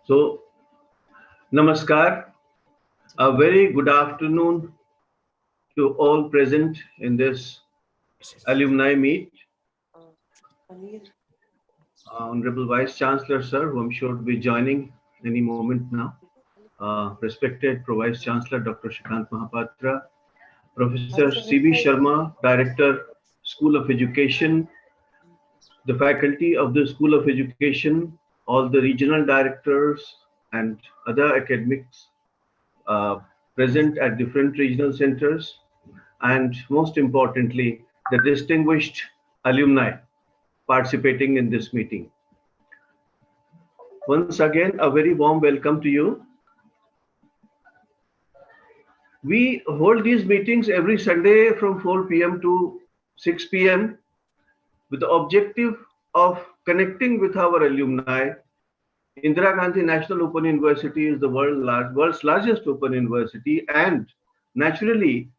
So, Namaskar, a very good afternoon to all present in this alumni meet. Honorable Vice Chancellor, sir, who I'm sure will be joining any moment now. Respected Pro Vice Chancellor, Dr. Shrikant Mahapatra, Professor C.B. Sharma, Director, School of Education, the faculty of the School of Education, all the regional directors and other academics present at different regional centers, and most importantly, the distinguished alumni participating in this meeting. Once again, a very warm welcome to you. We hold these meetings every Sunday from 4 p.m. to 6 p.m. with the objective of connecting with our alumni. Indira Gandhi National Open University is the world's largest open university, and naturally,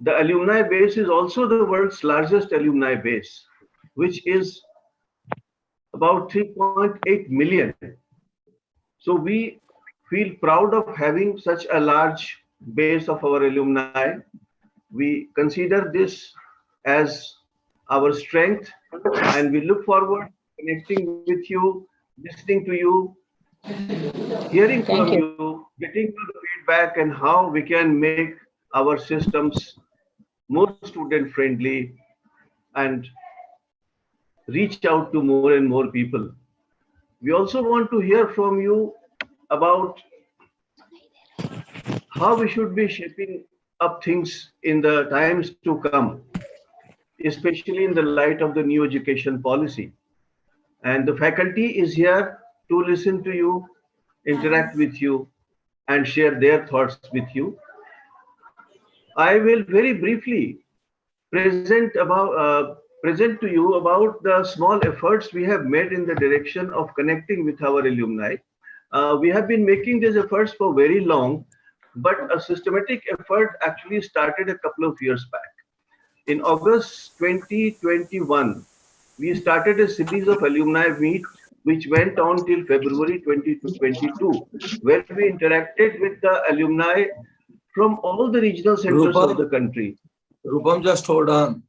the alumni base is also the world's largest alumni base, which is about 3.8 million. So we feel proud of having such a large base of our alumni. We consider this as our strength, and we look forward to connecting with you, listening to you, hearing from you, getting your feedback, and how we can make our systems more student friendly and reach out to more and more people. We also want to hear from you about how we should be shaping up things in the times to come, especially in the light of the new education policy. And the faculty is here to listen to you, interact with you, and share their thoughts with you. I will very briefly present to you about the small efforts we have made in the direction of connecting with our alumni. We have been making these efforts for very long, but a systematic effort actually started a couple of years back. In August 2021, we started a series of alumni meet which went on till February 2022, where we interacted with the alumni from all the regional centers of the country. Rupam, just hold on.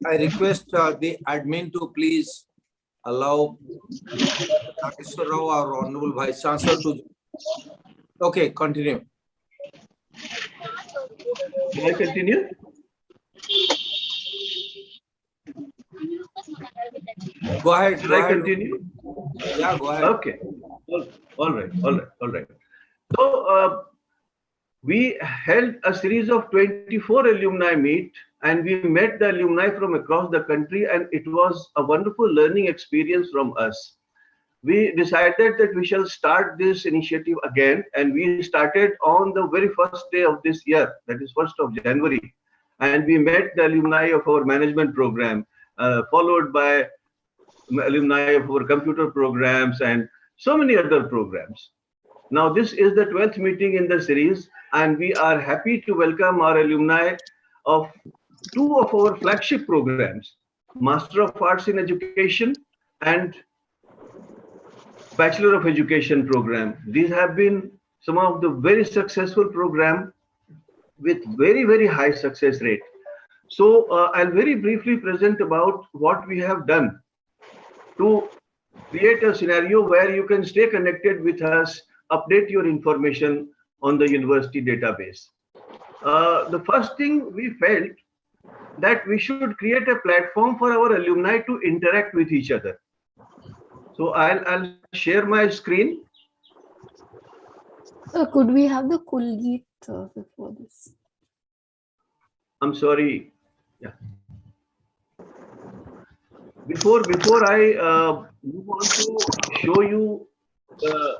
I request the admin to please allow Mr. Rao, our Honorable Vice Chancellor, to. Okay, continue. Can I continue? Go ahead. Should I continue? Yeah, go ahead. Okay. All right. So we held a series of 24 alumni meet, and we met the alumni from across the country, and it was a wonderful learning experience from us. We decided that we shall start this initiative again, and we started on the very first day of this year, that is 1st of January. And we met the alumni of our management program, followed by alumni of our computer programs and so many other programs. Now, this is the 12th meeting in the series, and we are happy to welcome our alumni of two of our flagship programs, Master of Arts in Education and Bachelor of Education program. These have been some of the very successful programs with very, very high success rate. So I'll very briefly present about what we have done to create a scenario where you can stay connected with us, update your information on the university database. The first thing we felt that we should create a platform for our alumni to interact with each other. So I'll share my screen. So could we have the Kulgeet before this? I'm sorry. Yeah. Before I move on to show you the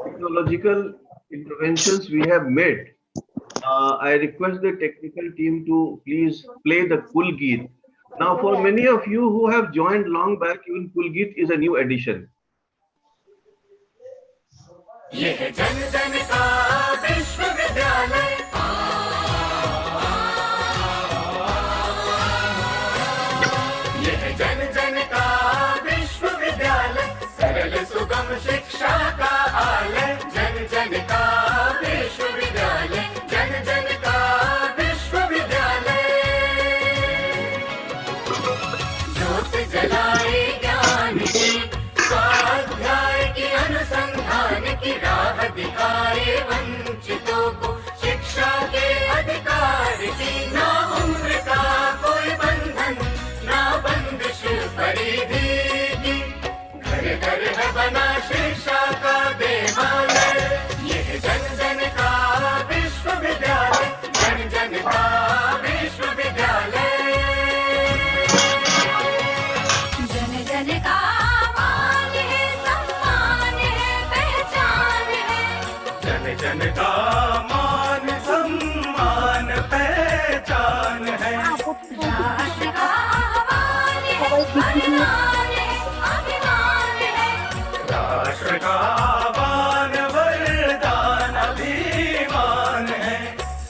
technological interventions we have made, I request the technical team to please play the Kulgeet. Now, for many of you who have joined long back, even Kulgeet is a new addition. जन जन का विश्वविद्यालय सरल सुगम जन का मान सम्मान पहचान है। राष्ट्र का आह्वान है, वरदान है, अभिमान है। राष्ट्र का आह्वान वरदान अभिमान है।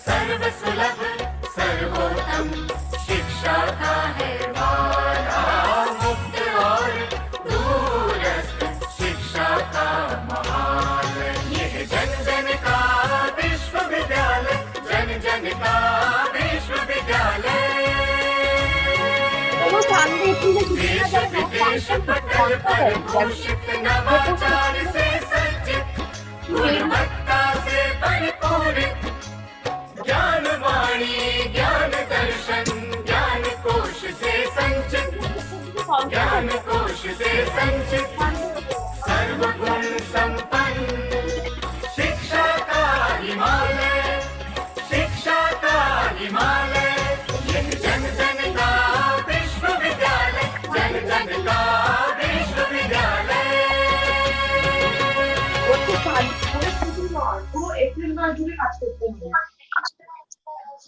सर्व सुलभ सर्वोत्तम शिक्षा का है वादा, मुक्त और दूरस्थ शिक्षा का महान। यह जन जन का विश्वविद्यालय, जन जन का विश्वविद्यालय। देश विदेश पटल पर घोषित नवाचार से सज्जित, गुणवत्ता से परिपूरित, ज्ञान वाणी ज्ञान दर्शन, ज्ञान कोश से संचित, ज्ञान कोश से संचित, सर्वगुण संपन्न शिक्षा का हिमालय, शिक्षा का हिमालय। यह जन जन का विश्वविद्यालय, जन जन का विश्वविद्यालय।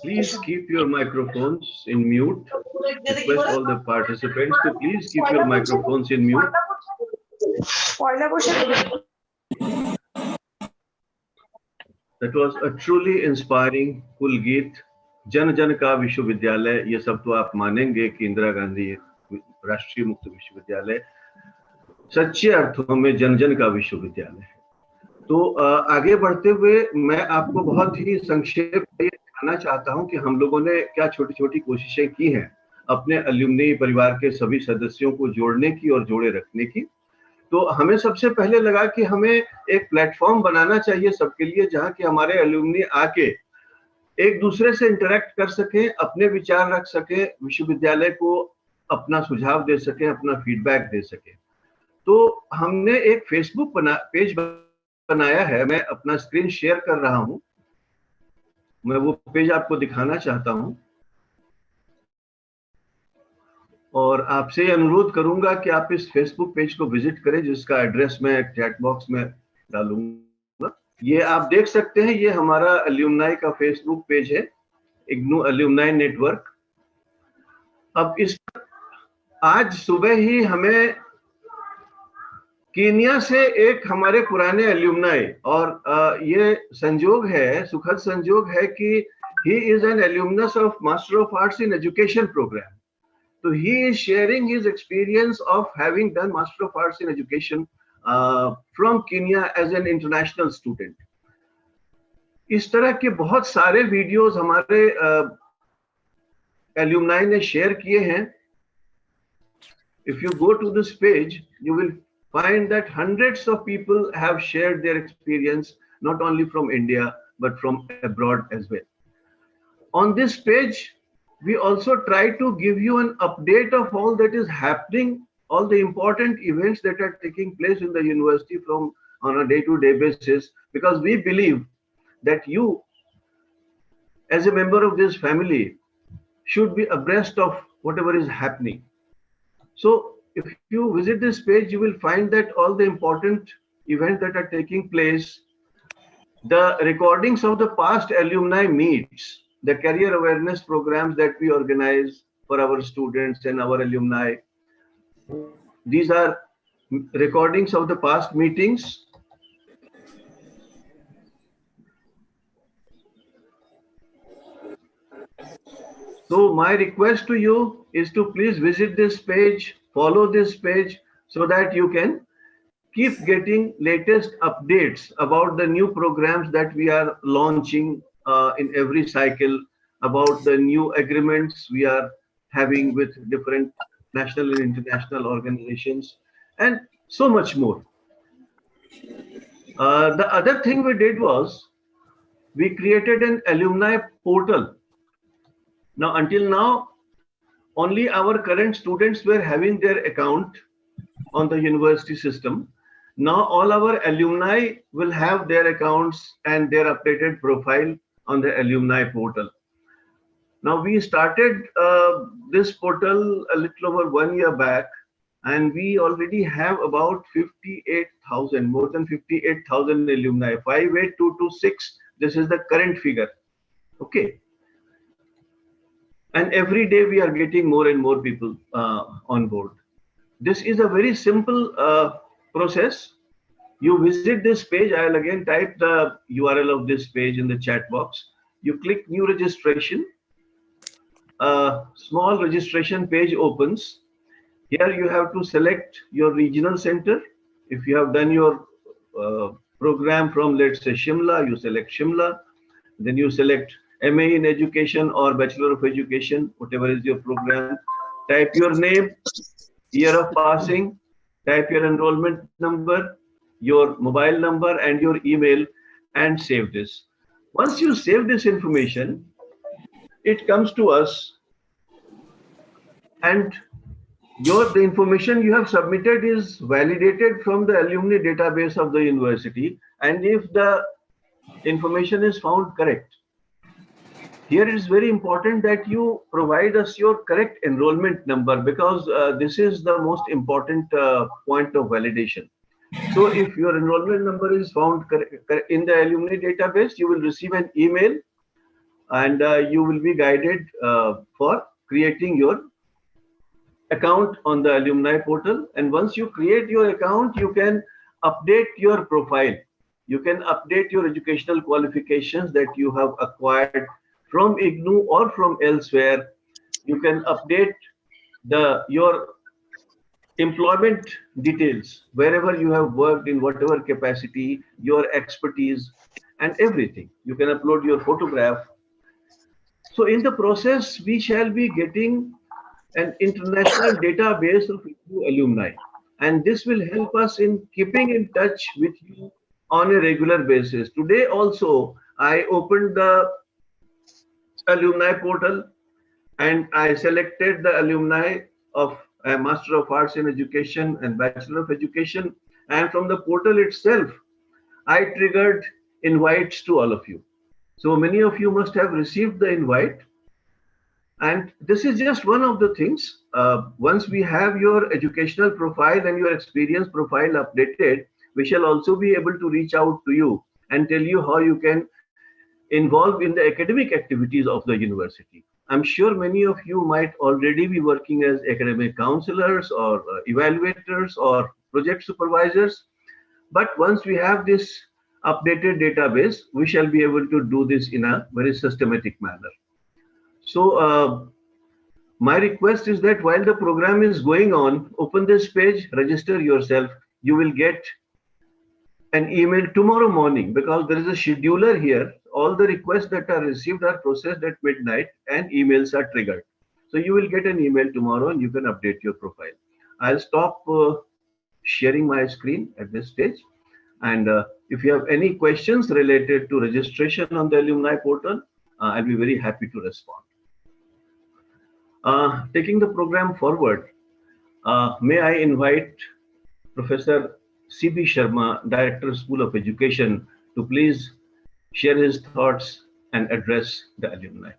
Please keep your microphones in mute. Request all the participants to please keep your microphones in mute. That was a truly inspiring Kulgeet. जन जन का विश्वविद्यालय, ये सब तो आप मानेंगे कि इंदिरा गांधी राष्ट्रीय मुक्त विश्वविद्यालय सच्चे अर्थों में जन जन का विश्वविद्यालय है। तो आगे बढ़ते हुए मैं आपको बहुत ही संक्षेप में बताना चाहता हूं कि हम लोगों ने क्या छोटी छोटी कोशिशें की हैं अपने अलुमनी परिवार के सभी सदस्यों को जोड़ने की और जोड़े रखने की। तो हमें सबसे पहले लगा कि हमें एक प्लेटफॉर्म बनाना चाहिए सबके लिए, जहां कि हमारे अलुमनी आके एक दूसरे से इंटरेक्ट कर सकें, अपने विचार रख सकें, विश्वविद्यालय को अपना सुझाव दे सकें, अपना फीडबैक दे सकें। तो हमने एक फेसबुक पेज बनाया है। मैं अपना स्क्रीन शेयर कर रहा हूं, मैं वो पेज आपको दिखाना चाहता हूं और आपसे अनुरोध करूंगा कि आप इस फेसबुक पेज को विजिट करें, जिसका एड्रेस मैं चैट बॉक्स में डालूंगा। ये आप देख सकते हैं, ये हमारा अलुमनाई का फेसबुक पेज है, इग्नू अलुमनाई नेटवर्क। अब इस आज सुबह ही हमें कीनिया से एक हमारे पुराने अलुमनाई, और ये संजोग है, सुखद संजोग है कि he is an alumnus of master of arts in education programme. So he is sharing his experience of having done Master of Arts in Education from Kenya as an international student. इस तरह के बहुत सारे videos हमारे alumni ने share किए हैं। If you go to this page, you will find that hundreds of people have shared their experience, not only from India, but from abroad as well. On this page, we also try to give you an update of all that is happening, all the important events that are taking place in the university on a day-to-day basis, because we believe that you, as a member of this family, should be abreast of whatever is happening. So if you visit this page, you will find that all the important events that are taking place, the recordings of the past alumni meets, the career awareness programs that we organize for our students and our alumni. These are recordings of the past meetings. So my request to you is to please visit this page, follow this page, so that you can keep getting latest updates about the new programs that we are launching in every cycle, about the new agreements we are having with different national and international organizations, and so much more. The other thing we did was we created an alumni portal. Now, until now, only our current students were having their account on the university system. Now all our alumni will have their accounts and their updated profile on the alumni portal. Now we started this portal a little over 1 year back, and we already have about 58,000, more than 58,000 alumni. 58226, this is the current figure. Okay. And every day we are getting more and more people on board. This is a very simple process. You visit this page. I'll again type the URL of this page in the chat box. You click new registration. A small registration page opens. Here you have to select your regional center. If you have done your program from, let's say, Shimla, you select Shimla. Then you select MA in Education or Bachelor of Education, whatever is your program. Type your name, year of passing, type your enrollment number, your mobile number and your email, and save this. Once you save this information, it comes to us, and the information you have submitted is validated from the alumni database of the university, and if the information is found correct, here it is very important that you provide us your correct enrollment number, because this is the most important point of validation. So if your enrollment number is found in the alumni database, you will receive an email, and you will be guided for creating your account on the alumni portal. And once you create your account, you can update your profile. You can update your educational qualifications that you have acquired from IGNOU or from elsewhere. You can update your employment details, wherever you have worked, in whatever capacity, your expertise and everything. You can upload your photograph. So in the process, we shall be getting an international database of IGNOU alumni, and this will help us in keeping in touch with you on a regular basis. Today also, I opened the alumni portal and I selected the alumni of a Master of Arts in Education and Bachelor of Education, and from the portal itself, I triggered invites to all of you. So many of you must have received the invite. And this is just one of the things. Once we have your educational profile and your experience profile updated, we shall also be able to reach out to you and tell you how you can involve in the academic activities of the university. I'm sure many of you might already be working as academic counselors or evaluators or project supervisors. But once we have this updated database, we shall be able to do this in a very systematic manner. So my request is that while the program is going on, open this page, register yourself. You will get an email tomorrow morning, because there is a scheduler here. All the requests that are received are processed at midnight and emails are triggered. So you will get an email tomorrow and you can update your profile. I'll stop sharing my screen at this stage. And if you have any questions related to registration on the alumni portal, I'll be very happy to respond. Taking the program forward, may I invite Professor C.B. Sharma, Director, School of Education, to please share his thoughts and address the alumni.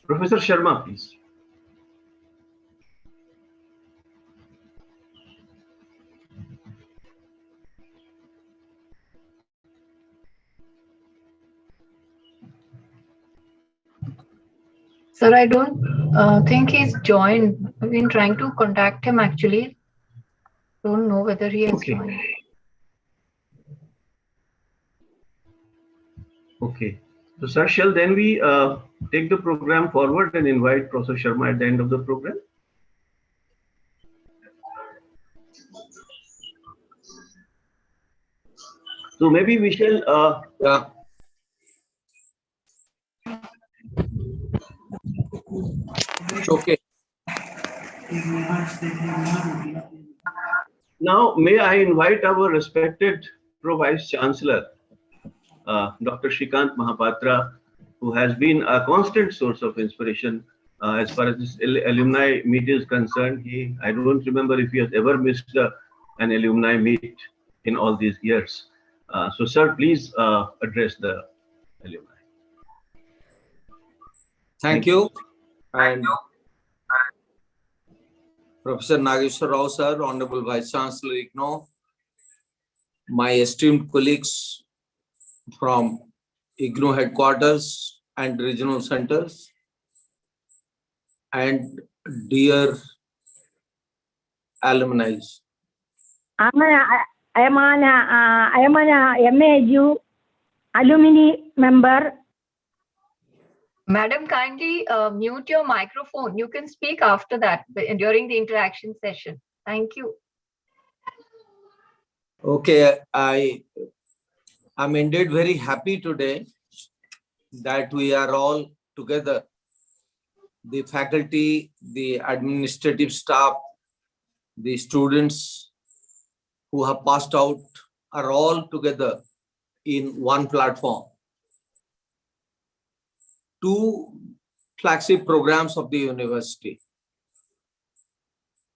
Professor Sharma, please. Sir, I don't think he's joined. I've been trying to contact him actually. Don't know whether he has joined. Okay. So, sir, shall then we take the program forward and invite Professor Sharma at the end of the program? So maybe we shall. Yeah. Okay. Now, may I invite our respected Pro Vice Chancellor, Dr. Shrikant Mahapatra, who has been a constant source of inspiration as far as this alumni meet is concerned. I don't remember if he has ever missed an alumni meet in all these years. So, sir, please address the alumni. Thank you. And Professor Nageshwar Rao sir, Honorable Vice Chancellor IGNOU, my esteemed colleagues from IGNOU headquarters and regional centers, and dear alumni. I am an MAEDU alumni member. Madam, kindly mute your microphone. You can speak after that during the interaction session. Thank you. Okay, I'm indeed very happy today that we are all together. The faculty, the administrative staff, the students who have passed out are all together in one platform. Two flagship programs of the university.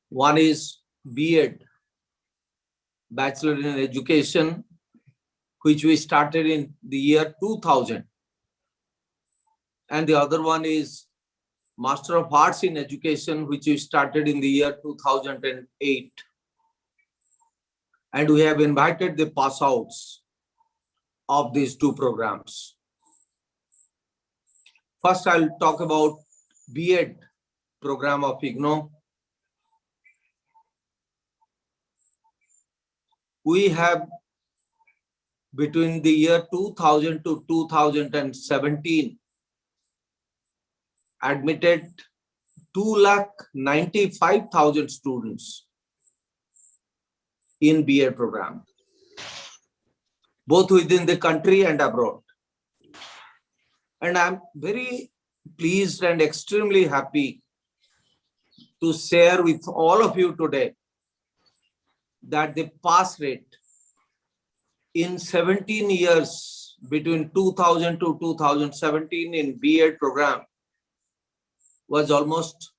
One is B.Ed, Bachelor in Education, which we started in the year 2000. And the other one is Master of Arts in Education, which we started in the year 2008. And we have invited the pass outs of these two programs. First, I'll talk about B.Ed program of IGNOU. We have, between the year 2000 to 2017, admitted 295,000 students in B.Ed program, both within the country and abroad. And I'm very pleased and extremely happy to share with all of you today that the pass rate in 17 years between 2000 to 2017 in B.Ed program was almost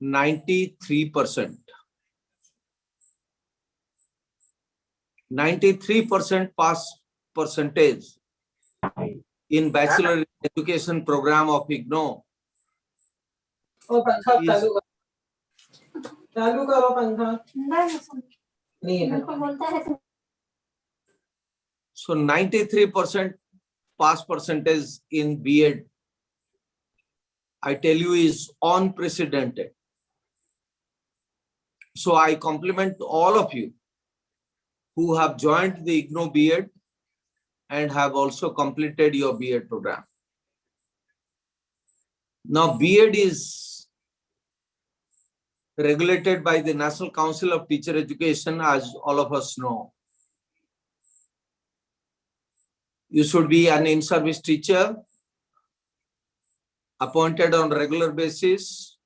93%. 93% pass percentage in Bachelor Education program of IGNOU is so 93% pass percentage in B.Ed, I tell you, is unprecedented. So I compliment all of you who have joined the IGNOU B.Ed and have also completed your B.Ed program. Now, B.Ed is regulated by the National Council of Teacher Education, as all of us know. You should be an in-service teacher, appointed on regular basis,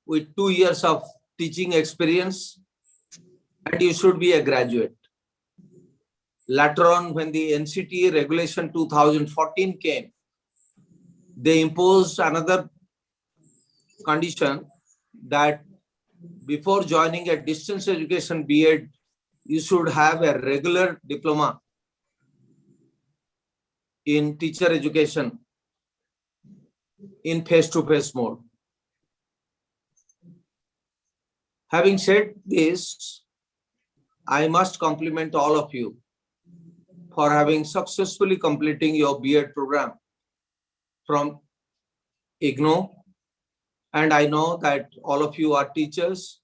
with 2 years of teaching experience, and you should be a graduate. Later on, when the NCTA regulation 2014 came, they imposed another condition that before joining a distance education B.Ed, you should have a regular diploma in teacher education in face-to-face mode. Having said this, I must compliment all of you for having successfully completing your B.Ed program from IGNOU. And I know that all of you are teachers.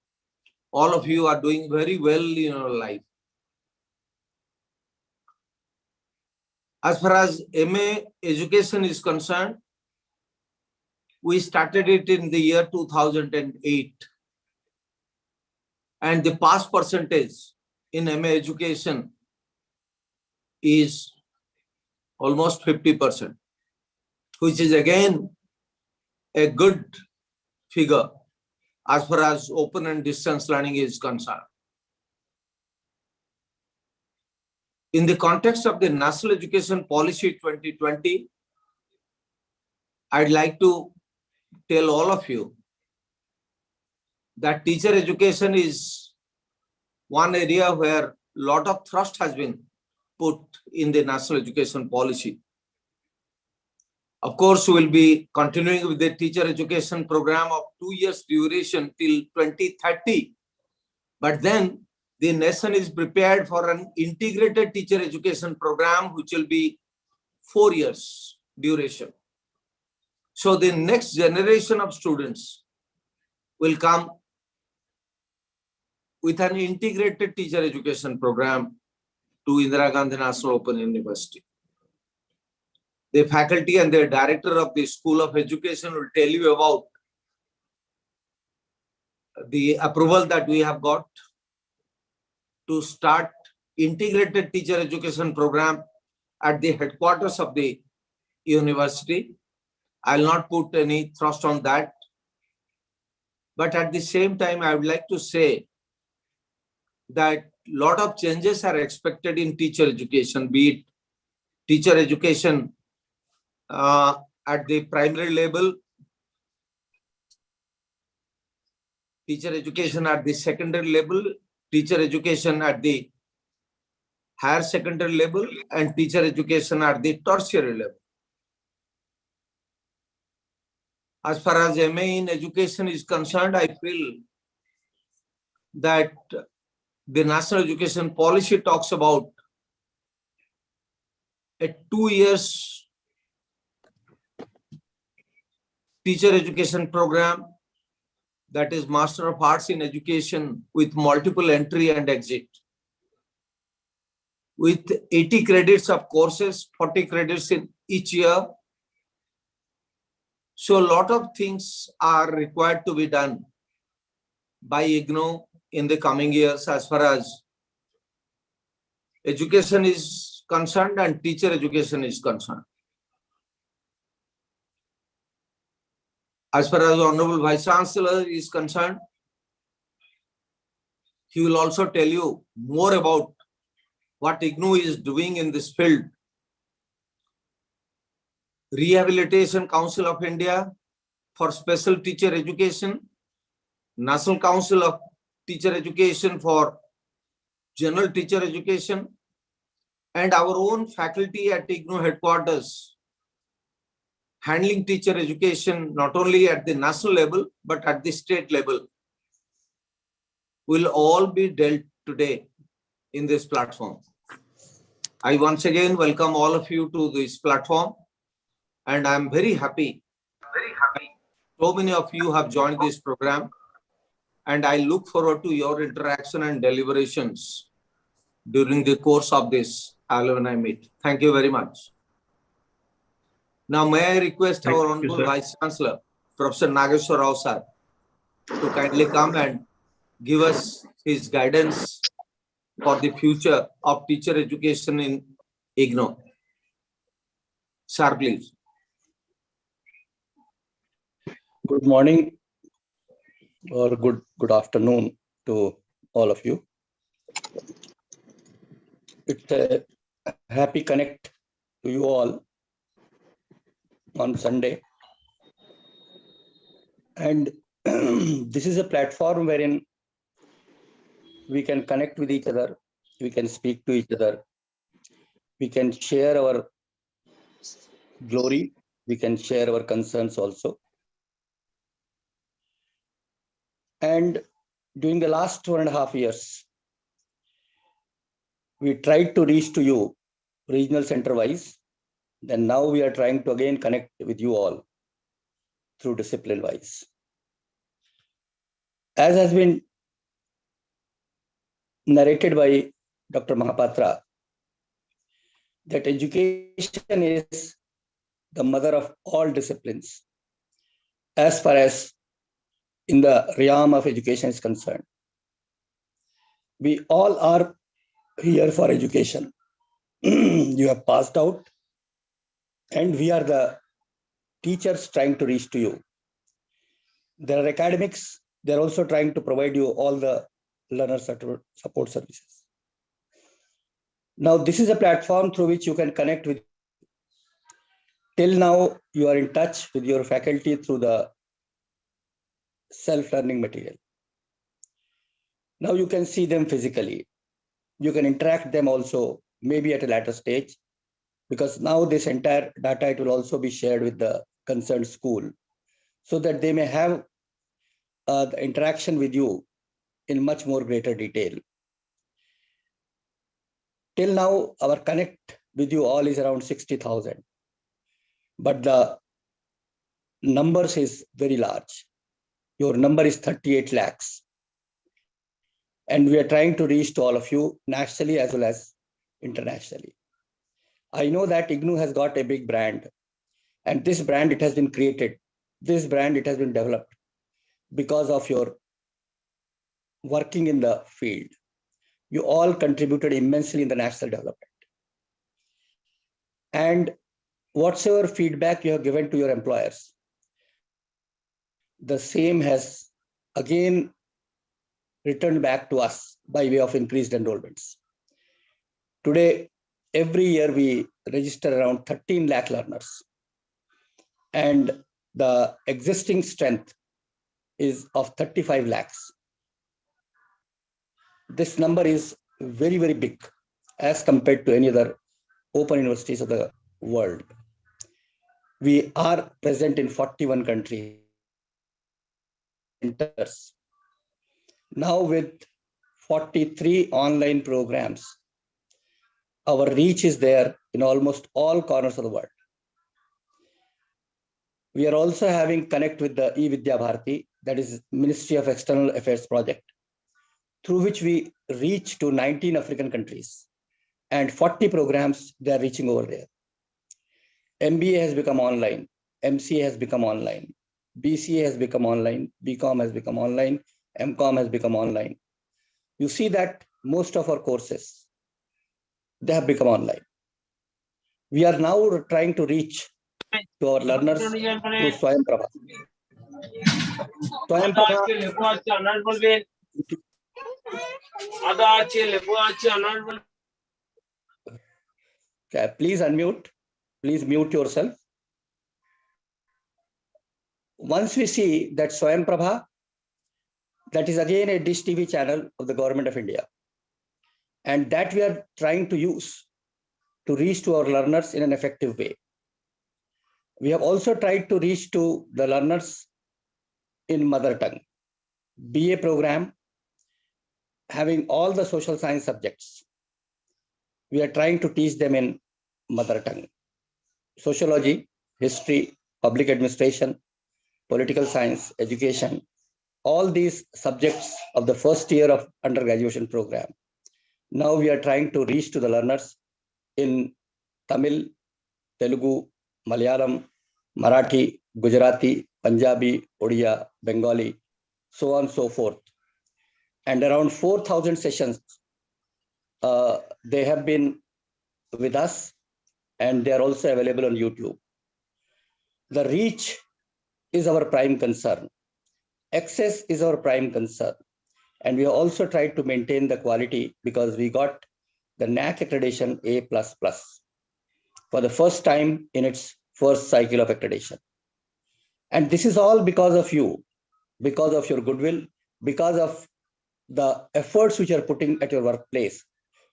All of you are doing very well in your life. As far as MA education is concerned, we started it in the year 2008. And the pass percentage in MA education is almost 50%, which is again a good figure as far as open and distance learning is concerned. In the context of the National Education Policy 2020, I'd like to tell all of you that teacher education is one area where a lot of thrust has been put in the National Education Policy. Of course, we will be continuing with the teacher education program of 2 years duration till 2030. But then the nation is prepared for an integrated teacher education program, which will be 4 years duration. So the next generation of students will come with an integrated teacher education program to Indira Gandhi National Open University. The faculty and the director of the School of Education will tell you about the approval that we have got to start integrated teacher education program at the headquarters of the university. I'll not put any thrust on that. But at the same time, I would like to say that a lot of changes are expected in teacher education, be it teacher education at the primary level, teacher education at the secondary level, teacher education at the higher secondary level, and teacher education at the tertiary level. As far as MA in education is concerned, I feel that the National Education Policy talks about a 2 years teacher education program, that is Master of Arts in Education with multiple entry and exit, with 80 credits of courses, 40 credits in each year. So a lot of things are required to be done by IGNOU in the coming years as far as education is concerned and teacher education is concerned. As far as Honorable Vice Chancellor is concerned, he will also tell you more about what IGNOU is doing in this field. Rehabilitation Council of India for Special Teacher Education, National Council of Teacher Education for General Teacher Education, and our own faculty at IGNOU headquarters handling teacher education not only at the national level but at the state level will all be dealt today in this platform. I once again welcome all of you to this platform, and I'm very happy. So many of you have joined this program, and I look forward to your interaction and deliberations during the course of this alumni meet. Thank you very much. Now, may I request our Honorable Vice Chancellor, Professor Nageshwar Rao sir, to kindly come and give us his guidance for the future of teacher education in IGNOU. Sir, please. Good morning or good afternoon to all of you. It's a happy connect to you all on Sunday. And this is a platform wherein we can connect with each other, we can speak to each other, we can share our glory, we can share our concerns also. And during the last 2.5 years, we tried to reach to you regional center wise. Then now we are trying to again connect with you all through discipline wise. As has been narrated by Dr. Mahapatra, that education is the mother of all disciplines as far as in the realm of education is concerned. We all are here for education. You have passed out, and we are the teachers trying to reach to you. There are academics, they're also trying to provide you all the learner support services. Now, this is a platform through which you can connect with. Till now, you are in touch with your faculty through the self-learning material. Now you can see them physically. You can interact them also, maybe at a later stage. because now this entire data, it will also be shared with the concerned school so that they may have the interaction with you in much more greater detail. Till now, our connect with you all is around 60,000, but the numbers is very large. Your number is 38 lakhs. And we are trying to reach to all of you nationally as well as internationally. I know that IGNOU has got a big brand, and this brand, it has been created. This brand, it has been developed because of your working in the field. You all contributed immensely in the national development. And whatsoever feedback you have given to your employers, the same has again returned back to us by way of increased enrollments. Today, every year we register around 13 lakh learners. And the existing strength is of 35 lakhs. This number is very, very big as compared to any other open universities of the world. We are present in 41 countries. Now with 43 online programs, our reach is there in almost all corners of the world. We are also having connect with the eVidya Bharati, that is Ministry of External Affairs project, through which we reach to 19 African countries and 40 programs they are reaching over there. MBA has become online, MCA has become online, BCA has become online, BCom has become online, MCom has become online. You see that most of our courses, they have become online. We are now trying to reach to our learners through Swayam Prabha. Swayam Prabha. Okay, please unmute. Please mute yourself. Once we see that Swayam Prabha, that is again a Dish TV channel of the Government of India, and that we are trying to use to reach to our learners in an effective way. We have also tried to reach to the learners in mother tongue. BA program, having all the social science subjects. We are trying to teach them in mother tongue. Sociology, history, public administration, political science, education, all these subjects of the first year of undergraduation program. Now we are trying to reach to the learners in Tamil, Telugu, Malayalam, Marathi, Gujarati, Punjabi, Odia, Bengali, so on and so forth. And around 4,000 sessions, they have been with us, and they are also available on YouTube. The reach is our prime concern. Access is our prime concern. And we have also tried to maintain the quality because we got the NAC accreditation A++ for the first time in its first cycle of accreditation. And this is all because of you, because of your goodwill, because of the efforts which you are putting at your workplace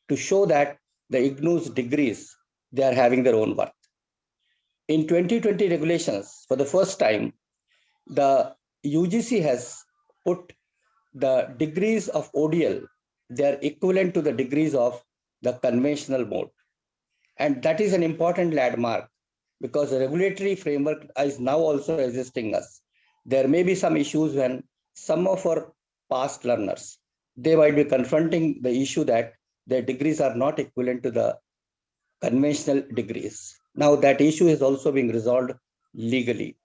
to show that the IGNOU's degrees, they are having their own worth. In 2020 regulations, for the first time, the UGC has put the degrees of ODL, they are equivalent to the degrees of the conventional mode. And that is an important landmark because the regulatory framework is now also existing us. There may be some issues when some of our past learners, they might be confronting the issue that their degrees are not equivalent to the conventional degrees. Now that issue is also being resolved legally.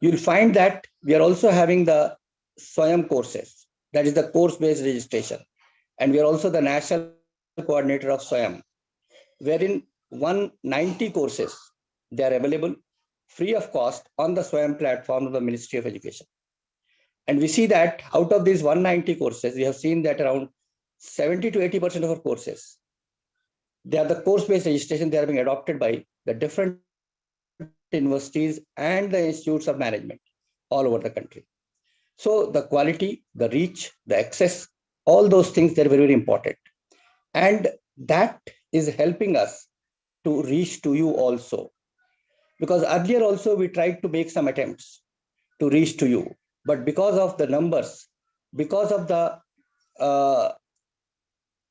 You'll find that we are also having the Swayam courses, that is the course-based registration. And we are also the national coordinator of Swayam, wherein 190 courses, they are available free of cost on the Swayam platform of the Ministry of Education. And we see that out of these 190 courses, we have seen that around 70 to 80% of our courses, they are the course-based registration, they are being adopted by the different universities and the institutes of management all over the country. So the quality, the reach, the access, all those things, they're very, very important. And that is helping us to reach to you also. Because earlier also we tried to make some attempts to reach to you, but because of the numbers, because of the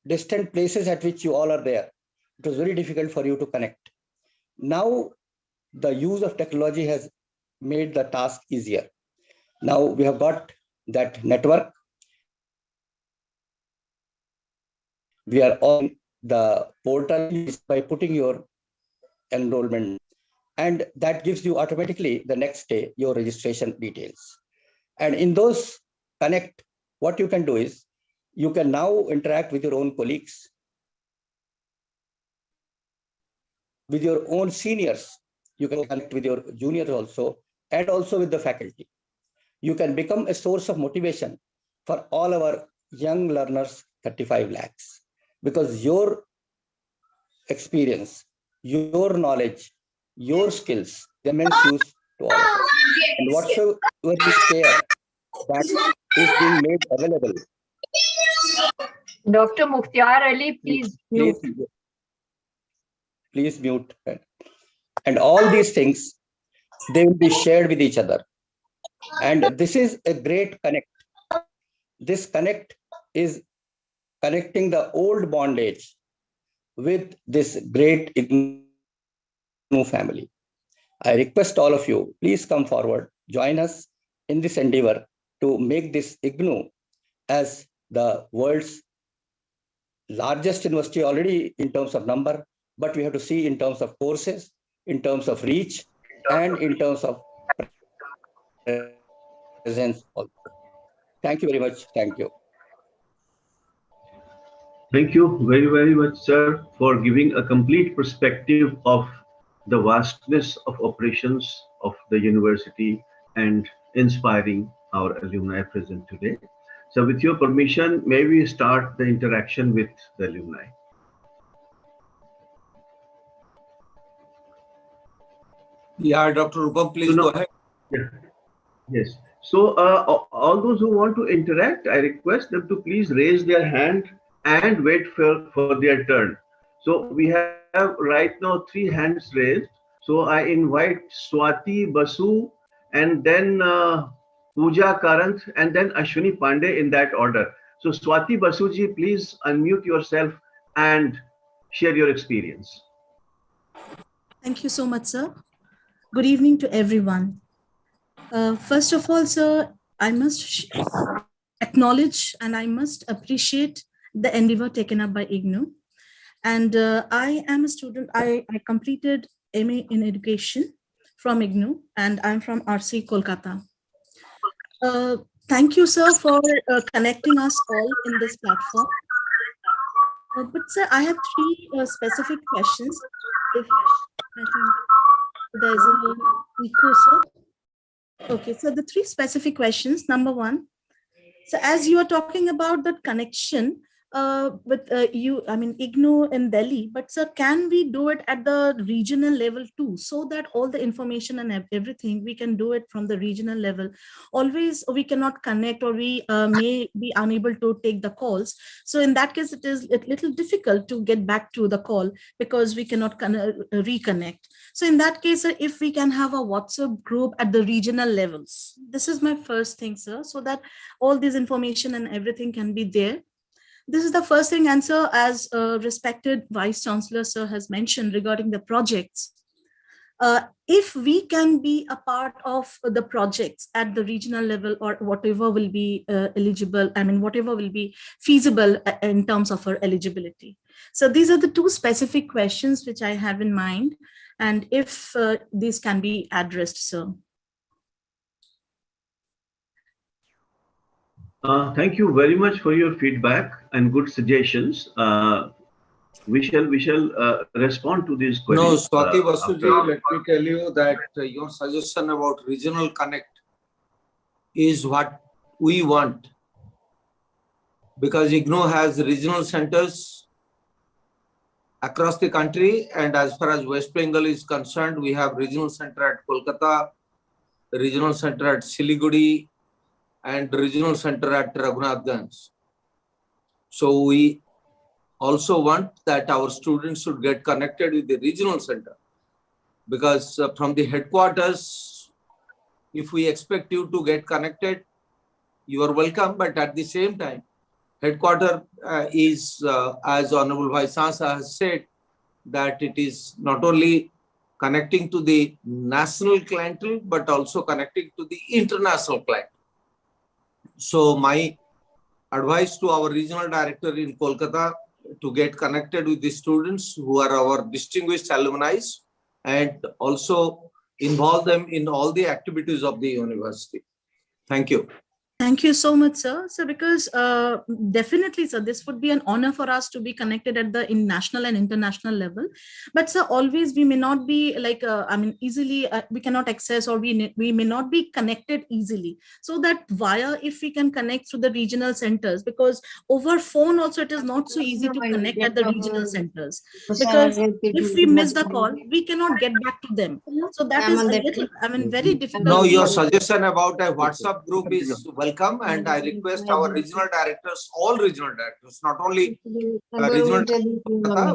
distant places at which you all are there, it was very difficult for you to connect. Now, the use of technology has made the task easier. Now we have got that network. We are on the portal by putting your enrollment, and that gives you automatically the next day your registration details. And in those connect, what you can do is you can now interact with your own colleagues, with your own seniors. You can connect with your juniors also, and also with the faculty. You can become a source of motivation for all our young learners, 35 lakhs, because your experience, your knowledge, your skills, they immense use to all of us. And whatsoever you share, that is being made available. Dr. Mukhtar Ali, please mute. Please mute. And all these things, they will be shared with each other. And this is a great connect. This connect is connecting the old bondage with this great IGNOU family. I request all of you, please come forward, join us in this endeavor to make this IGNOU as the world's largest university already in terms of number, but we have to see in terms of courses, in terms of reach, and in terms of presence also. Thank you very much. Thank you. Thank you very, very much, sir, for giving a complete perspective of the vastness of operations of the university and inspiring our alumni present today. So with your permission, may we start the interaction with the alumni. Yeah, Dr. Rupam, please go ahead. Yeah. Yes. So all those who want to interact, I request them to please raise their hand and wait for their turn. So we have right now 3 hands raised. So I invite Swati Basu, and then Pooja Karant, and then Ashwini Pandey in that order. So Swati Basuji, please unmute yourself and share your experience. Thank you so much, sir. Good evening to everyone. First of all, sir, I must acknowledge and I must appreciate the endeavor taken up by IGNOU. And I am a student, I completed MA in education from IGNOU, and I'm from RC Kolkata. Thank you, sir, for connecting us all in this platform. But sir, I have 3 specific questions. If I think there's a echo, sir. Okay, so the 3 specific questions. Number 1, so as you are talking about that connection with IGNOU in Delhi, but sir, can we do it at the regional level too, so that all the information and everything, we can do it from the regional level? Always we cannot connect, or we may be unable to take the calls. So in that case, it is a little difficult to get back to the call because we cannot reconnect. So in that case, sir, if we can have a WhatsApp group at the regional levels, this is my first thing, sir, so that all this information and everything can be there. This is the first thing. And sir, as respected Vice Chancellor sir has mentioned regarding the projects, if we can be a part of the projects at the regional level, or whatever will be eligible, whatever will be feasible in terms of our eligibility. So these are the 2 specific questions which I have in mind, and if these can be addressed, sir. Thank you very much for your feedback and good suggestions. We shall respond to these queries. No, Swati Basuji, let me tell you that your suggestion about regional connect is what we want, because IGNOU has regional centers across the country, and as far as West Bengal is concerned, we have regional center at Kolkata, regional center at Siliguri, and regional center at Raghunathganj. So we also want that our students should get connected with the regional center, because from the headquarters, if we expect you to get connected, you are welcome. But at the same time, headquarter is, as Honorable Vice Chancellor has said, that it is not only connecting to the national clientele, but also connecting to the international client. So my advice to our regional director in Kolkata to get connected with the students who are our distinguished alumni and also involve them in all the activities of the university. Thank you. Thank you so much, sir. So, because definitely, sir, this would be an honor for us to be connected at the national and international level. But, sir, always we may not be like, easily, we cannot access, or we may not be connected easily. So that via, if we can connect through the regional centers, because over phone also it is not so easy to connect at the regional centers. Because if we miss the call, we cannot get back to them. So that is a little, very difficult. No, your suggestion about a WhatsApp group is welcome, and I request our regional directors, all regional directors, not only regional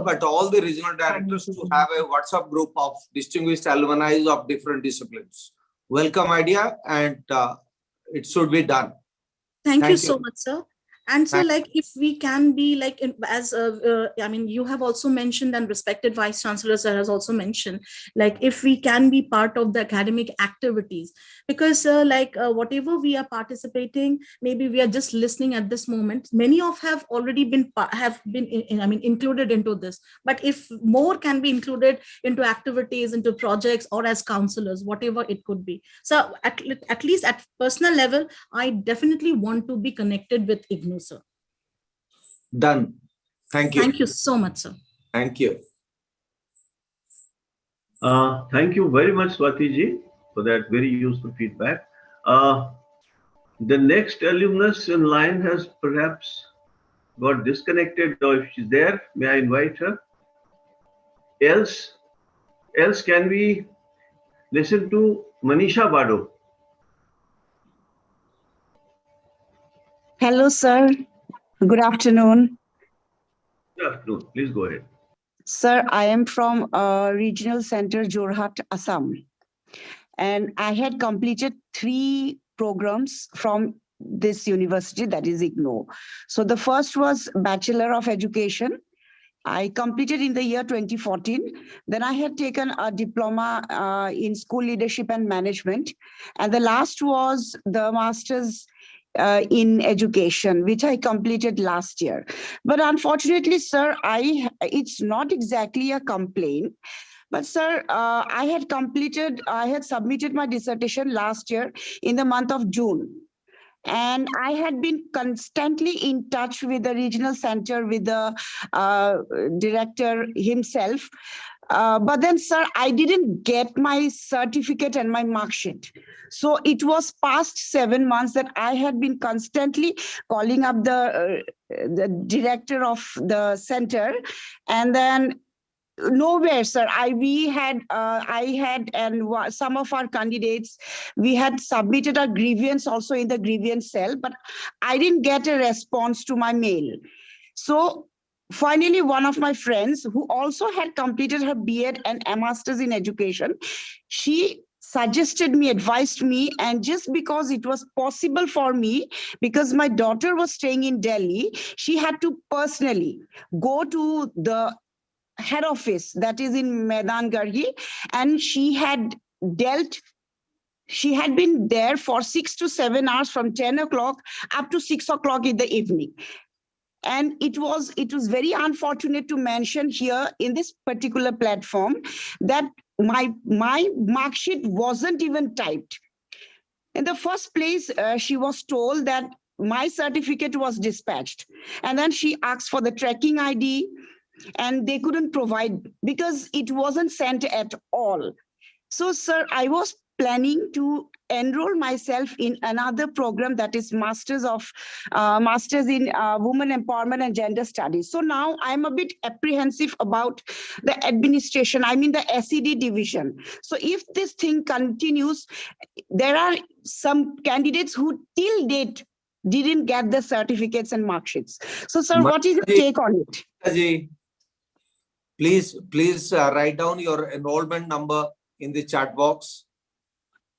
but all the regional directors to have a WhatsApp group of distinguished alumni of different disciplines. Welcome idea, and it should be done. Thank you so much, sir. And so, like, if we can be like, you have also mentioned, and respected Vice Chancellor sir has also mentioned, like, if we can be part of the academic activities, because whatever we are participating, maybe we are just listening at this moment. Many of have already been included into this. But if more can be included into activities, into projects, or as counselors, whatever it could be. So at least at personal level, I definitely want to be connected with IGNOU, sir. Done. Thank you. Thank you so much, sir. Thank you. Thank you very much, Swati ji, for that very useful feedback. The next alumnus in line has perhaps got disconnected, or if she's there, may I invite her? Else can we listen to Manisha Bado? Hello, sir. Good afternoon. Good afternoon. Please go ahead. Sir, I am from Regional Center, Jorhat, Assam. And I had completed 3 programs from this university, that is IGNOU. So the first was Bachelor of Education. I completed in the year 2014. Then I had taken a diploma in School Leadership and Management. And the last was the Master's in Education, which I completed last year. But unfortunately, sir, it's not exactly a complaint. But sir, I had submitted my dissertation last year in the month of June. And I had been constantly in touch with the regional center, with the director himself. But then, sir, I didn't get my certificate and my mark sheet. So it was past 7 months that I had been constantly calling up the director of the center. And then nowhere, sir. I had and some of our candidates, we had submitted a grievance also in the grievance cell, but I didn't get a response to my mail. So finally, one of my friends who also had completed her B.Ed and a Master's in Education, she suggested me, advised me, and just because it was possible for me, because my daughter was staying in Delhi, she had to personally go to the head office that is in Maidan Garhi, and she had been there for 6 to 7 hours from 10 o'clock up to 6 o'clock in the evening. And it was very unfortunate to mention here in this particular platform that my mark sheet wasn't even typed. In the first place, she was told that my certificate was dispatched, and then she asked for the tracking ID, and they couldn't provide because it wasn't sent at all. So, sir, I was planning to enroll myself in another program that is Masters in Women Empowerment and Gender Studies. So now I'm a bit apprehensive about the administration, the SED division. So if this thing continues, there are some candidates who till date didn't get the certificates and mark sheets. So, sir, what is your take on it? Manishji, please write down your enrollment number in the chat box,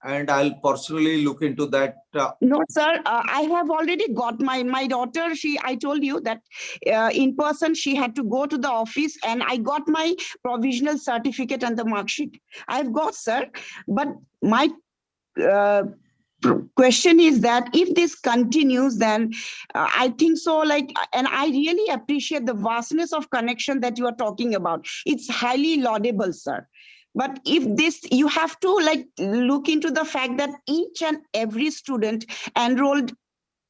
and I'll personally look into that. No, sir, I have already got my daughter. I told you that in person she had to go to the office, and I got my provisional certificate and the mark sheet. I've got, sir, but my question is that if this continues, then I think so, and I really appreciate the vastness of connection that you are talking about. It's highly laudable, sir. But if this, you have to look into the fact that each and every student enrolled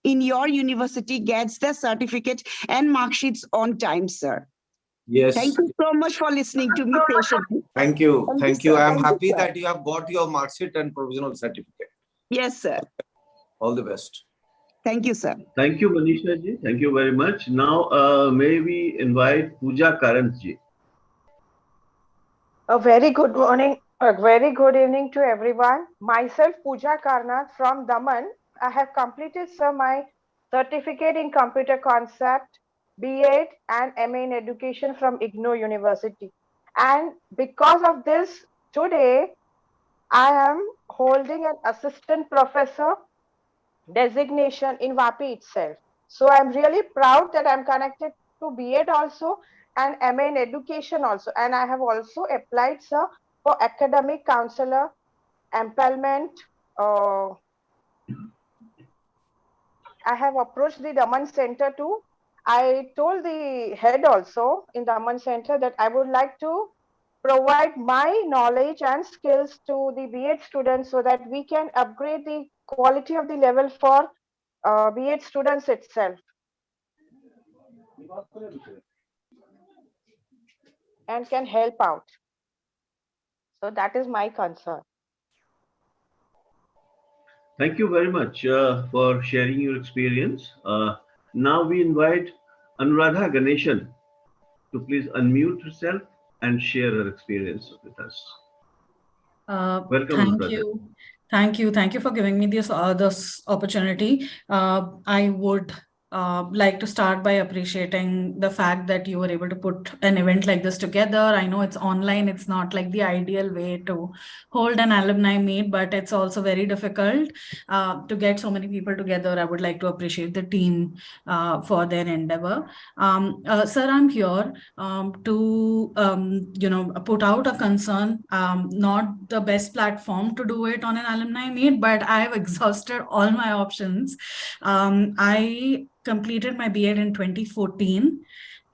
in your university gets the certificate and mark sheets on time, sir. Yes. Thank you so much for listening to me patiently. Thank you. Thank you. I'm happy sir. that you have got your mark sheet and provisional certificate. Yes, sir. All the best. Thank you, sir. Thank you, Manisha ji. Thank you very much. Now, may we invite Pooja Karant ji. A very good morning, a very good evening to everyone. Myself, Pooja Karnath from Daman. I have completed, sir, my certificate in computer concept, B.Ed and MA in education from IGNOU University. And because of this, today, I am holding an assistant professor designation in WAPI itself. So I'm really proud that I'm connected to B.Ed also and MA in education also. And I have also applied, sir, for academic counselor, employment. I have approached the Daman Center too. I told the head also in Daman Center that I would like to provide my knowledge and skills to the B.Ed students so that we can upgrade the quality of the level for B.Ed students itself. And can help out. So that is my concern. Thank you very much for sharing your experience. Now we invite Anuradha Ganeshan to please unmute herself and share her experience with us. Welcome, Thank Anuradha. you. Thank you. Thank you for giving me this opportunity. I would like to start by appreciating the fact that you were able to put an event like this together. I know it's online. It's not like the ideal way to hold an alumni meet, but it's also very difficult to get so many people together. I would like to appreciate the team for their endeavor. Sir, I'm here to put out a concern. Not the best platform to do it on an alumni meet, but I have exhausted all my options. I completed my B.Ed in 2014,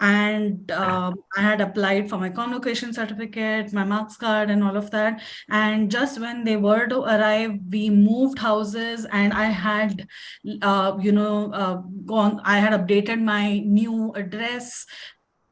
and I had applied for my convocation certificate, my marks card, and all of that. And just when they were to arrive, we moved houses, and I had, I had updated my new address.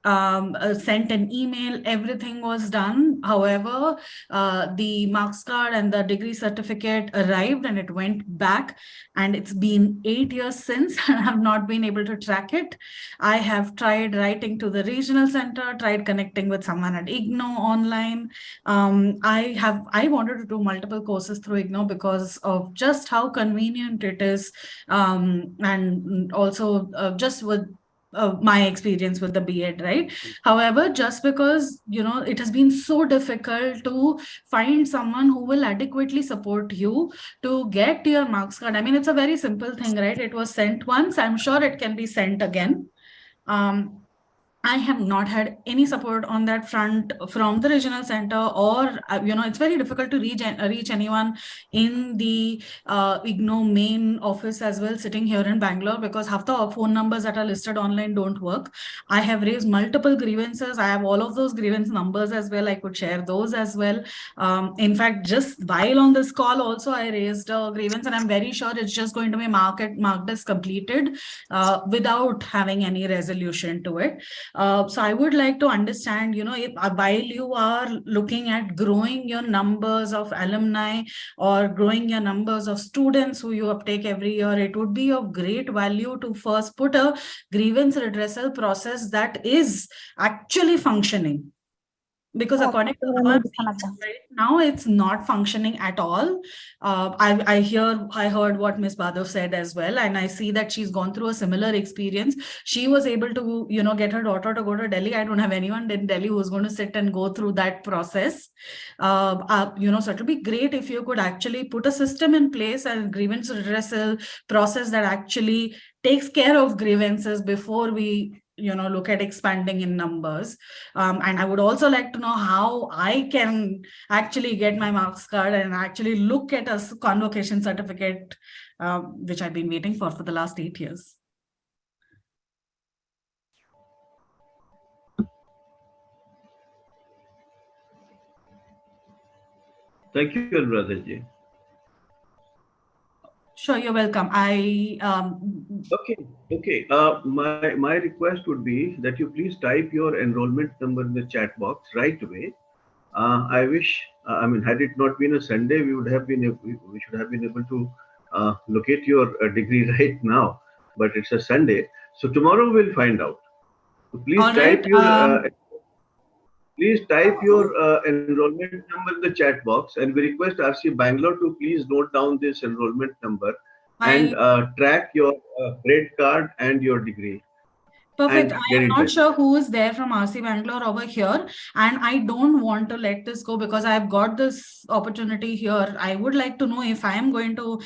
Sent an email, everything was done. However, the marks card and the degree certificate arrived and it went back, and it's been 8 years since and I have not been able to track it. I have tried writing to the regional center, tried connecting with someone at IGNOU online. I wanted to do multiple courses through IGNOU because of just how convenient it is, and also just with my experience with the B.Ed, right? However, just because, it has been so difficult to find someone who will adequately support you to get your marks card. I mean, it's a very simple thing, right? It was sent once. I'm sure it can be sent again. I have not had any support on that front from the regional center, or, it's very difficult to reach anyone in the IGNOU main office as well, sitting here in Bangalore, because half the phone numbers that are listed online don't work. I have raised multiple grievances. I have all of those grievance numbers as well. I could share those as well. In fact, just while on this call also, I raised a grievance, and I'm very sure it's just going to be marked as completed without having any resolution to it. So I would like to understand, if, while you are looking at growing your numbers of alumni or growing your numbers of students who you uptake every year, it would be of great value to first put a grievance redressal process that is actually functioning. Because according to our right now, it's not functioning at all. I heard what Ms. Badhav said as well, and I see that she's gone through a similar experience. She was able to, get her daughter to go to Delhi. I don't have anyone in Delhi who's going to sit and go through that process. So it'll be great if you could actually put a system in place and grievance redressal process that actually takes care of grievances before we look at expanding in numbers. And I would also like to know how I can actually get my marks card and actually look at a convocation certificate, which I've been waiting for the last 8 years. Thank you, Radhaji. Sure, you're welcome. Okay. My request would be that you please type your enrollment number in the chat box right away. I wish, had it not been a Sunday, we should have been able to locate your degree right now. But it's a Sunday, so tomorrow we'll find out. So please type your enrollment number in the chat box, and we request RC Bangalore to please note down this enrollment number and track your grade card and your degree. Perfect. I am not sure who is there from RC Bangalore over here, and I don't want to let this go because I've got this opportunity here. I would like to know if I am going to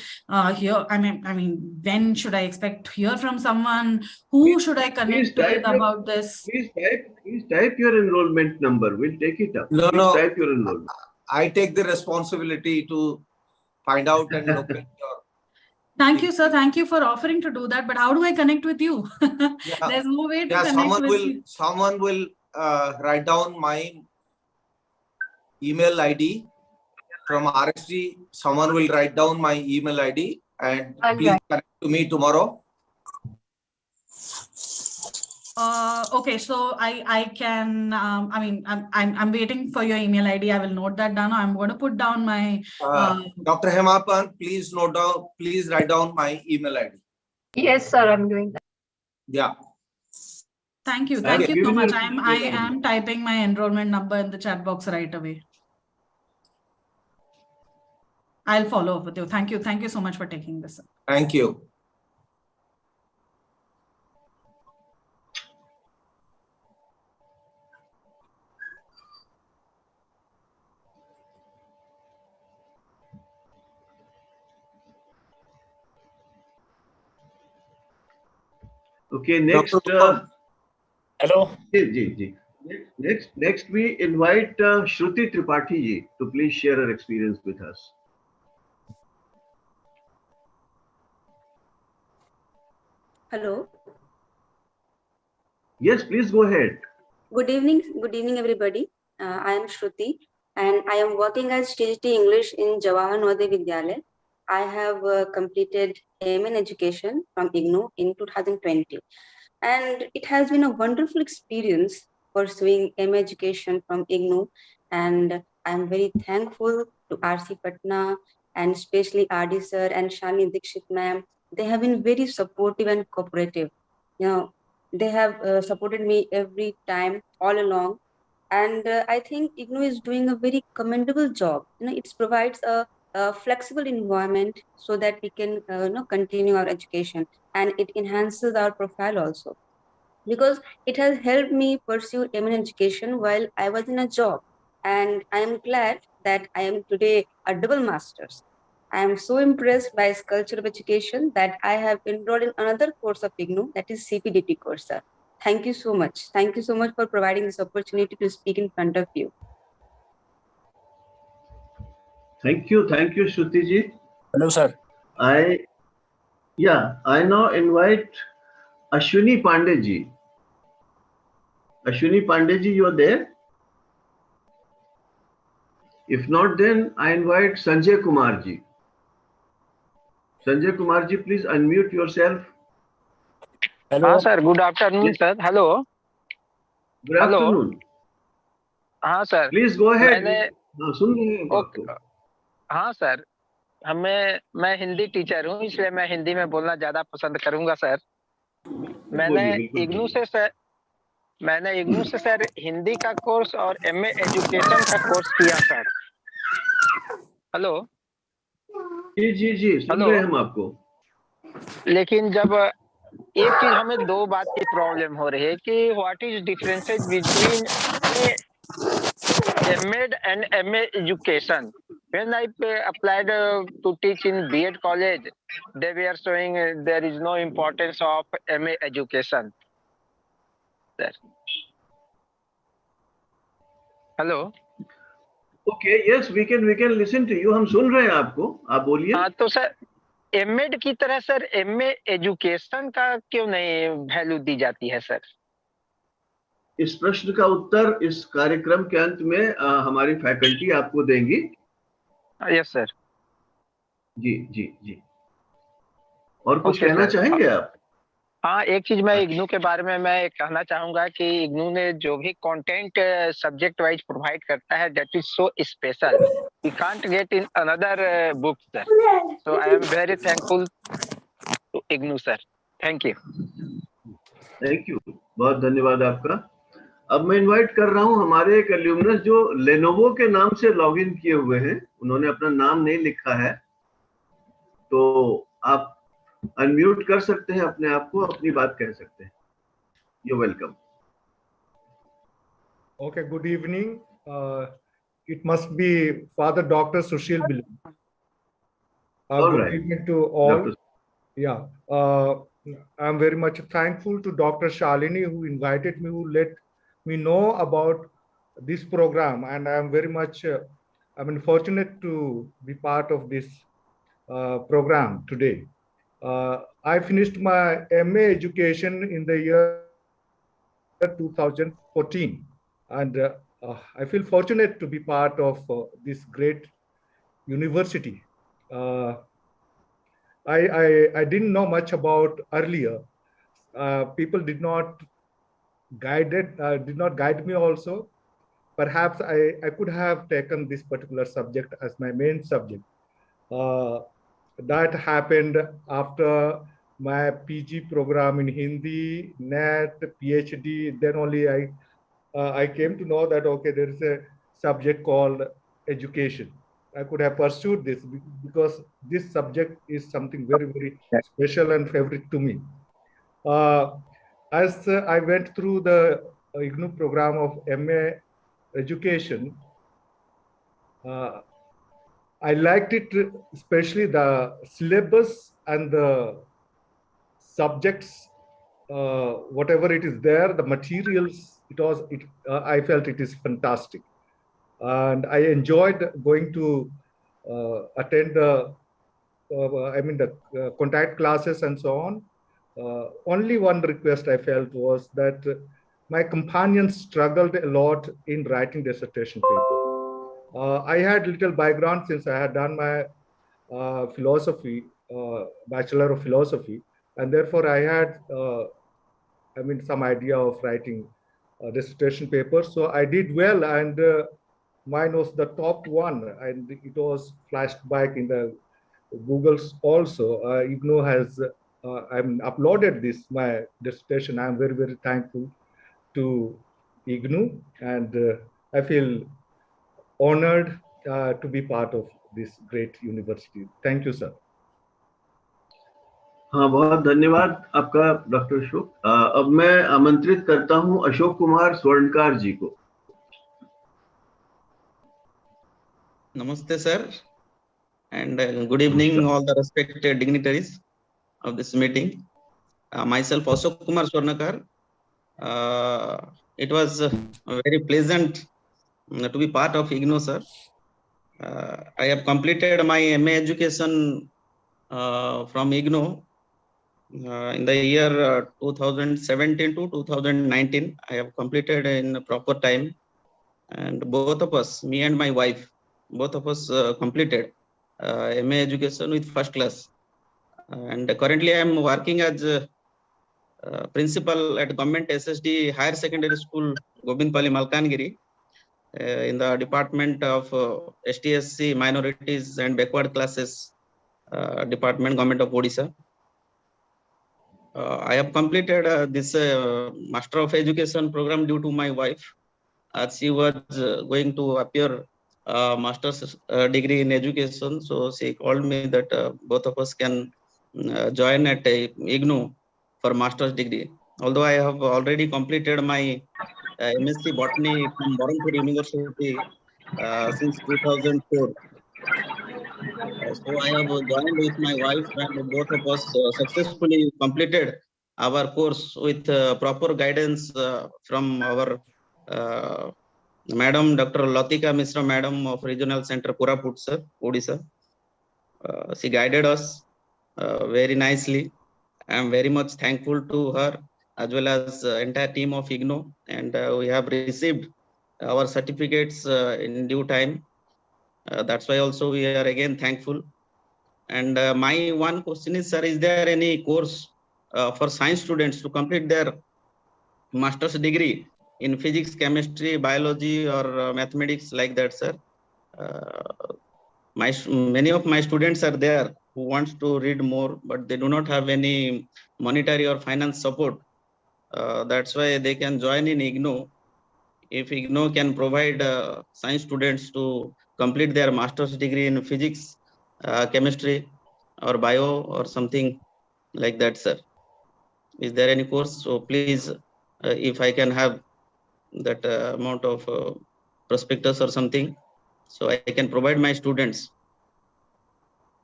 hear. When should I expect to hear from someone? Who should I connect with about this? Please type your enrollment number. We'll take it up. No. Type your enrollment. I take the responsibility to find out and locate your. Thank you, sir. Thank you for offering to do that. But how do I connect with you? There's no way to connect with you. Someone will write down my email ID from RSG. Someone will write down my email ID and please connect to me tomorrow. Okay, so I can. I'm waiting for your email ID. I will note that down. I'm going to put down my. Dr. Hemapan, please note down. Please write down my email ID. Yes, sir. I'm doing that. Yeah. Thank you. Thank you so much. I am typing my enrollment number in the chat box right away. I'll follow up with you. Thank you. Thank you so much for taking this. Thank you. Okay, next. Hello. Next, we invite Shruti Tripathi ji to please share her experience with us. Hello. Yes, please go ahead. Good evening, everybody. I am Shruti, and I am working as TGT English in Jawahar Navodaya Vidyalaya. I have completed AM in Education from IGNOU in 2020, and it has been a wonderful experience pursuing AM Education from IGNOU, and I am very thankful to RC Patna and especially RD sir and Shani Dikshit ma'am. They have been very supportive and cooperative. They have supported me every time all along, and I think IGNOU is doing a very commendable job. It provides a flexible environment so that we can continue our education, and it enhances our profile also, because it has helped me pursue M.A education while I was in a job, and I am glad that I am today a double master's. I am so impressed by its culture of education that I have enrolled in another course of IGNOU, that is CPDT course, sir. Thank you so much. Thank you so much for providing this opportunity to speak in front of you. Thank you, Shruti ji. Hello, sir. I now invite Ashwini Pandey ji. Ashwini Pandey ji, you are there? If not, then I invite Sanjay Kumar ji. Sanjay Kumar ji, please unmute yourself. Hello. sir. Good afternoon, Yes. sir. Hello. Good afternoon. हाँ sir. Please go ahead. सुन रहे हैं. हाँ sir. मैं Hindi teacher हूँ, इसलिए मैं हिंदी में बोलना ज्यादा पसंद करूंगा सर. मैंने मैंने इग्नू से सर हिंदी का कोर्स और MA एजुकेशन का कोर्स किया सर। हेलो जी जी जी, सुन हेलो। रहे हैं हम आपको। लेकिन जब एक चीज हमें दो बात की प्रॉब्लम हो रही है कि what is differences between M.Ed and MA education. When I applied to teach in B.Ed college, they were showing there is no importance of MA education. Sir. Hello. Okay, yes, we can listen to you. हम सुन रहे हैं आपको, आप बोलिए। हाँ तो sir M.Ed की तरह सर MA एजुकेशन का क्यों नहीं वैल्यू दी जाती है सर? इस प्रश्न का उत्तर इस कार्यक्रम के अंत में हमारी फैकल्टी आपको देंगी। Yes sir. जी जी जी। और कुछ ओके कहना सर। चाहेंगे आप? हाँ, एक चीज मैं इग्नू के बारे में मैं कहना चाहूंगा कि इग्नू ने जो भी कंटेंट सब्जेक्ट वाइज प्रोवाइड करता है that is so special, we can't get in another book sir. So I am very thankful to IGNOU sir. Thank you. Thank you, बहुत धन्यवाद आपका। अब मैं इनवाइट कर रहा हूं हमारे एक एल्यूमनस जो लेनोवो के नाम से लॉगिन किए हुए हैं, उन्होंने अपना नाम नहीं लिखा है, तो आप अनम्यूट कर सकते हैं अपने आप को, अपनी बात कह सकते हैं। You welcome. Okay, good evening. It must be Father Dr. Sushil Bilu. All Good right. evening to all. Dr. Yeah, I'm very much thankful to Dr. Shalini who invited me, who let me know about this program, and I'm very much, fortunate to be part of this program today. I finished my MA education in the year 2014, and I feel fortunate to be part of this great university. I didn't know much about earlier. People did not guide me also. Perhaps I could have taken this particular subject as my main subject. That happened after my PG program in Hindi, NET, PhD. Then only I came to know that, okay, there is a subject called education. I could have pursued this because this subject is something very, very special and favorite to me. As I went through the IGNU program of MA education, I liked it, especially the syllabus and the subjects, whatever it is there, the materials, I felt it is fantastic. And I enjoyed going to attend the contact classes and so on. Only one request I felt was that my companions struggled a lot in writing dissertation paper. I had little background since I had done my philosophy, Bachelor of Philosophy, and therefore I had some idea of writing dissertation papers. So I did well, and mine was the top one, and it was flashed back in the Google's also. IGNU has uploaded my dissertation. I'm very, very thankful to IGNU, and I feel honored to be part of this great university. Thank you, sir. हाँ, बहुत धन्यवाद आपका doctor Ashok. अब मैं आमंत्रित करता हूं अशोक कुमार स्वर्णकार जी को। Namaste, sir, and good evening, all the respected dignitaries of this meeting. Myself, Ashok Kumar Swarnakar. It was very pleasant to be part of IGNU, sir. I have completed my MA education from IGNU in the year 2017 to 2019. I have completed in proper time, and both of us, me and my wife, both of us completed MA education with first class. And currently I am working as principal at Government SSD Higher Secondary School, Gobindpalli, Malkangiri, in the Department of STSC, Minorities and Backward Classes Department, Government of Odisha. I have completed this Master of Education program due to my wife, as she was going to appear master's degree in education. So she called me that both of us can join at IGNOU for master's degree. Although I have already completed my MSc Botany from Barampur University since 2004. So I have joined with my wife, and both of us successfully completed our course with proper guidance from our Madam Dr. Latika Misra, Madam of Regional Center Koraput, sir, Odisha. She guided us very nicely. I am very much thankful to her as well as entire team of IGNOU, and we have received our certificates in due time. That's why also we are again thankful. And my one question is, sir, is there any course for science students to complete their master's degree in physics, chemistry, biology, or mathematics like that, sir? Many of my students are there who wants to read more, but they do not have any monetary or finance support. That's why they can join in IGNOU. If IGNOU can provide science students to complete their master's degree in physics, chemistry, or bio, or something like that, sir. Is there any course? So please, if I can have that amount of prospectus or something, so I can provide my students.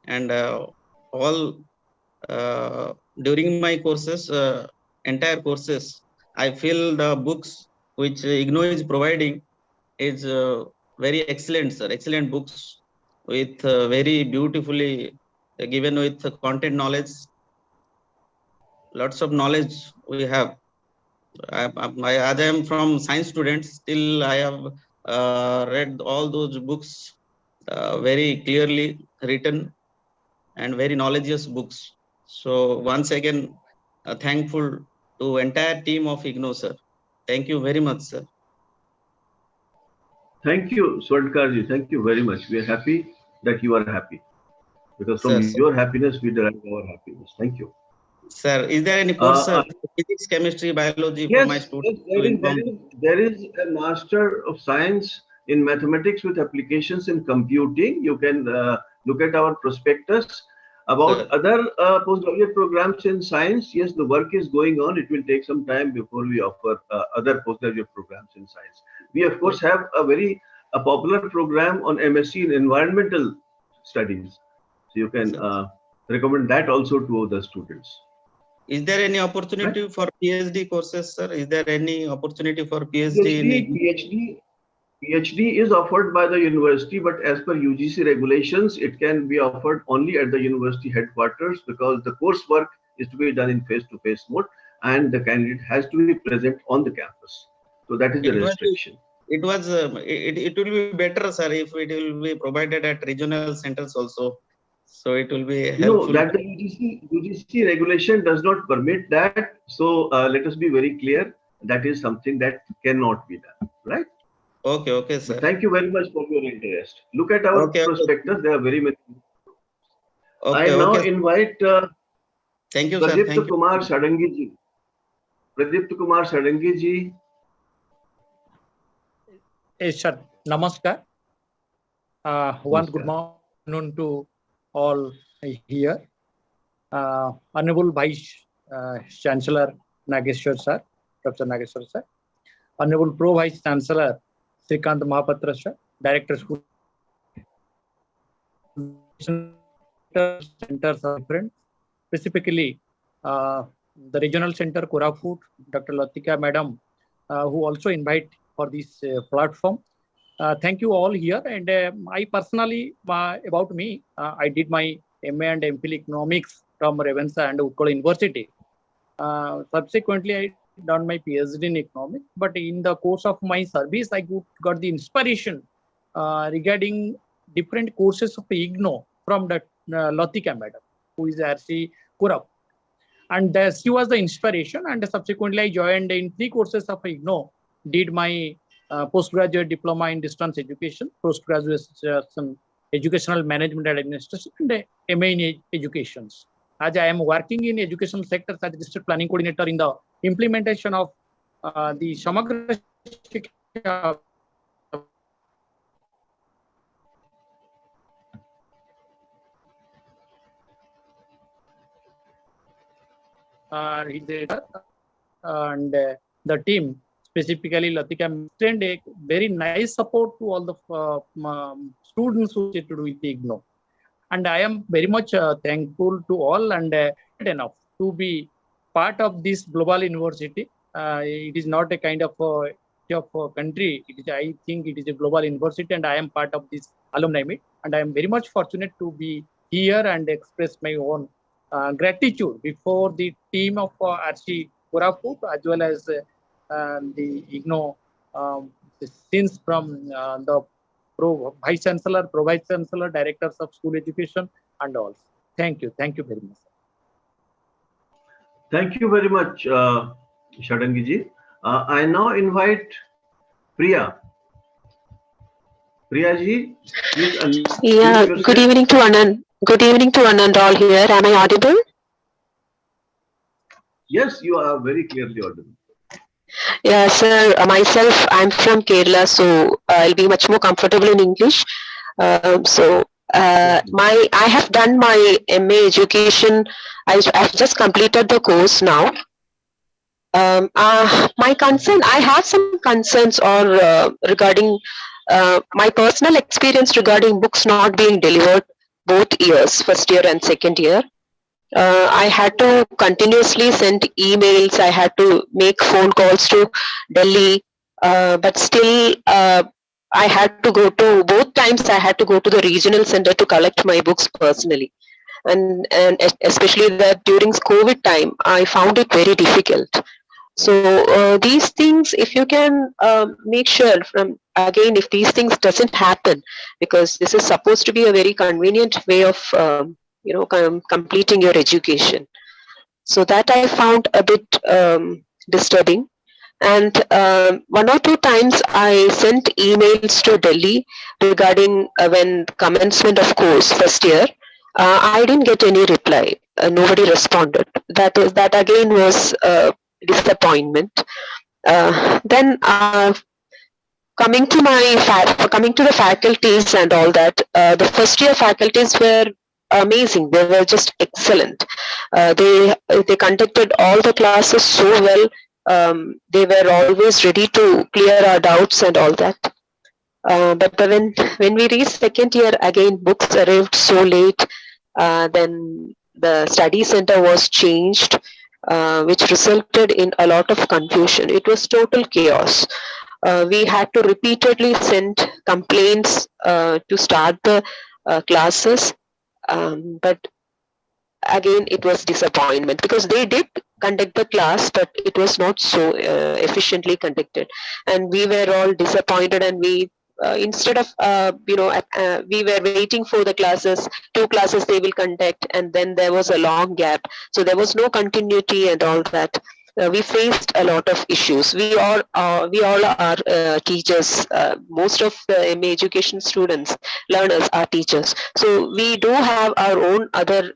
And all during my courses, entire courses, I feel the books which IGNOU is providing is very excellent, sir. Excellent books with very beautifully given with content knowledge. Lots of knowledge we have. As I am from science students, still I have read all those books very clearly written and very knowledgeous books. So once again, thankful to entire team of IGNOU, sir. Thank you very much, sir. Thank you, Swarnkarji. Thank you very much. We are happy that you are happy, because from Sir, your happiness we derive our happiness. Thank you. Sir, is there any course, sir, physics, chemistry, biology for my Yes, students to inform? there is a Master of Science in Mathematics with applications in computing. You can look at our prospectus. About other postgraduate programs in science, yes, the work is going on. It will take some time before we offer other postgraduate programs in science. We, of course, have a popular program on MSc in Environmental Studies. So you can recommend that also to other students. Is there any opportunity for PhD courses, sir? Is there any opportunity for PhD in PhD is offered by the university, but as per UGC regulations, it can be offered only at the university headquarters, because the coursework is to be done in face-to-face mode, and the candidate has to be present on the campus. So that is the restriction. It will be better, sir, if it will be provided at regional centers also. So it will be helpful. No, that the UGC regulation does not permit that. So let us be very clear. That is something that cannot be done, right? Okay, sir. But thank you very much for your interest. Look at our prospectus. There are very many. I now invite thank you, sir. Pradeep Kumar Sadangi ji. Pradeep Kumar Sadangi ji. Yes, sir. Namaskar. One good morning to all here. Honorable Vice Chancellor Nageshwar sir, Dr. Nageshwar sir. Honorable Pro Vice Chancellor Srikant Mahapatra sir, Director School Centers are different. Specifically, the Regional Center Koraput, Dr. Latika Madam, who also invite for this platform. Thank you all here. And I personally, about me, I did my MA and MPhil Economics from Ravensa and Utkal University. Subsequently, I done my PhD in Economics. But in the course of my service, I got the inspiration regarding different courses of IGNOU from the Latika Madam, who is RC Kurap. And she was the inspiration. And subsequently, I joined in 3 courses of IGNOU, did my postgraduate diploma in distance education, postgraduate educational management and administration, and MA in education. as I am working in education sector as district planning coordinator in the implementation of the Samagra Shiksha and the team, specifically Latika, extend a very nice support to all the students who associated with the IGNO. And I am very much thankful to all and enough to be part of this global university. It is not a kind of country. It is, I think it is a global university, and I am part of this alumni meet. And I am very much fortunate to be here and express my own gratitude before the team of RC Koraput as well as the IGNO since from the Vice Chancellor, Pro Vice Chancellor, Directors of School Education and all. Thank you very much. Thank you very much, Shadangi ji. I now invite Priya. Priya ji, please unmute yourself. Good evening to Anand. Good evening to one and all here. Am I audible? Yes, you are very clearly audible. Yeah, sir. Myself, I'm from Kerala, so I'll be much more comfortable in English. I have done my MA education. I've just completed the course now. My concern, I have some concerns or regarding my personal experience regarding books not being delivered both years, first year and second year. I had to continuously send emails. I had to make phone calls to Delhi, but still I had to go to both times. I had to go to the regional center to collect my books personally, and especially that during COVID time, I found it very difficult. So these things, if you can make sure from again, if these things doesn't happen, because this is supposed to be a very convenient way of completing your education. So that I found a bit disturbing. And one or two times I sent emails to Delhi regarding when commencement of course first year. I didn't get any reply. Nobody responded. That again was disappointment. Then coming to the faculties and all that, the first year faculties were amazing. They were just excellent. They conducted all the classes so well. They were always ready to clear our doubts and all that. But when we reached second year, again books arrived so late. Then the study center was changed, which resulted in a lot of confusion. It was total chaos. We had to repeatedly send complaints to start the classes, but again it was disappointment because they did conduct the class, but it was not so efficiently conducted, and we were all disappointed. And we instead of we were waiting for the classes, 2 classes they will conduct, and then there was a long gap, so there was no continuity and all that. We faced a lot of issues. We all are teachers. Most of the MA education students, learners are teachers. So we do have our own other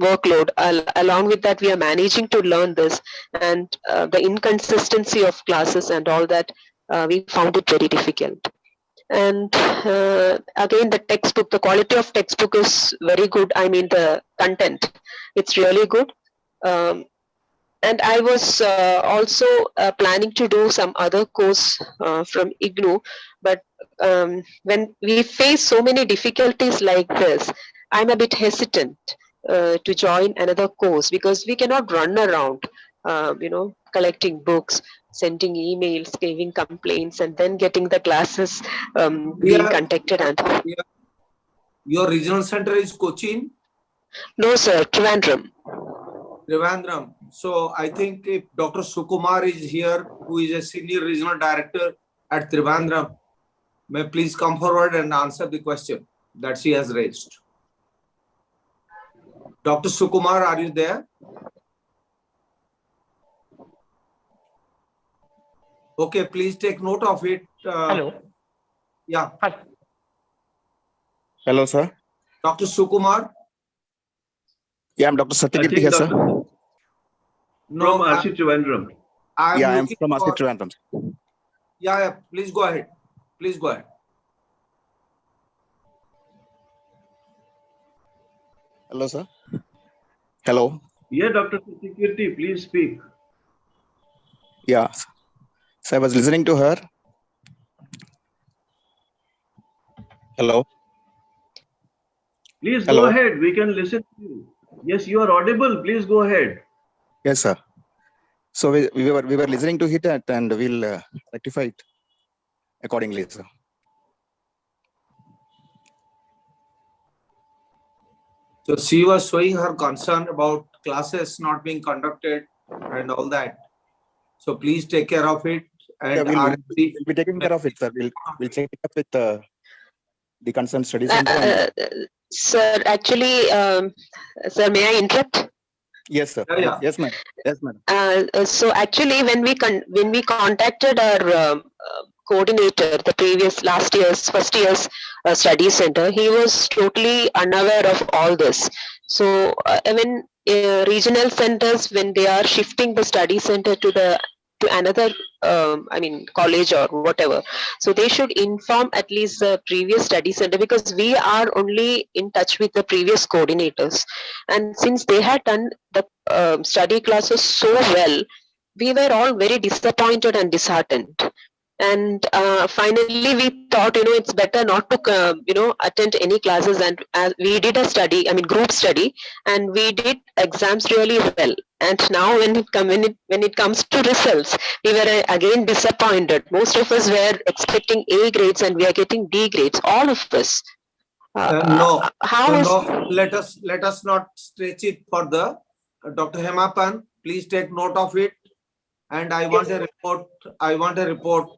workload. Along with that, we are managing to learn this, and the inconsistency of classes and all that, we found it very difficult. And again, the textbook, the quality of textbook is very good. I mean, the content, it's really good. And I was also planning to do some other course from IGNO, but when we face so many difficulties like this, I'm a bit hesitant to join another course because we cannot run around, collecting books, sending emails, giving complaints, and then getting the classes being conducted. And your regional center is Cochin? No, sir, Trivandrum. Trivandrum. So I think if Dr. Sukumar is here, who is a senior regional director at Trivandrum, may please come forward and answer the question that she has raised. Dr. Sukumar, are you there? Okay, please take note of it. Hello. Yeah. Hello, sir. Dr. Sukumar. Yeah, I'm Dr. I Satyakirti think here, sir. Dr. No, From RC Trivandrum. Yeah, I'm looking from RC for. Trivandrum. Yeah, please go ahead. Please go ahead. Hello, sir. Hello. Yeah, Dr. Satyakirti, please speak. Yeah. So I was listening to her. Hello. Please Hello. go ahead. We can listen to you. Yes, you are audible. Please go ahead. Yes, sir. So we were listening to it and we'll rectify it accordingly, sir. So she was showing her concern about classes not being conducted and all that. So please take care of it. And Yeah, we'll be taking care of it, sir. We'll check it up with the concerned study center. And, Sir, actually, sir, may I interrupt? yes, sir. Yeah. Yes, ma'am. Yes, madam. So actually, when we contacted our coordinator, the last year's first year's study center, he was totally unaware of all this. So when regional centers, when they are shifting the study center to another college or whatever, so they should inform at least the previous study center, because we are only in touch with the previous coordinators, and since they had done the study classes so well, we were all very disappointed and disheartened. And finally we thought, it's better not to attend any classes, and we did a group study, and we did exams really well. And now when it comes to results, we were again disappointed. Most of us were expecting A grades and we are getting D grades, all of us. No, let us not stretch it further. Dr. Hemapan, please take note of it. And I want a report. I want a report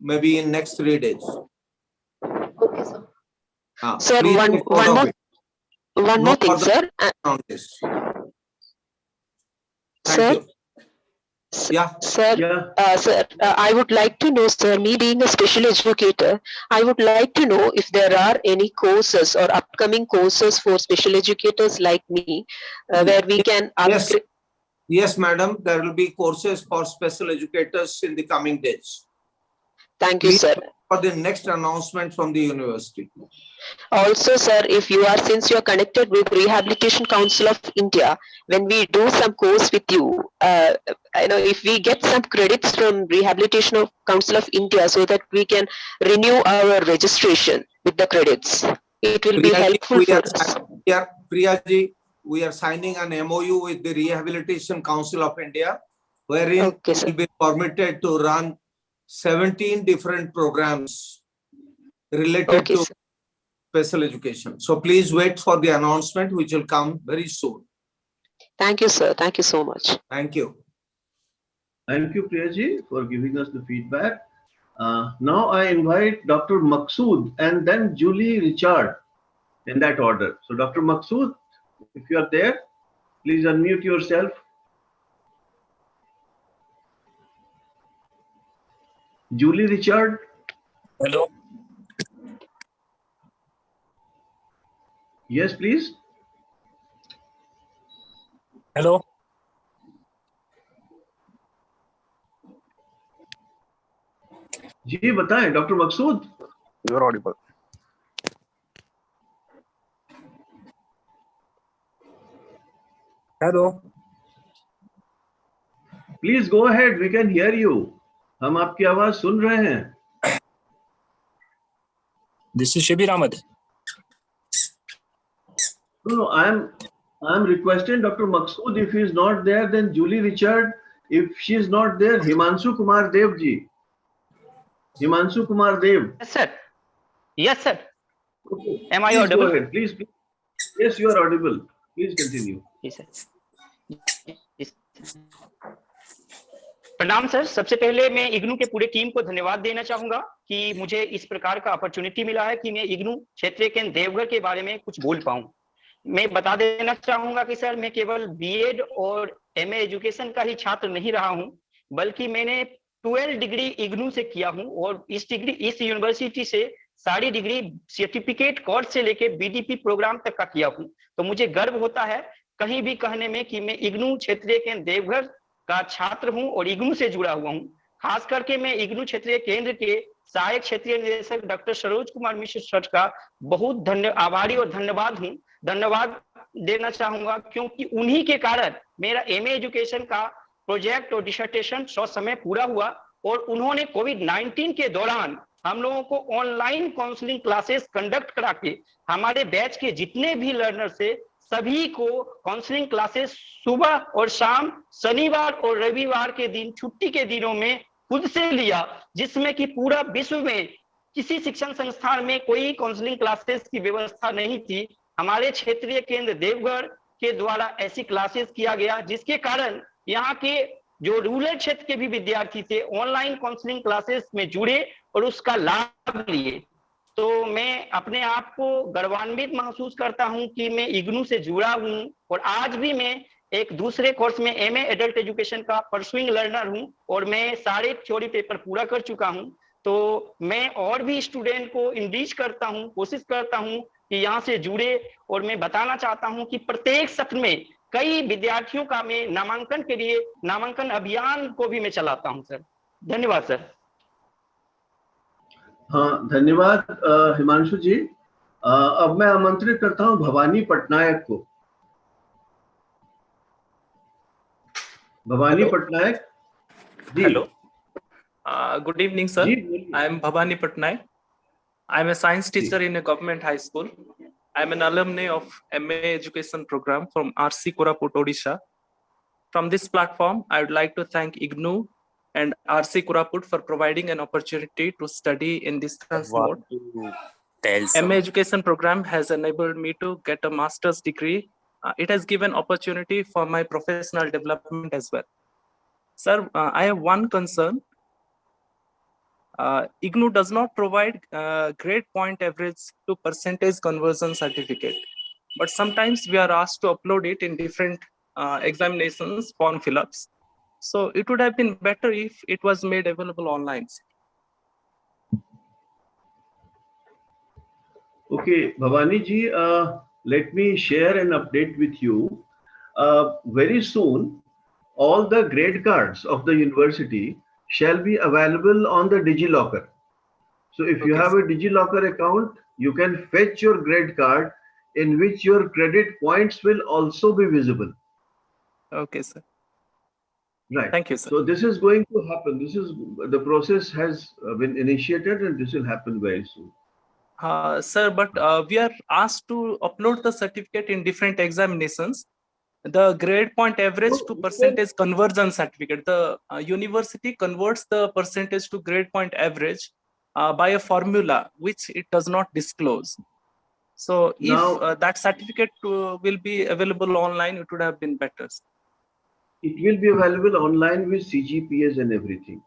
maybe in next 3 days. Okay, sir. Sir, one more thing, sir. Thank you. Yeah. Sir, I would like to know, sir, me being a special educator, I would like to know if there are any courses or upcoming courses for special educators like me, where we can upgrade. Yes, madam, there will be courses for special educators in the coming days. Thank you, sir. For the next announcement from the university. Also, sir, since you are connected with Rehabilitation Council of India, when we do some course with you, if we get some credits from Rehabilitation Council of India, so that we can renew our registration with the credits, it will be helpful for us. Priyaji, we are signing an MOU with the Rehabilitation Council of India, wherein we will be permitted to run 17 different programs related to special education. So please wait for the announcement, which will come very soon. Thank you, sir. Thank you so much. Thank you. Thank you, Priyaji, for giving us the feedback. Now I invite Dr. Maqsood and then Julie Richard in that order. So Dr. Maqsood, if you are there, please unmute yourself. Julie Richard. Hello. Yes, please. Hello. जी बताएं, Dr. Maqsood. You are audible. Hello. Please go ahead. We can hear you. हम आपकी आवाज सुन रहे हैं. This is Shabir Ahmed. No, I'm requesting Dr. Maqsood. If he is not there, then Julie Richard. If she is not there, Himanshu Kumar Dev ji. Himanshu Kumar Dev. Yes, sir. Yes, sir. Okay. Am I Please audible? Go ahead. Please. Yes, you are audible. Please continue. Yes, sir. Yes. प्रणाम sir. सबसे पहले मैं इग्नू के पूरे team को धन्यवाद देना चाहूंगा कि मुझे इस प्रकार का अपॉर्चुनिटी मिला है कि मैं इग्नू क्षेत्र के देवघर के बारे में कुछ बोल पाऊं. मैं बता देना चाहूंगा कि सर मैं केवल B.Ed और MA एजुकेशन का ही छात्र नहीं रहा हूं, बल्कि मैंने 12 डिग्री इग्नू से किया हूं और इस यूनिवर्सिटी से सारी डिग्री सर्टिफिकेट कोर्स से लेके BDP प्रोग्राम तक का किया हूँ। तो मुझे गर्व होता है कहीं भी कहने में कि मैं इग्नू क्षेत्रीय केंद्र देवघर का छात्र हूँ और इग्नू से जुड़ा हुआ हूँ। खास करके मैं इग्नू क्षेत्रीय केंद्र के सहायक क्षेत्रीय निदेशक डॉक्टर सरोज कुमार मिश्र सर का बहुत आभारी और धन्यवाद देना चाहूंगा, क्योंकि उन्हीं के कारण मेरा MA एजुकेशन का प्रोजेक्ट और डिसर्टेशन समय पूरा हुआ और उन्होंने कोविड-19 के दौरान हम लोगों को ऑनलाइन काउंसलिंग क्लासेस कंडक्ट करा के हमारे बैच के जितने भी लर्नर थे सभी को काउंसलिंग क्लासेस सुबह और शाम, शनिवार और रविवार के दिन, छुट्टी के दिनों में खुद से लिया, जिसमें कि पूरा विश्व में किसी शिक्षण संस्थान में कोई काउंसलिंग क्लासेस की व्यवस्था नहीं थी। हमारे क्षेत्रीय केंद्र देवघर के द्वारा ऐसी क्लासेस किया गया, जिसके कारण यहाँ के जो रूरल क्षेत्र के भी विद्यार्थी थे ऑनलाइन काउंसलिंग क्लासेस में जुड़े और उसका लाभ लिए। तो मैं अपने आप को गर्वान्वित महसूस करता हूं कि मैं इग्नू से जुड़ा हूं और आज भी मैं एक दूसरे कोर्स में MA एडल्ट एजुकेशन का परसुइंग लर्नर हूं और मैं सारे थ्योरी पेपर पूरा कर चुका हूं। तो मैं और भी स्टूडेंट को इंडीज करता हूं, कोशिश करता हूं कि यहाँ से जुड़े, और मैं बताना चाहता हूं कि प्रत्येक सत्र में कई विद्यार्थियों का मैं नामांकन के लिए नामांकन अभियान को भी मैं चलाता हूं सर। धन्यवाद सर। हाँ, धन्यवाद हिमांशु जी। अब मैं आमंत्रित करता हूं भवानी पटनायक को। Bhavani Patnaik ji. Hello. Good evening, sir. Ji, I am Bhavani Patnaik. I am a science teacher in a government high school. I am an alumni of MA education program from RC Koraput, Odisha. From this platform, I would like to thank IGNU and RC Koraput for providing an opportunity to study in distance mode. MA education program has enabled me to get a master's degree. It has given opportunity for my professional development as well. Sir, I have one concern. IGNU does not provide grade point average to percentage conversion certificate, but sometimes we are asked to upload it in different examinations, form fill-ups. So it would have been better if it was made available online. Okay, Bhavani ji, let me share an update with you. Very soon, all the grade cards of the university shall be available on the DigiLocker. So if you have a DigiLocker account, you can fetch your grade card in which your credit points will also be visible. Okay, sir. Right. Thank you, sir. So this is going to happen. The process has been initiated and this will happen very soon. Sir, but we are asked to upload the certificate in different examinations. The grade point average to percentage conversion certificate. The university converts the percentage to grade point average by a formula which it does not disclose. So if that certificate will be available online, it would have been better. It will be available online with CGPAs and everything,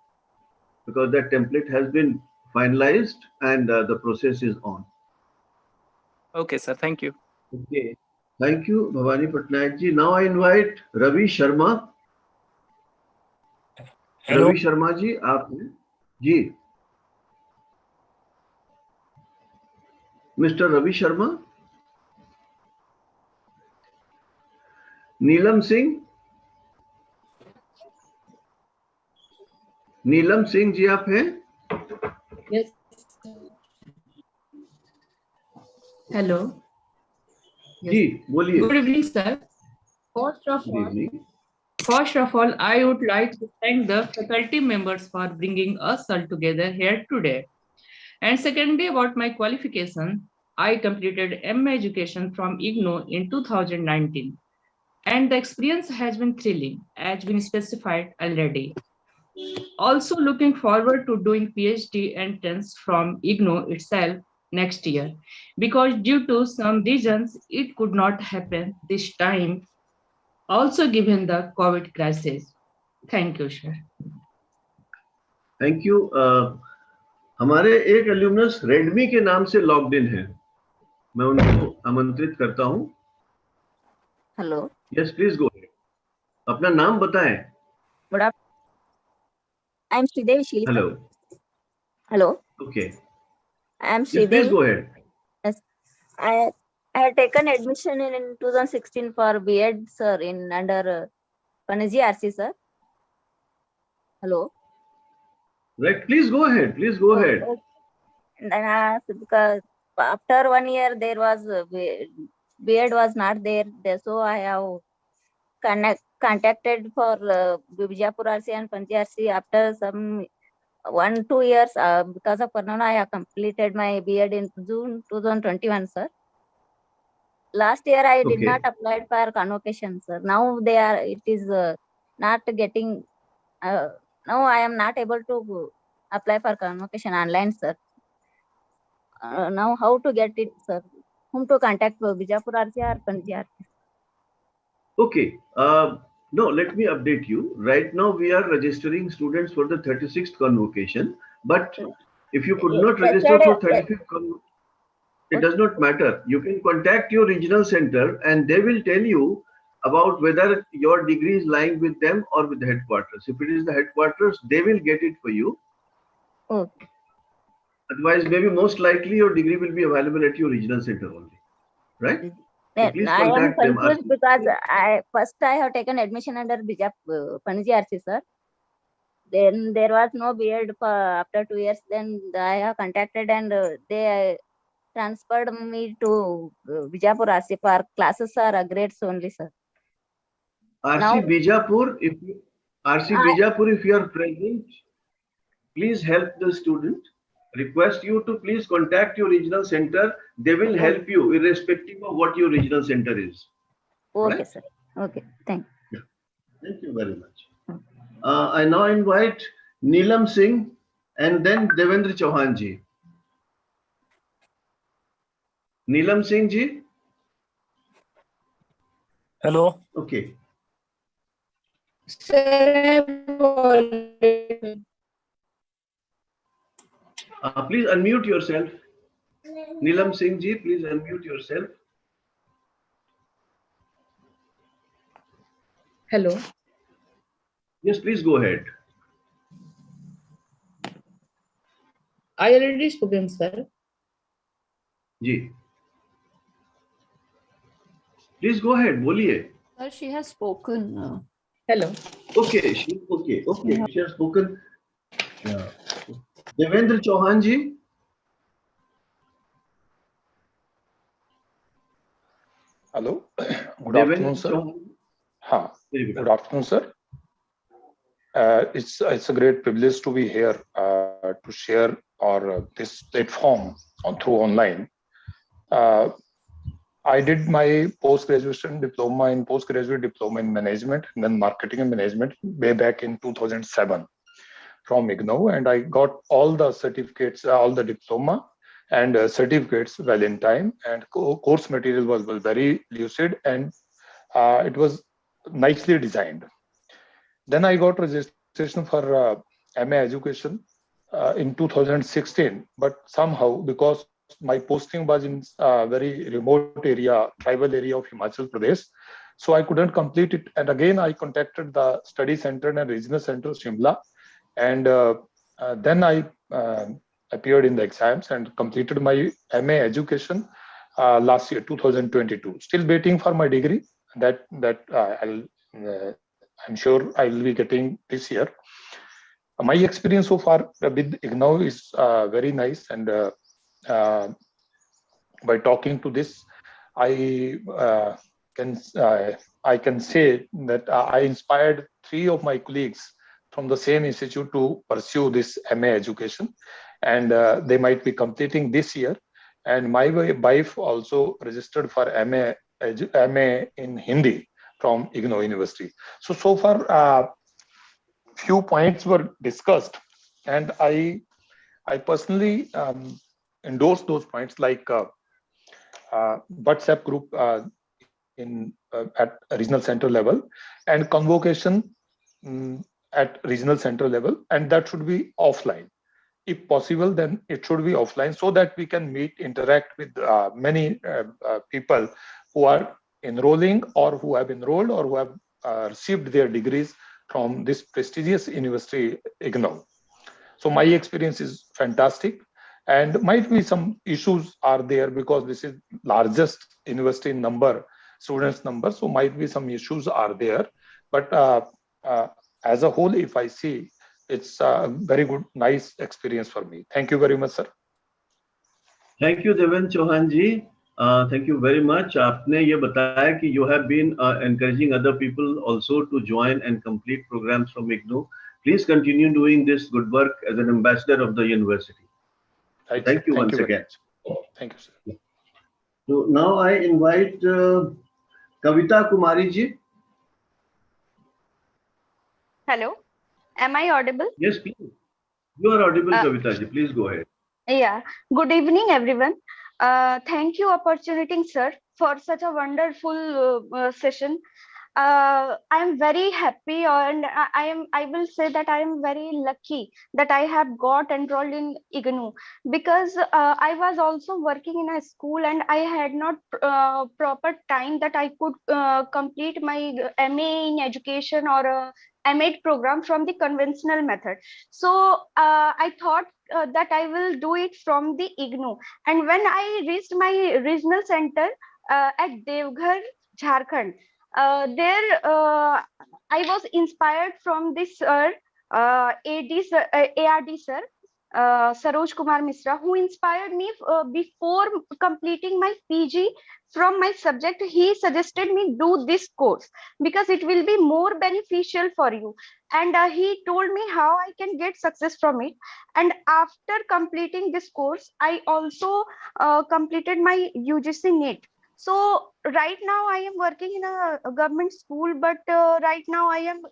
because that template has been finalized and the process is on. Okay, sir. Thank you. Okay. Thank you, Bhavani Patnaik ji. Now I invite Ravi Sharma. Hello. Ravi Sharma ji, aap ji. Mr. Ravi Sharma. Neelam Singh. नीलम सिंह जी आप हैं? Yes. Hello. जी बोलिए। Good evening, sir. First of all, I would like to thank the faculty members for bringing us all together here today. And secondly, about my qualification, I completed MA education from IGNO in 2019. And the experience has been thrilling, as been specified already. Also looking forward to doing PhD entrance from IGNO itself next year, because due to some reasons, it could not happen this time, also given the COVID crisis. Thank you, sir. Thank you. हमारे एक alumnus Redmi के नाम से logged in है, मैं उनको आमंत्रित करता हूं। Hello. Yes please go ahead, अपना नाम बताएं। I am Sridevi Shilpa. Hello. Hello. Okay. I am Yes, please Sridevi. go ahead. Yes. I had taken admission in 2016 for B.Ed, sir, in under Panaji RC, sir. Hello. Right, please go ahead. Please go ahead. Okay. And because after 1 year there was B.Ed was not there, so I have contacted for Bijapur RC and Panji RC after some 1-2 years. Because of Corona, I have completed my B.Ed in June 2021, sir. Last year I did not apply for convocation, sir. Now it is not getting. Now I am not able to apply for convocation online, sir. Now how to get it, sir? Whom to contact, Bijapur RC or Panji RC? Okay. No, let me update you. Right now, we are registering students for the 36th convocation. But if you could not register for 35th convocation, it does not matter. You can contact your regional center and they will tell you about whether your degree is lying with them or with the headquarters. If it is the headquarters, they will get it for you. Okay. Otherwise, maybe most likely your degree will be available at your regional center only. Right? So please I am contact them. confused because I have taken admission under Panji RC, sir. Then there was no B.Ed after 2 years. Then I have contacted and they transferred me to Bijapur RC for classes or grades only, sir. RC Bijapur, if you are present, please help the student. Request you to please contact your regional center. They will help you irrespective of what your regional center is. Okay, right? sir. Okay, thank you. Thank you very much. I now invite Neelam Singh and then Devendra Chauhan ji. Neelam Singh ji. Hello. Okay. Please unmute yourself. Neelam Singh ji, please unmute yourself. Hello. Yes, please go ahead. I already spoken, sir. Ji. Please go ahead. Boliye. Sir, she has spoken. Hello. Okay, okay. She has spoken. Yeah. Devendra Chauhan ji. Hello. Good afternoon, sir. Good afternoon, sir. It's a great privilege to be here to share this platform through online. I did my post-graduate diploma in management and then marketing and management way back in 2007 from IGNOU, and I got all the certificates, all the diploma and certificates well in time, and course material was very lucid and it was nicely designed. Then I got registration for MA education in 2016, but somehow because my posting was in a very remote area, tribal area of Himachal Pradesh, so I couldn't complete it. And again, I contacted the study center and regional center Shimla, and then I appeared in the exams and completed my MA education last year, 2022. Still waiting for my degree that I'm sure I will be getting this year. My experience so far with IGNOU is very nice, and by talking to this, I can say that I inspired 3 of my colleagues from the same institute to pursue this MA education, and they might be completing this year. And my wife also registered for MA in Hindi from IGNOU University. So far, few points were discussed, and I personally endorse those points, like WhatsApp group at regional center level, and convocation at regional center level, and that should be offline. If possible, then it should be offline so that we can meet, interact with many people who are enrolling or who have enrolled or who have received their degrees from this prestigious university, IGNOU. So my experience is fantastic, and might be some issues are there because this is largest university in number, students number, so might be some issues are there. But as a whole, if I see, it's a very good, nice experience for me. Thank you very much, sir. Thank you, Deven Chauhan ji. Thank you very much. आपने ये बताया कि you have been encouraging other people also to join and complete programs from IGNOU. Please continue doing this good work as an ambassador of the university. So Right, thank you thank once you again. Thank you, sir. So now I invite Kavita Kumari ji. Hello, am I audible? Yes, please. You are audible, Kavita ji. Please go ahead. Yeah. Good evening, everyone. Thank you, opportunity, sir, for such a wonderful session. I am very happy, and I will say that I am very lucky that I have got enrolled in IGNOU, because I was also working in a school and I had not proper time that I could complete my MA in education or a MAED program from the conventional method. So I thought that I will do it from the IGNOU. And when I reached my regional center at Devghar, Jharkhand, there I was inspired from this ARD sir, Saroj Kumar Misra, who inspired me before completing my PG from my subject. He suggested me do this course because it will be more beneficial for you, and he told me how I can get success from it. And after completing this course, I also completed my UGC NET. So right now I am working in a government school, but right now I am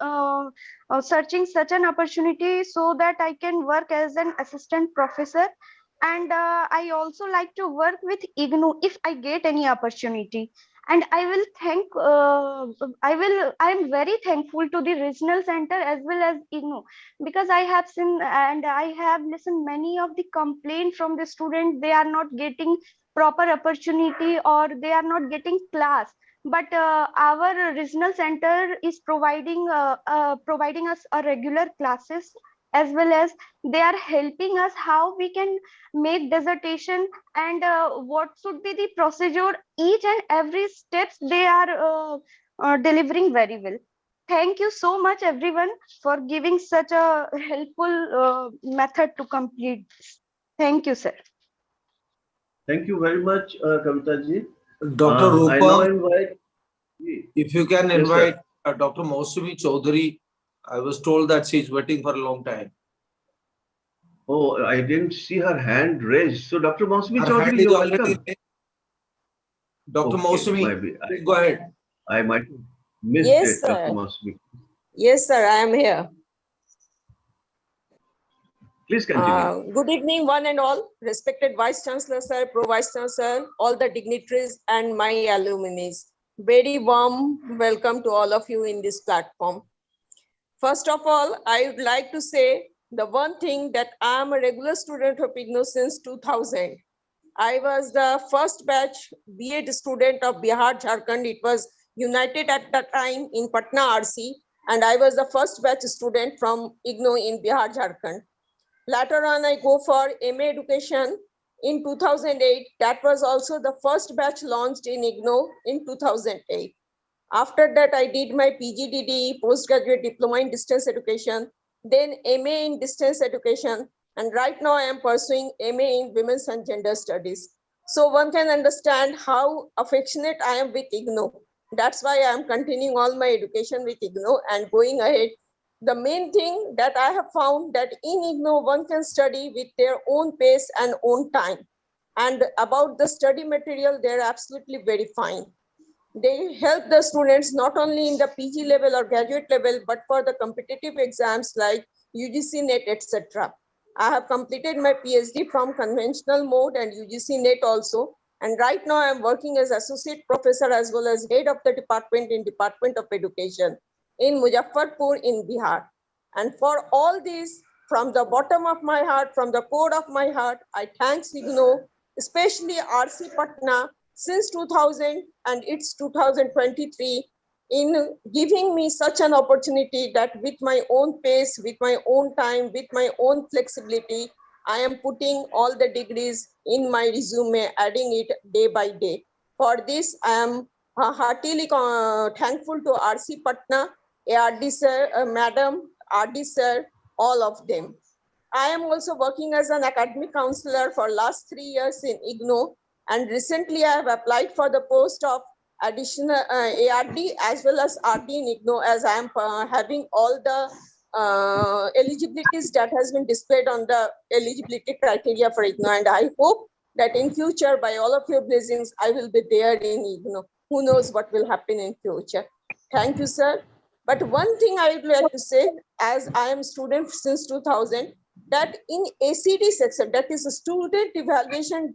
searching such an opportunity so that I can work as an assistant professor. And I also like to work with IGNOU if I get any opportunity. And I will I'm very thankful to the regional center as well as IGNOU, because I have seen and I have listened many of the complaints from the students. They are not getting proper opportunity or they are not getting class, but our regional center is providing us a regular classes, as well as they are helping us how we can make dissertation and what should be the procedure. Each and every steps they are delivering very well. Thank you so much everyone for giving such a helpful method to complete this. Thank you, sir. Thank you very much, Kavita ji. Dr. I now Rupam, invite. if you can Yes, invite sir. Dr. Mausumi Chaudhary. I was told that she's waiting for a long time. Oh, I didn't see her hand raised. So, Dr. Mausumi Her Chaudhary, hand is you're already welcome. raised. Dr. Okay, Mausumi, please go ahead. I might have missed Yes, it, Dr. sir. Mausumi. Yes, sir, I am here. Please continue. Good evening, one and all. Respected Vice Chancellor, sir, Pro Vice Chancellor, all the dignitaries and my alumni. Very warm welcome to all of you in this platform. First of all, I would like to say the one thing that I am a regular student of IGNOU since 2000. I was the first batch B.Ed student of Bihar, Jharkhand. It was united at that time in Patna RC, and I was the first batch student from IGNOU in Bihar, Jharkhand. Later on, I go for MA education in 2008. That was also the first batch launched in IGNOU in 2008. After that, I did my PGDD, postgraduate diploma in distance education, then MA in distance education, and right now I am pursuing MA in women's and gender studies. So one can understand how affectionate I am with IGNOU. That's why I am continuing all my education with IGNOU and going ahead. The main thing that I have found that in IGNOU, one can study with their own pace and own time. And about the study material, they're absolutely very fine. They help the students not only in the PG level or graduate level, but for the competitive exams like UGC NET, etc. I have completed my PhD from conventional mode and UGC NET also. And right now I'm working as associate professor as well as head of the department in Department of Education in Muzaffarpur in Bihar. And for all this, from the bottom of my heart, from the core of my heart, I thank IGNOU, especially RC Patna, since 2000 and it's 2023, in giving me such an opportunity that with my own pace, with my own time, with my own flexibility, I am putting all the degrees in my resume, adding it day by day. For this, I am heartily thankful to RC Patna, ARD sir, Madam, RD sir, all of them. I am also working as an academic counselor for last 3 years in IGNOU, and recently I have applied for the post of additional ARD as well as RD in IGNOU, as I am having all the eligibilities that has been displayed on the eligibility criteria for IGNOU, and I hope that in future, by all of your blessings, I will be there in IGNOU. Who knows what will happen in future. Thank you, sir. But one thing I would like to say, as I am student since 2000, that in ACD section, that is a student evaluation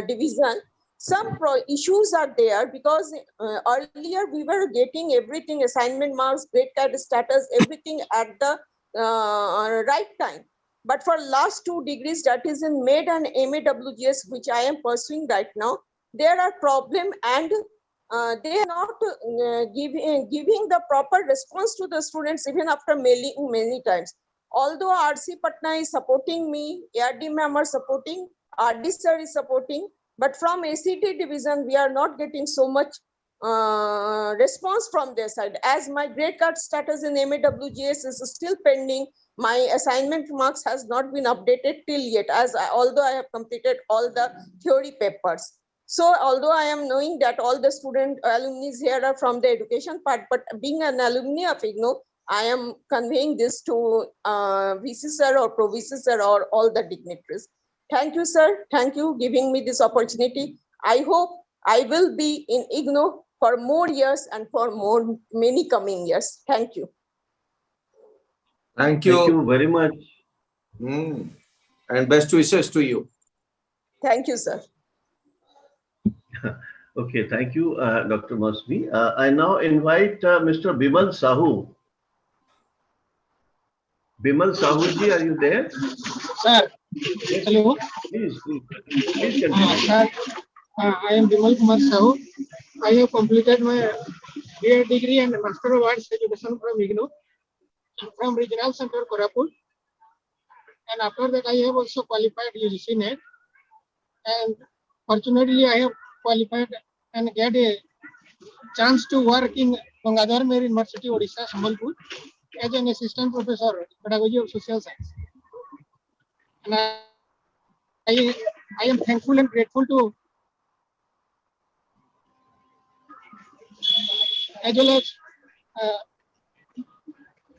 division, some issues are there, because earlier we were getting everything, assignment marks, grade card status, everything at the right time. But for last 2 degrees, that is in MAED and MAWGS, which I am pursuing right now, there are problem, and they are not giving the proper response to the students even after mailing many times. Although RC Patna is supporting me, ARD ma'am are supporting, RD sir is supporting, but from ACT division, we are not getting so much response from their side. As my grade card status in MAWGS is still pending, my assignment marks has not been updated till yet, although I have completed all the theory papers. So although I am knowing that all the student alumni here are from the education part, but being an alumni of IGNOU, I am conveying this to VC sir or Pro VC sir or all the dignitaries. Thank you, sir. Thank you giving me this opportunity. I hope I will be in IGNOU for more years and for many coming years. Thank you. Thank you. Thank you very much. And best wishes to you. Thank you, sir. Okay, thank you, Dr. Masmi. I now invite Mr. Bimal Sahu. Bimal Sahuji, are you there? Sir, yes. Hello. Please continue. Sir, I am Bimal Kumar Sahu. I have completed my B.Ed degree and Master of Arts Education from IGNOU, from Regional Center Koraput. And after that, I have also qualified UGC NET. And fortunately, I have qualified and get a chance to work in Gangadhar Mehra University, Odisha, Sambalpur, as an assistant professor, pedagogy of social science. And I am thankful and grateful to, as well as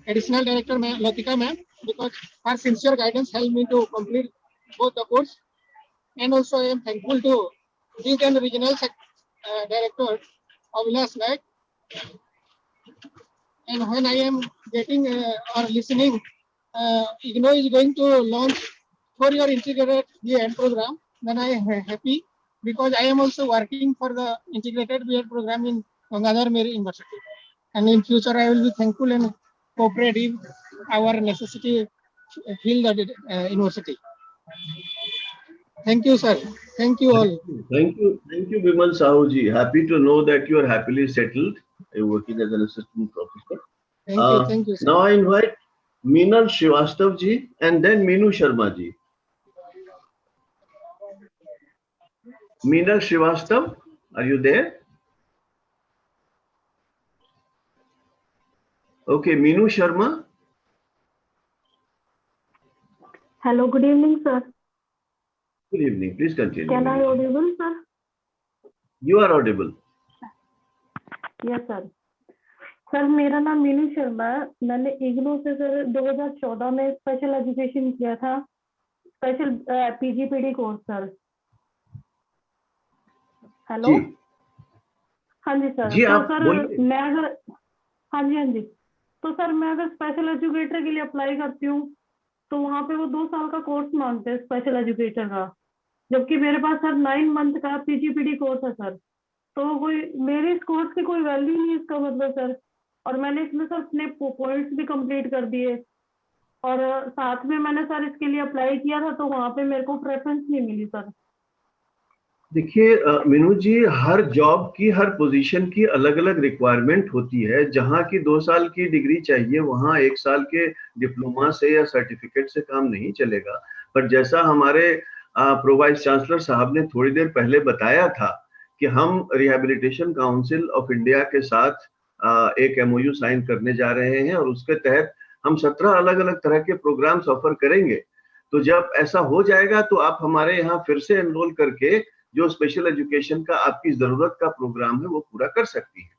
additional director Latika ma'am, because her sincere guidance helped me to complete both the course. And also I am thankful to this and regional director Avilas Naik. And when I am getting or listening, IGNOU is going to launch for your integrated B.Ed program, then I am happy, because I am also working for the integrated B.Ed program in Gangadhar Mehra University. And in future, I will be thankful and cooperative our necessity fill the university. Thank you, sir. Thank you all. Thank you, Bimal Sahuji. Happy to know that you are happily settled. You're working as an assistant professor. Thank you, sir. Now I invite Meenal Srivastav ji and then Meenu Sharma ji. Meenal Srivastav, are you there? Okay, Meenu Sharma. Hello, good evening, sir. Good evening. Please continue. Can I audible, sir? You are audible. Yes, sir. Sir मेरा नाम मीनू शर्मा है। मैंने इग्नू से sir 2014 में special education किया था, special पीजीपीडी course sir. Hello, हाँ जी sir. तो सर मैं अगर हाँ जी तो सर मैं अगर स्पेशल एजुकेटर के लिए अप्लाई करती हूँ तो वहाँ पे वो 2 साल का कोर्स मांगते हैं स्पेशल एजुकेटर का, जबकि मेरे पास सर 9 मंथ का पीजीपीडी कोर्स है सर। तो कोई मेरे इस कोर्स की कोई वैल्यू नहीं, इसका मतलब सर। और मैंने इसमें सर अपने पॉइंट्स भी कंप्लीट कर दिए, और साथ में मैंने सर इसके लिए अप्लाई किया था तो वहाँ पे मेरे को प्रेफरेंस नहीं मिली सर। देखिए मीनू जी, हर जॉब की, हर पोजीशन की अलग अलग रिक्वायरमेंट होती है। जहाँ की 2 साल की डिग्री चाहिए, वहाँ 1 साल के डिप्लोमा से या सर्टिफिकेट से काम नहीं चलेगा। पर जैसा हमारे प्रो वाइस चांसलर साहब ने थोड़ी देर पहले बताया था कि हम रिहैबिलिटेशन काउंसिल ऑफ इंडिया के साथ एक MOU साइन करने जा रहे हैं और उसके तहत हम 17 अलग अलग तरह के प्रोग्राम्स ऑफर करेंगे। तो जब ऐसा हो जाएगा तो आप हमारे यहाँ फिर से एनरोल करके जो स्पेशल एजुकेशन का आपकी जरूरत का प्रोग्राम है वो पूरा कर सकती है।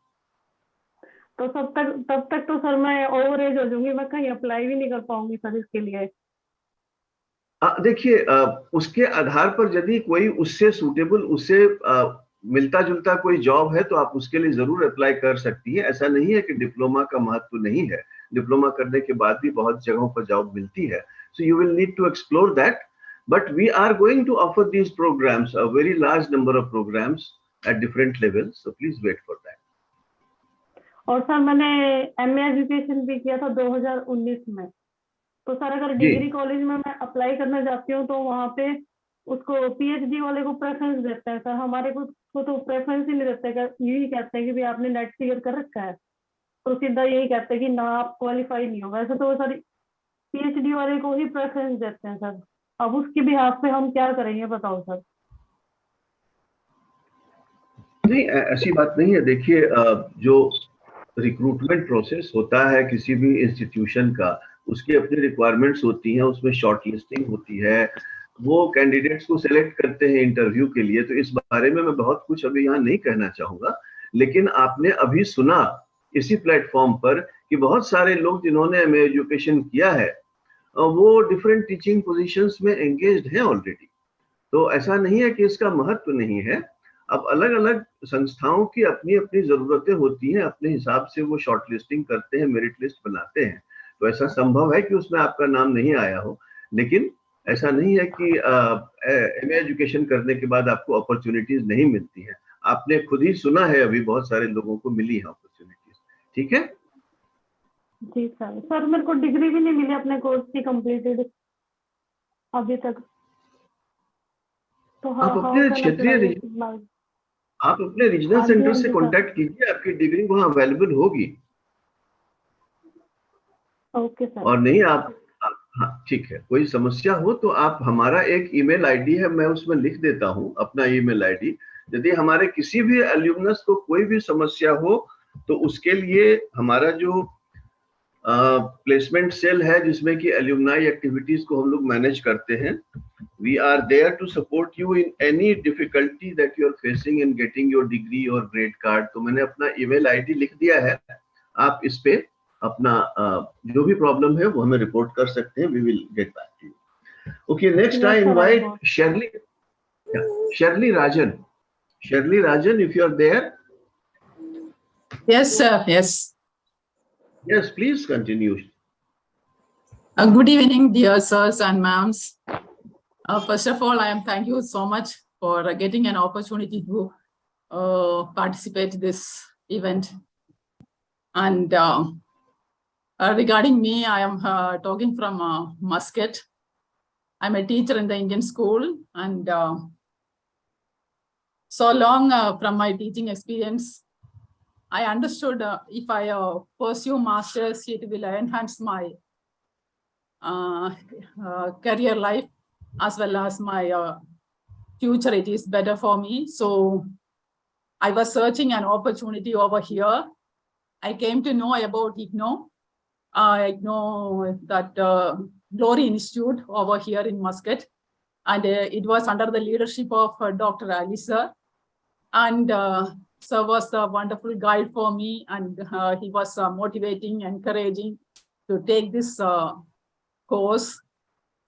तो तब तक तो सर मैं ओवर एज हो जाऊंगी, मैं कहीं अप्लाई भी नहीं कर पाऊंगी सर इसके लिए। देखिए, उसके आधार पर यदि कोई उससे सूटेबल, उससे मिलता जुलता कोई जॉब है तो आप उसके लिए जरूर अप्लाई कर सकती है। ऐसा नहीं है कि डिप्लोमा का महत्व नहीं है, डिप्लोमा करने के बाद भी बहुत जगहों पर जॉब मिलती है। So you will need to explore that, but we are going to offer these programs, a very large number of programs at different levels, so please wait for that. और सर मैंने MA education भी किया था 2019 में। तो sir अगर degree college में मैं अप्लाई करना चाहती हूँ तो वहाँ पे उसको PhD वाले को प्रेफरेंस देते हैं सर, हमारे को तो प्रेफरेंस ही नहीं देते, यही कहते हैं कि भाई आपने नेट क्लियर कर रखा है, तो सीधा यही कहते हैं कि ना आप क्वालिफाई नहीं हो। वैसे तो सर PhD वाले को ही प्रेफरेंस देते हैं सर। अब उसके बिहाफ पे हम क्या करेंगे बताओ सर। नहीं, ऐसी बात नहीं है। देखिए, जो रिक्रूटमेंट प्रोसेस होता है किसी भी इंस्टीट्यूशन का, उसकी अपनी रिक्वायरमेंट्स होती हैं, उसमें शॉर्ट लिस्टिंग होती है, वो कैंडिडेट्स को सिलेक्ट करते हैं इंटरव्यू के लिए। तो इस बारे में मैं बहुत कुछ अभी यहाँ नहीं कहना चाहूंगा, लेकिन आपने अभी सुना इसी प्लेटफॉर्म पर कि बहुत सारे लोग जिन्होंने MA एजुकेशन किया है वो डिफरेंट टीचिंग पोजीशंस में एंगेज्ड हैं ऑलरेडी। तो ऐसा नहीं है कि इसका महत्व नहीं है। अब अलग अलग संस्थाओं की अपनी अपनी जरूरतें होती हैं, अपने हिसाब से वो शॉर्ट लिस्टिंग करते हैं, मेरिट लिस्ट बनाते हैं। तो ऐसा संभव है कि उसमें आपका नाम नहीं आया हो, लेकिन ऐसा नहीं है कि MA एजुकेशन करने के बाद आपको अपॉर्चुनिटीज नहीं मिलती हैं। आपने खुद ही सुना है अभी बहुत सारे लोगों को मिली है अपॉर्चुनिटीज। ठीक है जी सर। सर मेरे को डिग्री भी नहीं मिली अपने कोर्स की कंप्लीटेड अभी तक। तो आप अपने क्षेत्रीय, आप अपने रीजनल सेंटर से कांटेक्ट कीजिए, आपकी डिग्री वहां अवेलेबल होगी। Okay sir. और नहीं आप हाँ ठीक है, कोई समस्या हो तो आप, हमारा एक ईमेल आईडी है, मैं उसमें लिख देता हूं अपना ईमेल आईडी। यदि हमारे किसी भी एल्यूमनस को कोई भी समस्या हो तो उसके लिए हमारा जो प्लेसमेंट सेल है जिसमें कि एल्यूमनाई एक्टिविटीज को हम लोग मैनेज करते हैं, we are there to support you in any difficulty that you are facing in getting your degree or grade card। तो मैंने अपना ईमेल आईडी लिख दिया है, आप इस पे अपना जो भी प्रॉब्लम है वो हमें रिपोर्ट कर सकते हैं। we will get back to you। okay, next I invite Shirley Rajan। Shirley Rajan, if you are there। Yes sir, yes please continue। good evening dear sirs and ma'ams। first of all, thank you so much for getting an opportunity to participate in this event. And regarding me, I am talking from Muscat. I'm a teacher in the Indian school, and so long from my teaching experience, I understood if I pursue masters, it will enhance my career life as well as my future. It is better for me. So I was searching an opportunity over here. I came to know about IGNO. I know that Glory Institute over here in Muscat, and it was under the leadership of Dr. Alisa. And Sir was a wonderful guide for me, and he was motivating, encouraging to take this course.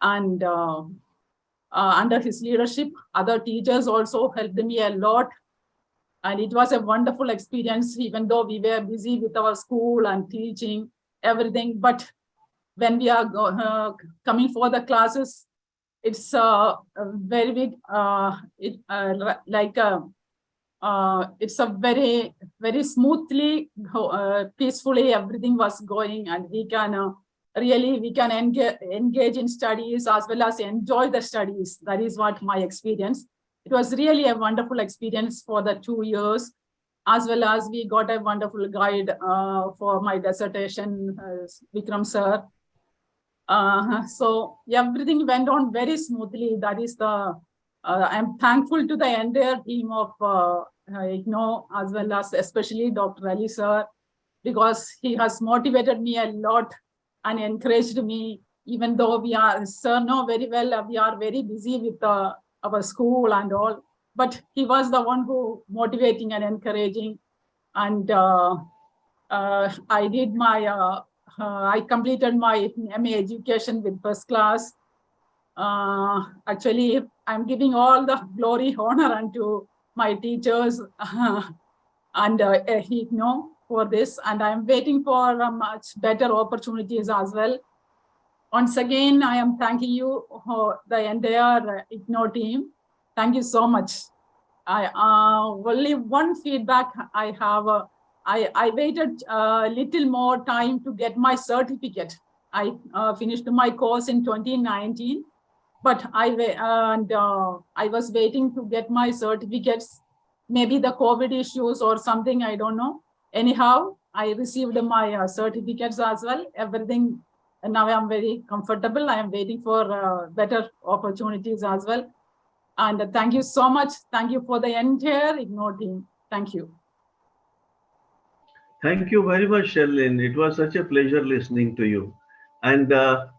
And under his leadership, other teachers also helped me a lot. And it was a wonderful experience, even though we were busy with our school and teaching, everything. But when we are coming for the classes, it's very big, it's a very, very smoothly, peacefully, everything was going, and we can really, we can engage in studies as well as enjoy the studies. That is what my experience. It was really a wonderful experience for the 2 years, as well as we got a wonderful guide for my dissertation, Vikram sir. So everything went on very smoothly. That is the, I'm thankful to the entire team of IGNO, as well as especially Dr. Ali sir, because he has motivated me a lot and encouraged me, even though we are, sir know very well, we are very busy with our school and all, but he was the one who motivating and encouraging. And I did my, I completed my MA education with first class. Actually, I'm giving all the glory, honor unto my teachers and IGNO for this, and I'm waiting for much better opportunities as well. Once again, I am thanking you, the entire IGNO team. Thank you so much. I only one feedback I have. I waited a little more time to get my certificate. I finished my course in 2019, but I was waiting to get my certificates. Maybe the COVID issues or something, I don't know. Anyhow, I received my certificates as well. Everything, and now I'm very comfortable. I am waiting for better opportunities as well. And thank you so much. Thank you for the entire IGNO team. Thank you. Thank you very much, Sherlyn. It was such a pleasure listening to you. And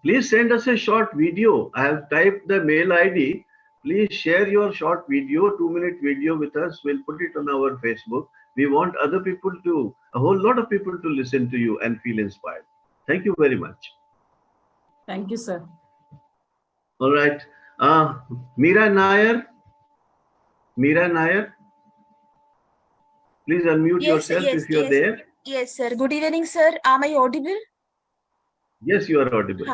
please send us a short video. I have typed the mail ID. Please share your short video, 2-minute video with us. We'll put it on our Facebook. We want other people to, a whole lot of people to listen to you and feel inspired. Thank you very much. Thank you, sir. All right. Meera Nair. Meera Nair. Please unmute yourself if you're there. Yes, sir. Good evening, sir. Am I audible? Yes, you are audible.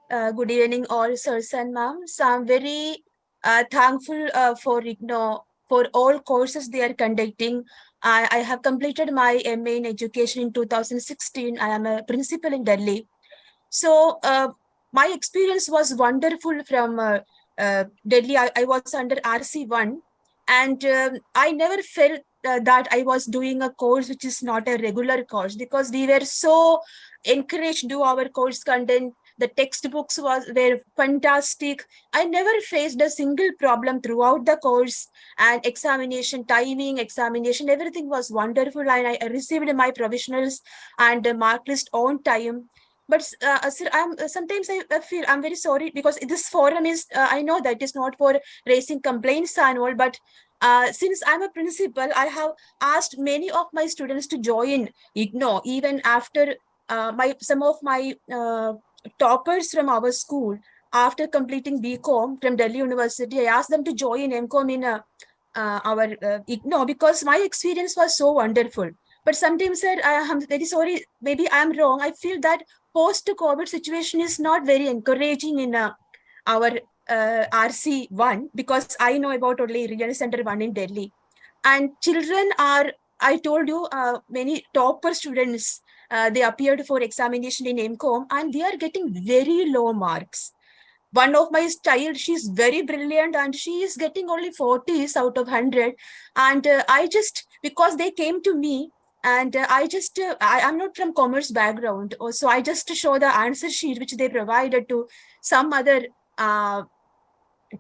Good evening, all sirs and ma'am. So I'm very thankful for IGNO for all courses they are conducting. I have completed my MA in education in 2016. I am a principal in Delhi. So my experience was wonderful from Delhi. I was under RC1, and I never felt that I was doing a course which is not a regular course, because we were so encouraged to do our course content. The textbooks were fantastic. I never faced a single problem throughout the course, and examination timing, examination, everything was wonderful, and I received my provisionals and the mark list on time. But sir, sometimes I feel I'm very sorry, because this forum is, I know that is not for raising complaints and all, but since I'm a principal, I have asked many of my students to join IGNO, even after some of my toppers from our school, after completing BCom from Delhi University, I asked them to join MCom in our IGNO, because my experience was so wonderful. But sometimes, sir, I am very sorry, maybe I am wrong. I feel that post-COVID situation is not very encouraging in our RC1, because I know about only Regional Center 1 in Delhi. And children are, I told you, many topper students, they appeared for examination in MCom, and they are getting very low marks. One of my child, she's very brilliant, and she is getting only 40s out of 100. And I just, because they came to me, and I'm not from commerce background, so I just show the answer sheet which they provided to some other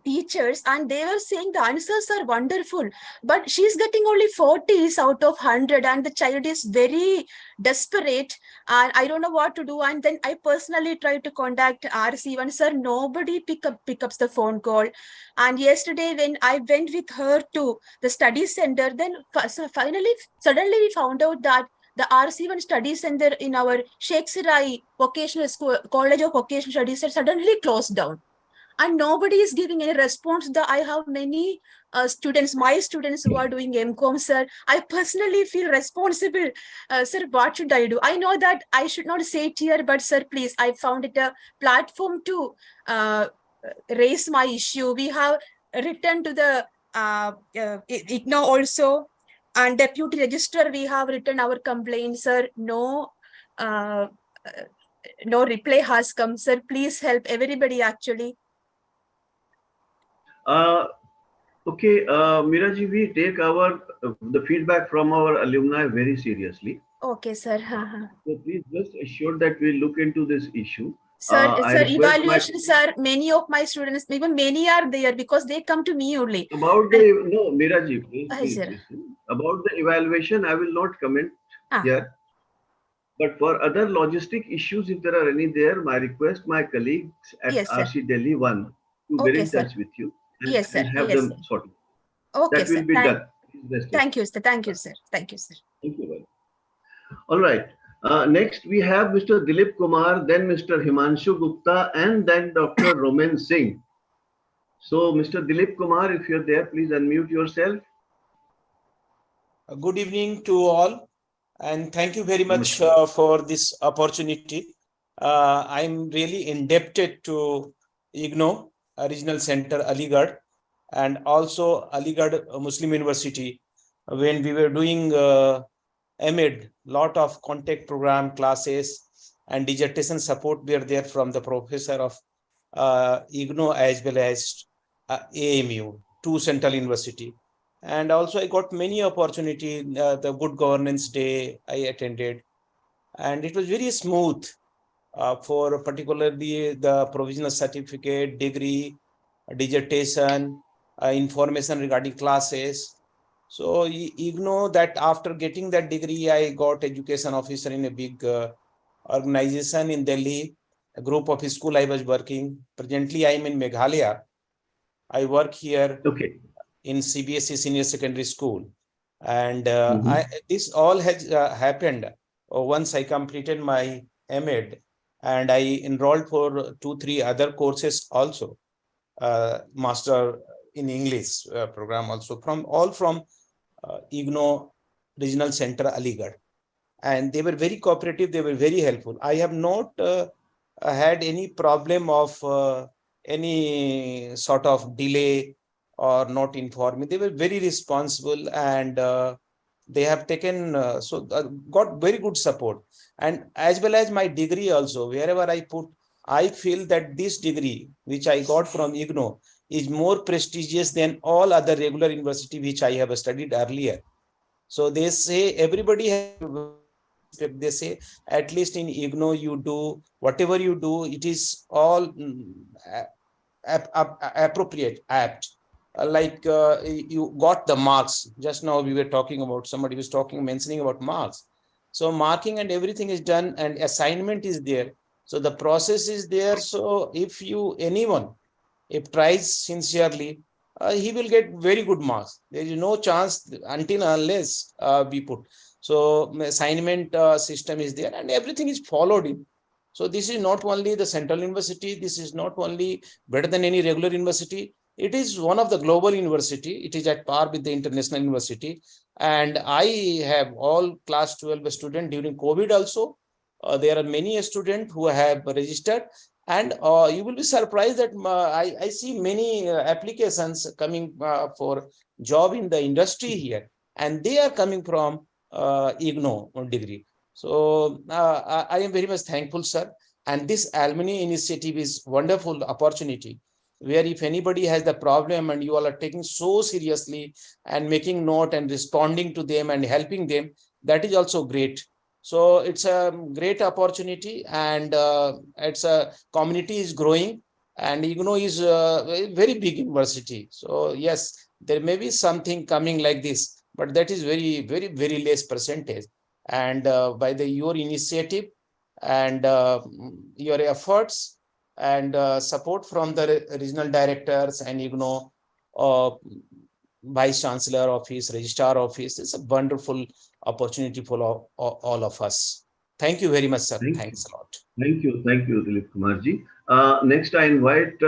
teachers, and they were saying the answers are wonderful, but she's getting only 40s out of 100, and the child is very desperate, and I don't know what to do. And then I personally tried to contact RC1, sir, nobody picks the phone call. And yesterday when I went with her to the study center, then suddenly we found out that the RC1 study center in our Sheikh Sirai Vocational School, College of Vocational Studies, suddenly closed down. And nobody is giving any response. I have many students, my students who are doing MCom, sir. I personally feel responsible. Sir, what should I do? I know that I should not say it here, but sir, please, I found it a platform to raise my issue. We have written to the IGNO also, and deputy registrar, we have written our complaint, sir. No reply has come, sir. Please help everybody, actually. Okay, Meeraji, we take the feedback from our alumni very seriously. Okay, sir. So please just assure that we look into this issue. Sir, I request my evaluation, sir, many of my students, even many are there because they come to me only. about the no, Miraji, please Sir. listen. About the evaluation, I will not comment here. But for other logistic issues, if there are any there, my request my colleagues at Yes, sir. RC Delhi 1 to get Okay, in sir. touch with you Yes, sir. and have Yes, sir. them sorted. Okay, That will sir. be done. Thank you, sir. Thank you, sir. Thank you, sir. Thank you very much. All right. Next, we have Mr. Dilip Kumar, then Mr. Himanshu Gupta, and then Dr. Roman Singh. So, Mr. Dilip Kumar, if you're there, please unmute yourself. Good evening to all, and thank you very much for this opportunity. I'm really indebted to IGNO, Regional Center, Aligarh, and also Aligarh Muslim University. When we were doing MAED, lot of contact program classes and dissertation support were there from the professor of IGNO as well as AMU, two central university. And also I got many opportunity, the Good Governance Day I attended, and it was very smooth for particularly the provisional certificate, degree, dissertation, information regarding classes. So you know that after getting that degree, I got education officer in a big organization in Delhi, a group of school I was working. Presently, I am in Meghalaya. I work here in CBSE Senior Secondary School. And this all has happened once I completed my MAED, and I enrolled for 2-3 other courses also, Master in English program also, from IGNO Regional Center, Aligarh. And they were very cooperative, they were very helpful. I have not had any problem of any sort of delay or not informing. They were very responsible, and they have taken, got very good support. And as well as my degree also, wherever I put, I feel that this degree, which I got from IGNO, is more prestigious than all other regular university which I have studied earlier. So they say everybody has, they say at least in IGNO you do whatever you do, it is all appropriate, apt. You got the marks. Just now we were talking about, somebody was mentioning about marks. So marking and everything is done, and assignment is there. So the process is there. So if anyone tries sincerely, he will get very good marks. There is no chance until unless we put. So assignment system is there, and everything is followed in. So this is not only the central university, this is not only better than any regular university, it is one of the global university. It is at par with the international university. And I have all class 12 students during COVID also. There are many students who have registered, and you will be surprised that I see many applications coming for job in the industry here, and they are coming from IGNO degree. So I am very much thankful, sir. And this alumni initiative is wonderful opportunity, where if anybody has the problem and you all are taking so seriously and making note and responding to them and helping them, that is also great. So it's a great opportunity, and it's a community is growing, and IGNO is a very big university. So yes, there may be something coming like this, but that is very, very, very less percentage. And by your initiative and your efforts and support from the regional directors and IGNO Vice Chancellor Office, Registrar Office, it's a wonderful opportunity for all of us. Thank you very much, sir. Thanks a lot. Thank you, Dilip Kumar ji. Next, I invite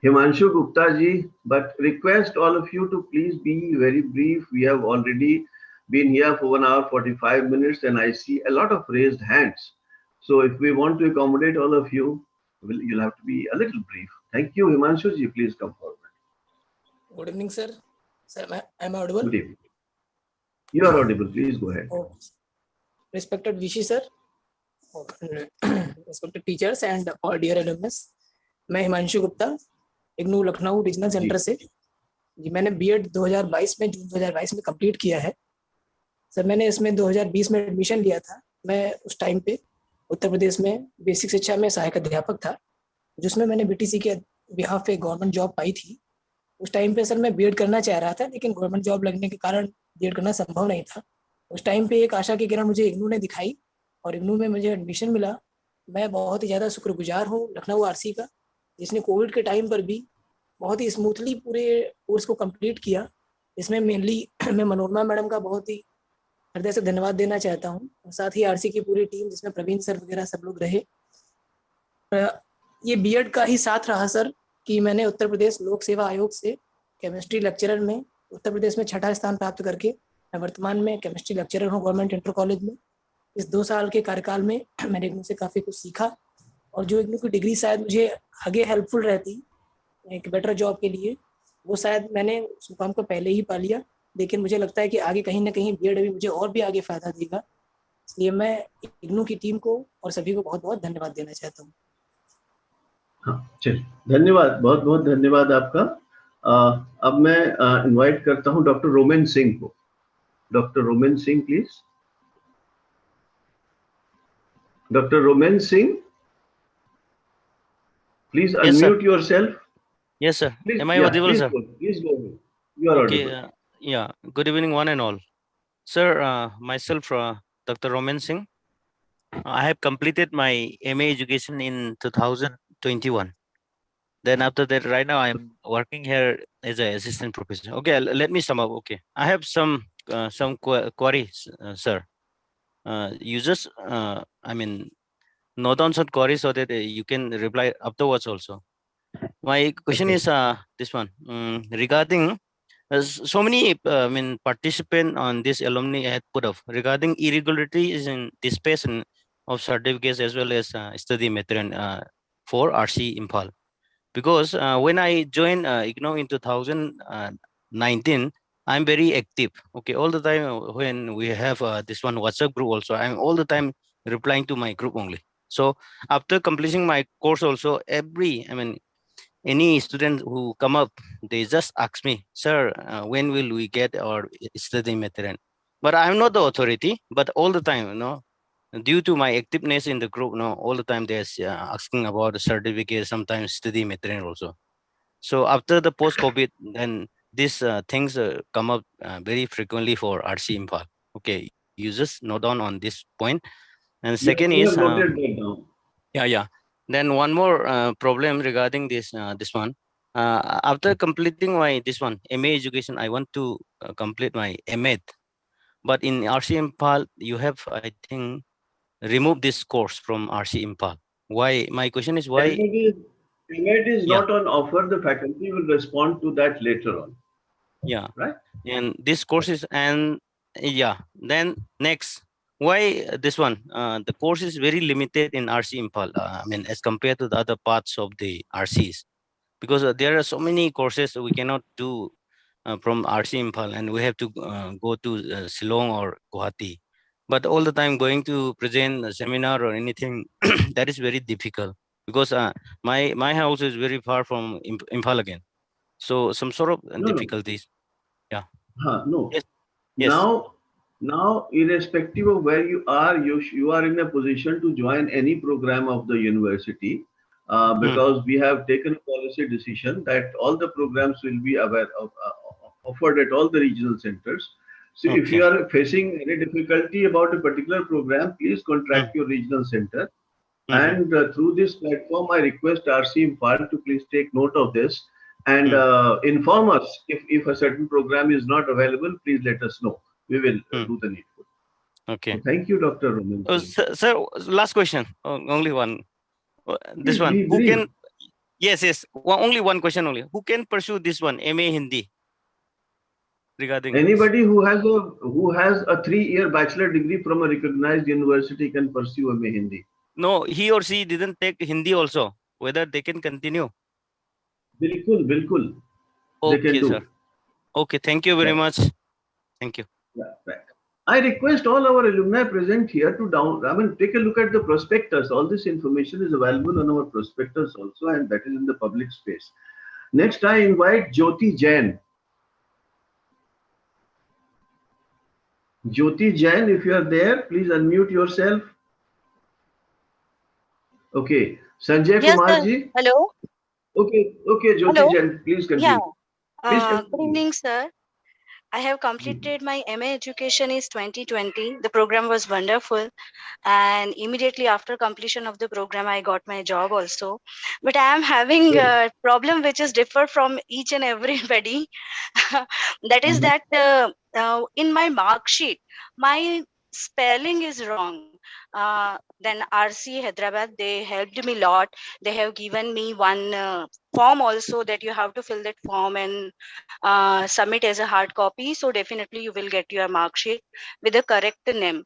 Himanshu Gupta ji, but request all of you to please be very brief. We have already been here for 1 hour 45 minutes, and I see a lot of raised hands. So if we want to accommodate all of you, you'll have to be a little brief. Thank you, Himanshu ji. Please come forward. Good evening, sir. Sir, am I audible? Good evening. You are audible. Please go ahead. Oh. Respected VC sir, respected teachers and all dear alumni, मैं Himanshu Gupta IGNOU Lucknow regional centre से जी मैंने B.Ed 2022 में जून 2022 में complete किया है sir. मैंने इसमें 2020 में एडमिशन लिया था। मैं उस टाइम पे उत्तर प्रदेश में बेसिक शिक्षा में सहायक अध्यापक था, जिसमें मैंने बीटीसी के बिहाफ पे गवर्नमेंट जॉब पाई थी। उस टाइम पे सर मैं बीएड करना चाह रहा था, लेकिन गवर्नमेंट जॉब लगने के कारण बीएड करना संभव नहीं था। उस टाइम पे एक आशा की किरण मुझे इग्नू ने दिखाई और इग्नू में मुझे एडमिशन मिला। मैं बहुत ही ज़्यादा शुक्रगुजार हूँ लखनऊ आरसी का, जिसने कोविड के टाइम पर भी बहुत ही स्मूथली पूरे कोर्स को कंप्लीट किया। इसमें मेनली मैं मनोरमा मैडम का बहुत ही हृदय से धन्यवाद देना चाहता हूँ, और साथ ही आरसी की पूरी टीम जिसमें प्रवीण सर वगैरह सब लोग रहे। ये बीएड का ही साथ रहा सर कि मैंने उत्तर प्रदेश लोक सेवा आयोग से केमिस्ट्री लेक्चरर में उत्तर प्रदेश में 6ठा स्थान प्राप्त करके मैं वर्तमान में केमिस्ट्री लेक्चरर हूँ गवर्नमेंट इंटर कॉलेज में। इस 2 साल के कार्यकाल में मैंने इग्नू से काफ़ी कुछ सीखा, और जो इग्नू की डिग्री शायद मुझे आगे हेल्पफुल रहती एक बेटर जॉब के लिए, वो शायद मैंने उस मुकाम को पहले ही पा लिया। लेकिन मुझे लगता है कि आगे कहीं ना कहीं बीएड अभी मुझे और भी आगे फायदा देगा, इसलिए मैं इग्नू की टीम को और सभी को बहुत बहुत धन्यवाद देना चाहता हूँ। हाँ, चलिए, धन्यवाद, बहुत बहुत धन्यवाद आपका। अब मैं इनवाइट करता हूं डॉक्टर रोमेन सिंह को। Doctor Romen Singh please. Doctor Romen Singh, please Yes, sir. unmute yourself. Yes, sir. Please, Am I yeah, audible, sir? please go ahead. You are Okay. audible. Yeah. Good evening, one and all. Sir, myself, Dr. Roman Singh. I have completed my MA education in 2021. Then after that, right now I'm working here as an assistant professor. Okay, let me sum up. Okay, I have some queries, sir. You just, I mean, note down some queries so that you can reply afterwards also. My question is this one regarding so many participant on this alumni had put up regarding irregularities in dispensation of certificates as well as study material for RC Impal. Because when I joined IGNO in 2019, I'm very active. Okay, all the time when we have this one WhatsApp group also, I'm all the time replying to my group only. So after completing my course also, any student who come up, they just ask me, sir, when will we get our study material? But I'm not the authority, but all the time, due to my activeness in the group, all the time they're asking about the certificate, sometimes study material also. So after the post-COVID, then these things come up very frequently for RC Impal. Okay, you just note down on this point. And second You is, have noted that down. yeah. Then one more problem regarding this one. After completing my this one MA education, I want to complete my MAED. But in RC Impal, you have, I think, removed this course from RC Impal. Why? My question is why? MAED is not on offer. The faculty will respond to that later on. Yeah. Right. And this course is, and yeah. Then next, why this one? The course is very limited in RC Impal. As compared to the other parts of the RCs, because there are so many courses we cannot do from RC Impal, and we have to go to Shillong or Guwahati. But all the time going to present a seminar or anything, that is very difficult, because my house is very far from Impal again. So some sort of difficulties. Yeah. No. Yes. Now, irrespective of where you are, you are in a position to join any program of the university, because we have taken a policy decision that all the programs will be offered at all the regional centers. So if you are facing any difficulty about a particular program, please contact your regional center. And through this platform, I request RC Impal to please take note of this and inform us if a certain program is not available. Please let us know. We will do the needful. Okay. So thank you, Dr. Roman. Sir, last question. Only one. This one. Who can? Yes. Only one question only. Who can pursue this one? MA Hindi. Regarding anybody who has a 3-year bachelor degree from a recognized university can pursue MA Hindi. No, he or she didn't take Hindi also. Whether they can continue? Bilkul. Okay, they can do. Sir. Okay, thank you very much. Thank you. Yeah, right. I request all our alumni present here to take a look at the prospectus. All this information is available on our prospectus also, and that is in the public space. Next, I invite Jyoti Jain. Jyoti Jain, if you are there, please unmute yourself. Okay, Sanjay Yes, Kumar sir. ji. Hello. Okay, Jyoti Hello. Jain, please Yeah. continue. Please Good continue. evening, sir. I have completed my MA education is 2020. The program was wonderful. And immediately after completion of the program, I got my job also. But I am having a problem which is different from each and everybody. That is that in my mark sheet, my spelling is wrong. Then RC Hyderabad, they helped me a lot. They have given me one form also that you have to fill that form and submit as a hard copy. So definitely you will get your mark sheet with the correct name.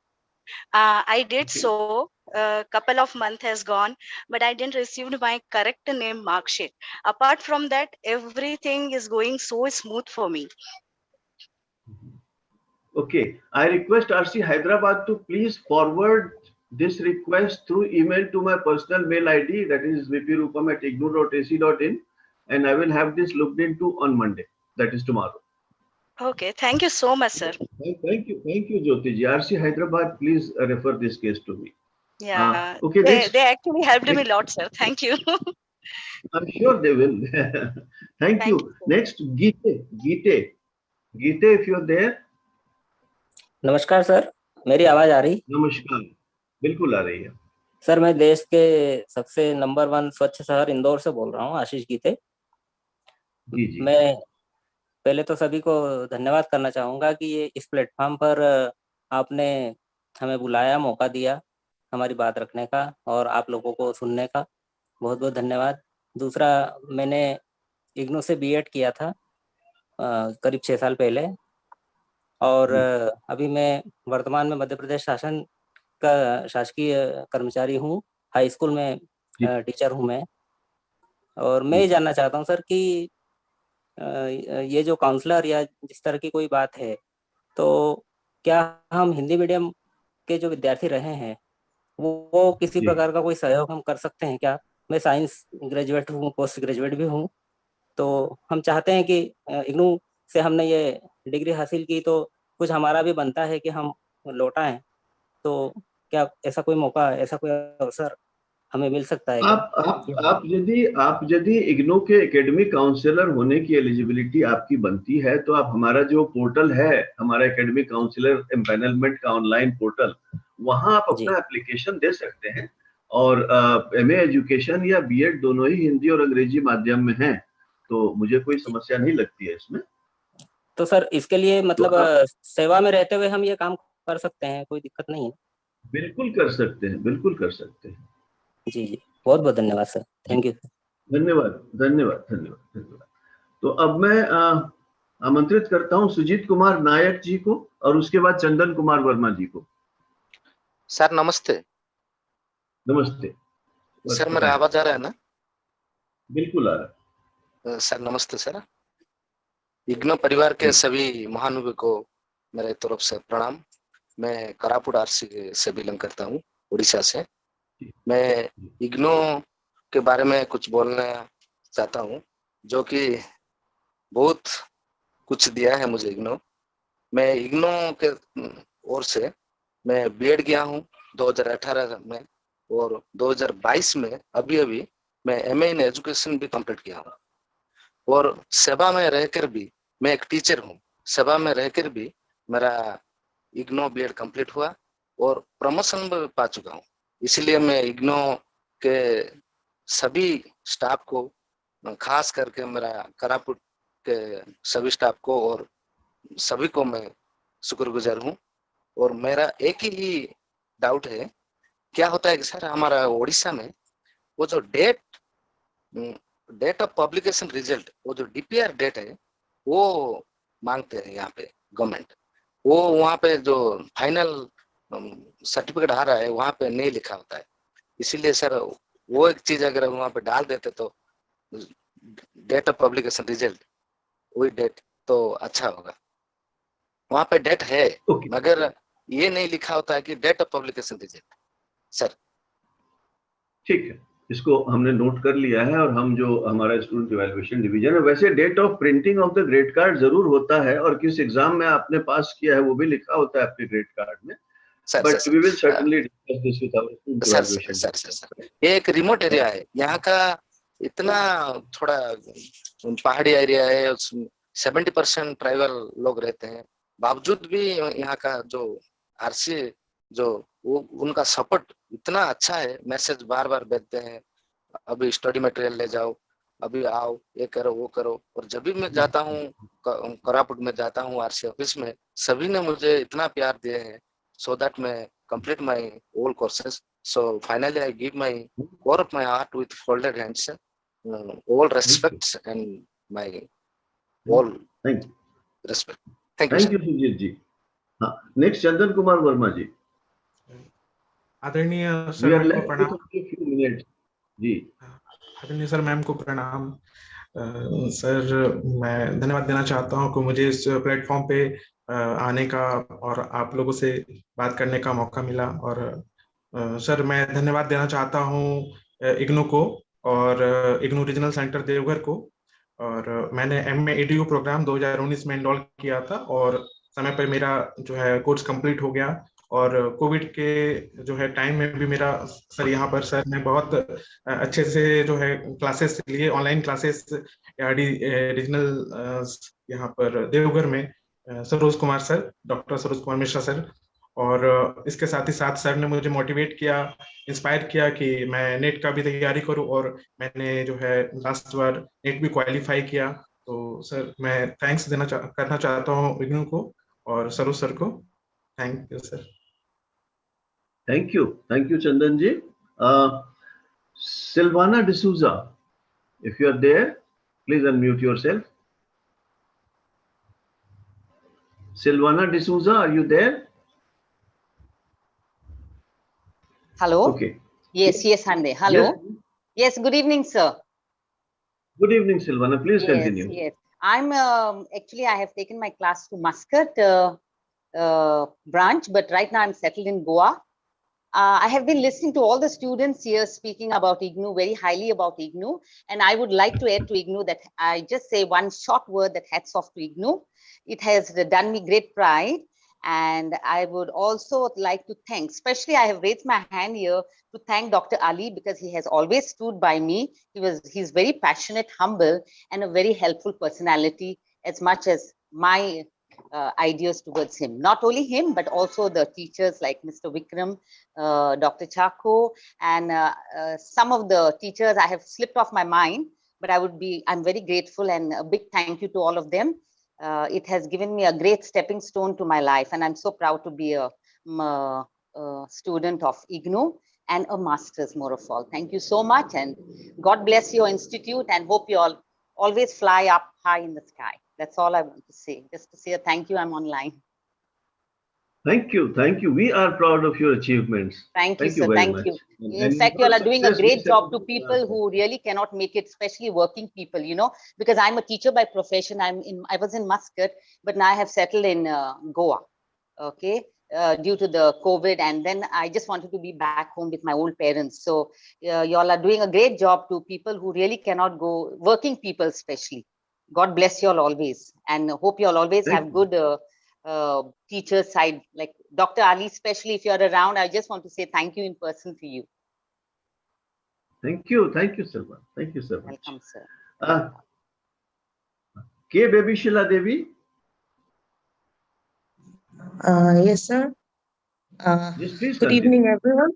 I did so. A couple of months has gone, but I didn't receive my correct name mark sheet. Apart from that, everything is going so smooth for me. Okay, I request RC Hyderabad to please forward this request through email to my personal mail ID, that is vprupam@ignu.ac.in, and I will have this looked into on Monday, that is tomorrow. Okay, thank you so much, sir. Thank you, Jyoti ji. RC Hyderabad, please refer this case to me. Yeah, Okay, next. they actually helped me a lot, sir. Thank you. I'm sure they will. Thank you. Next, Geete, if you're there. नमस्कार sir, मेरी आवाज आ रही? नमस्कार, बिल्कुल आ रही है। Sir, मैं देश के सबसे नंबर 1 स्वच्छ शहर इंदौर से बोल रहा हूँ, आशीष गीते। जी। मैं पहले तो सभी को धन्यवाद करना चाहूँगा कि ये इस प्लेटफॉर्म पर आपने हमें बुलाया, मौका दिया हमारी बात रखने का और आप लोगों को सुनने का। बहुत बहुत धन्यवाद। दूसरा, मैंने इग्नू से B.Ed किया था करीब 6 साल पहले, और अभी मैं वर्तमान में मध्य प्रदेश शासन का शासकीय कर्मचारी हूँ। हाई स्कूल में टीचर हूँ मैं। और मैं ये जानना चाहता हूँ सर कि ये जो काउंसलर या जिस तरह की कोई बात है, तो क्या हम हिंदी मीडियम के जो विद्यार्थी रहे हैं वो किसी प्रकार का कोई सहयोग हम कर सकते हैं क्या? मैं साइंस ग्रेजुएट हूँ, पोस्ट ग्रेजुएट भी हूँ, तो हम चाहते हैं कि इग्नू से हमने ये डिग्री हासिल की तो कुछ हमारा भी बनता है कि हम लौटाएं। तो क्या ऐसा कोई मौका, ऐसा कोई अवसर हमें मिल सकता है क्या? आप यदि इग्नू के एकेडमिक काउंसलर होने की एलिजिबिलिटी आपकी बनती है, तो आप हमारा जो पोर्टल है, हमारा एकेडमिक काउंसलर एम्पैनलमेंट का ऑनलाइन पोर्टल, वहां आप अपना एप्लीकेशन दे सकते हैं। और MA एजुकेशन या B.Ed दोनों ही हिंदी और अंग्रेजी माध्यम में हैं, तो मुझे कोई समस्या नहीं लगती है इसमें। तो सर, इसके लिए मतलब सेवा में रहते हुए हम ये काम कर सकते हैं, कोई दिक्कत नहीं है? बिल्कुल कर सकते हैं, बिल्कुल कर सकते हैं। जी, बहुत बहुत धन्यवाद सर। Thank you. धन्यवाद। तो अब मैं आमंत्रित करता हूं सुजीत कुमार नायक जी को और उसके बाद चंदन कुमार वर्मा जी को। सर नमस्ते। नमस्ते सर, मेरा आवाज आ रहा है ना? बिल्कुल आ रहा है। सर नमस्ते सर। इग्नू परिवार के सभी महानुभावों को मेरे तरफ से प्रणाम। मैं करापुट RC से बिलोंग करता हूँ, उड़ीसा से। मैं इग्नू के बारे में कुछ बोलना चाहता हूँ, जो कि बहुत कुछ दिया है मुझे इग्नू। मैं इग्नू के ओर से मैं B.Ed किया हूँ 2018 में, और 2022 में अभी मैं MA इन एजुकेशन भी कंप्लीट किया हूँ। और सेवा में रहकर भी मैं एक टीचर हूँ। सेवा में रहकर भी मेरा इग्नू B.Ed कंप्लीट हुआ और प्रमोशन भी पा चुका हूँ। इसलिए मैं इग्नू के सभी स्टाफ को, खास करके मेरा करापुट के सभी स्टाफ को और सभी को मैं शुक्रगुजार हूँ। और मेरा एक ही डाउट है, क्या होता है कि सर हमारा उड़ीसा में वो जो डेट ऑफ पब्लिकेशन रिजल्ट, वो जो DPR डेट है, वो मांगते हैं यहाँ पे गवर्नमेंट। वो वहाँ पे जो फाइनल सर्टिफिकेट आ रहा है वहाँ पे नहीं लिखा होता है। इसीलिए सर वो एक चीज अगर वहाँ पे डाल देते तो डेट ऑफ पब्लिकेशन रिजल्ट वही डेट तो अच्छा होगा। वहाँ पे डेट है मगर ये नहीं लिखा होता है कि date of publication result. Sir ठीक है, इसको हमने नोट कर लिया है। और हम जो हमारा स्टूडेंट इवैल्यूएशन डिवीजन है, वैसे date of printing of the grade card जरूर होता है और किस एग्जाम में आपने पास किया है वो भी लिखा होता है आपके ग्रेड कार्ड में। but we will certainly discuss this with our graduation. Sir ये एक रिमोट एरिया है, यहाँ का इतना थोड़ा पहाड़ी एरिया है, 70% ट्राइबल लोग रहते हैं, बावजूद भी यहाँ का जो आरसी जो वो उनका सपोर्ट इतना अच्छा है, मैसेज बार बार भेजते हैं, अभी स्टडी मटेरियल ले जाओ, अभी आओ, ये करो वो करो। और जब भी मैं जाता हूँ कोरापुट में जाता हूँ आरसी ऑफिस में, सभी ने मुझे इतना प्यार दिए हैं, so that मैं complete my all courses. So finally I give my core of my heart with folded hands, all respects and my all respect. Thank you. Thank you, Sujit ji. Next, Chandan Kumar Verma ji. आदरणीय We sir are ma'am को left with प्रणाम। only a few minutes. जी। आदरणीय sir ma'am को प्रणाम। Sir मैं धन्यवाद देना चाहता हूँ कि मुझे इस प्लेटफॉर्म पे आने का और आप लोगों से बात करने का मौका मिला। और सर मैं धन्यवाद देना चाहता हूँ इग्नू को और इग्नू रीजनल सेंटर देवघर को। और मैंने MAEDU प्रोग्राम 2019 में एनरोल किया था और समय पर मेरा जो है कोर्स कंप्लीट हो गया। और कोविड के जो है टाइम में भी मेरा सर यहाँ पर सर ने बहुत अच्छे से जो है क्लासेस लिए, ऑनलाइन क्लासेस रीजनल यहाँ पर देवघर में Saroj Kumar sir, doctor Saroj Kumar Mishra sir. और इसके साथ ही साथ सर ने मुझे मोटिवेट किया, इंस्पायर किया कि मैं नेट का भी तैयारी करूं। और मैंने जो है लास्ट बार नेट भी क्वालिफाई किया। तो सर मैं थैंक्स करना चाहता हूँ इग्नू को और सरोज सर को। Thank you sir. Thank you, Chandan ji. Silvana D'Souza, if you are there, please unmute yourself. Silvana D'Souza, are you there? Hello. Okay. Yes, I'm there. Hello. Yes, good evening, sir. Good evening, Silvana. Please continue. Yes. I'm actually I have taken my class to Muscat branch, but right now I'm settled in Goa. I have been listening to all the students here speaking about IGNOU, very highly about IGNOU, and I would like to add to IGNOU that I just say one short word, that hats off to IGNOU. It has done me great pride, and I would also like to thank, especially I have raised my hand here to thank Dr. Ali, because he has always stood by me. He's very passionate, humble, and a very helpful personality, as much as my ideas towards him. Not only him, but also the teachers like Mr. Vikram, Dr. Chako, and some of the teachers I have slipped off my mind, but I'm very grateful, and a big thank you to all of them. It has given me a great stepping stone to my life, and I'm so proud to be a student of IGNOU and a master's, more of all. Thank you so much, and God bless your institute, and hope you all always fly up high in the sky. That's all I want to say. Just to say a thank you, I'm online. Thank you. We are proud of your achievements. Thank you, sir. Very Thank much. you. In And fact, you all are doing a success great is job to something people who really cannot make it, especially working people, because I'm a teacher by profession. I was in Muscat, but now I have settled in Goa, okay, due to the COVID. And then I just wanted to be back home with my old parents. So you all are doing a great job to people who really cannot go, working people especially. God bless you all always, and hope you all always have good teacher side, like Dr. Ali, especially if you're around. I just want to say thank you in person to you. Thank you, Silva. Thank you so much. Welcome, sir. K. Baby Sheila Devi. Yes, sir. Yes, please. Good evening, everyone.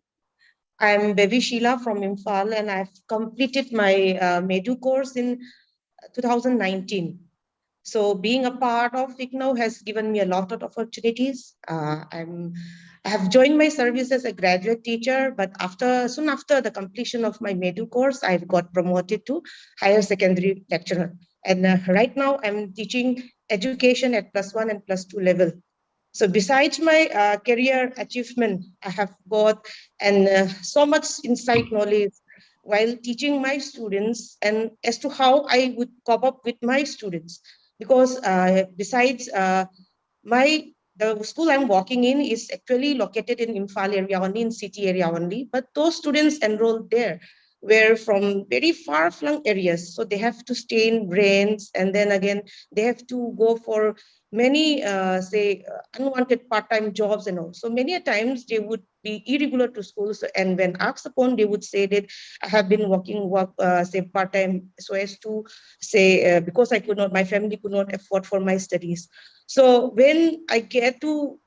I'm Baby Sheila from Imphal, and I've completed my MAEDU course in 2019. So being a part of IGNOU has given me a lot of opportunities. I have joined my service as a graduate teacher, but soon after the completion of my MAEDU course, I've got promoted to higher secondary lecturer. And right now I'm teaching education at +1 and +2 level. So besides my career achievement, I have got so much insight knowledge while teaching my students, and as to how I would cope up with my students. Because besides the school I'm working in is actually located in Imphal area only, in city area only, but those students enrolled there were from very far-flung areas. So they have to stay in rents, and then again, they have to go for many, unwanted part-time jobs and all. So many a times they would be irregular to schools, and when asked upon, they would say that I have been working part-time so as to because my family could not afford for my studies. So when I get to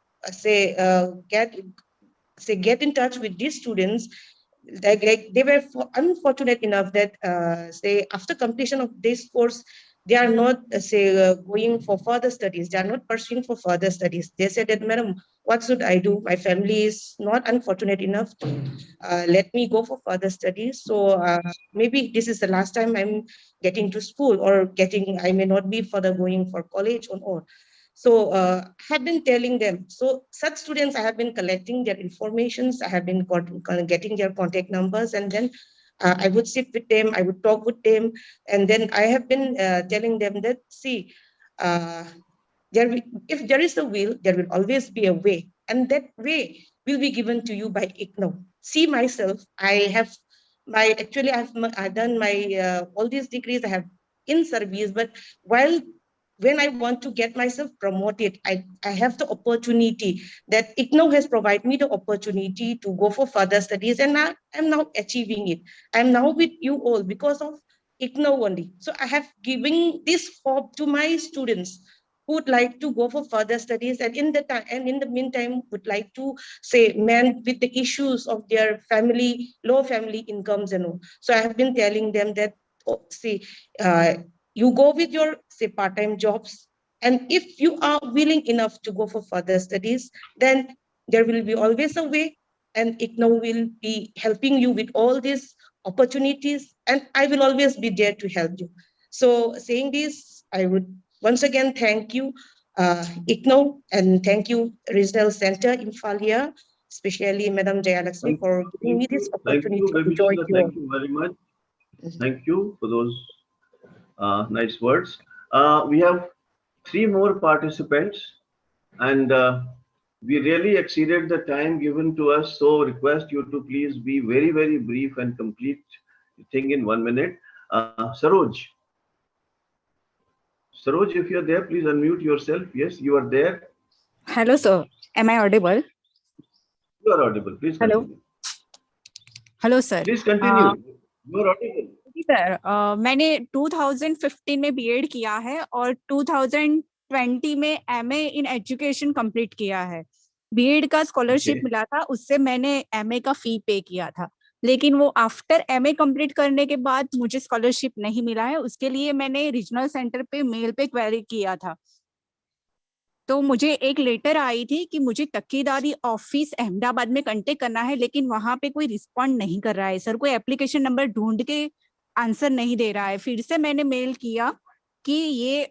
get in touch with these students, they were unfortunate enough that after completion of this course, they are not going for further studies. They are not pursuing for further studies. They said that, madam, what should I do? My family is not unfortunate enough to let me go for further studies. So maybe this is the last time I'm getting to school, or I may not be further going for college or all. So I have been telling them, so such students, I have been collecting their informations, I have been getting their contact numbers, and then I would sit with them, I would talk with them, and then I have been telling them that, see, if there is a will, there will always be a way, and that way will be given to you by IGNOU. See, myself, I've done my all these degrees I have in service, but when I want to get myself promoted, I have the opportunity that IGNOU has provided me the opportunity to go for further studies, and I'm now achieving it. I'm now with you all because of IGNOU only. So I have given this hope to my students who would like to go for further studies, and in the meantime would like to man with the issues of their low family incomes and all. So I have been telling them that, you go with your part-time jobs, and if you are willing enough to go for further studies, then there will be always a way, and IGNOU will be helping you with all these opportunities, and I will always be there to help you. So saying this, I would once again thank you, IGNOU, and thank you, Regional Center in Falia, especially Madam Jayalakshmi, for giving me this opportunity to join you. Thank you very much. Thank you for those nice words. We have 3 more participants, and we really exceeded the time given to us. So request you to please be very, very brief and complete the thing in 1 minute. Saroj, if you're there, please unmute yourself. Yes, you are there. Hello, sir. Am I audible? You are audible. Please continue. Hello, sir. Please continue. You are audible. Sir मैंने 2015 में B.Ed किया है और 2020 में MA in education complete किया है। B.Ed का scholarship मिला था, उससे मैंने MA का फी पे किया था, लेकिन वो आफ्टर MA कंप्लीट करने के बाद मुझे स्कॉलरशिप नहीं मिला है। उसके लिए मैंने रीजनल सेंटर पे मेल पे क्वेरी किया था, तो मुझे एक लेटर आई थी कि मुझे तकीदारी ऑफिस अहमदाबाद में कांटेक्ट करना है, लेकिन वहां पे कोई रिस्पॉन्ड नहीं कर रहा है सर। कोई एप्लीकेशन नंबर ढूंढ के आंसर नहीं दे रहा है। फिर से मैंने मेल किया कि ये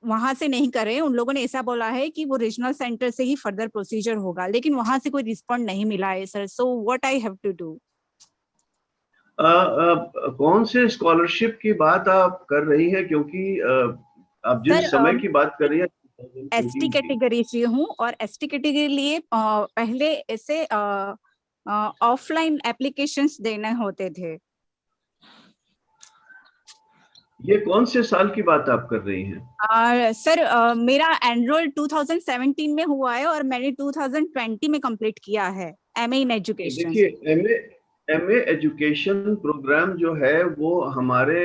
वहां से नहीं कर रहे, उन लोगों ने ऐसा बोला है कि वो रीजनल सेंटर से ही फर्दर प्रोसीजर होगा, लेकिन वहां से कोई रिस्पॉन्ड नहीं मिला है sir. So what I have to do? कौन से स्कॉलरशिप की बात आप कर रही हैं? क्योंकि आप जिस समय की बात कर रही हैं एसटी कैटेगरी से हूँ, और एसटी कैटेगरी लिए पहले ऐसे ऑफलाइन एप्लीकेशंस देने होते थे। ये कौन से साल की बात आप कर रही हैं? सर मेरा एनरोल 2017 में हुआ है और मैंने 2020 में कंप्लीट किया है MA इन एजुकेशन। देखिए, MA एजुकेशन प्रोग्राम जो है वो हमारे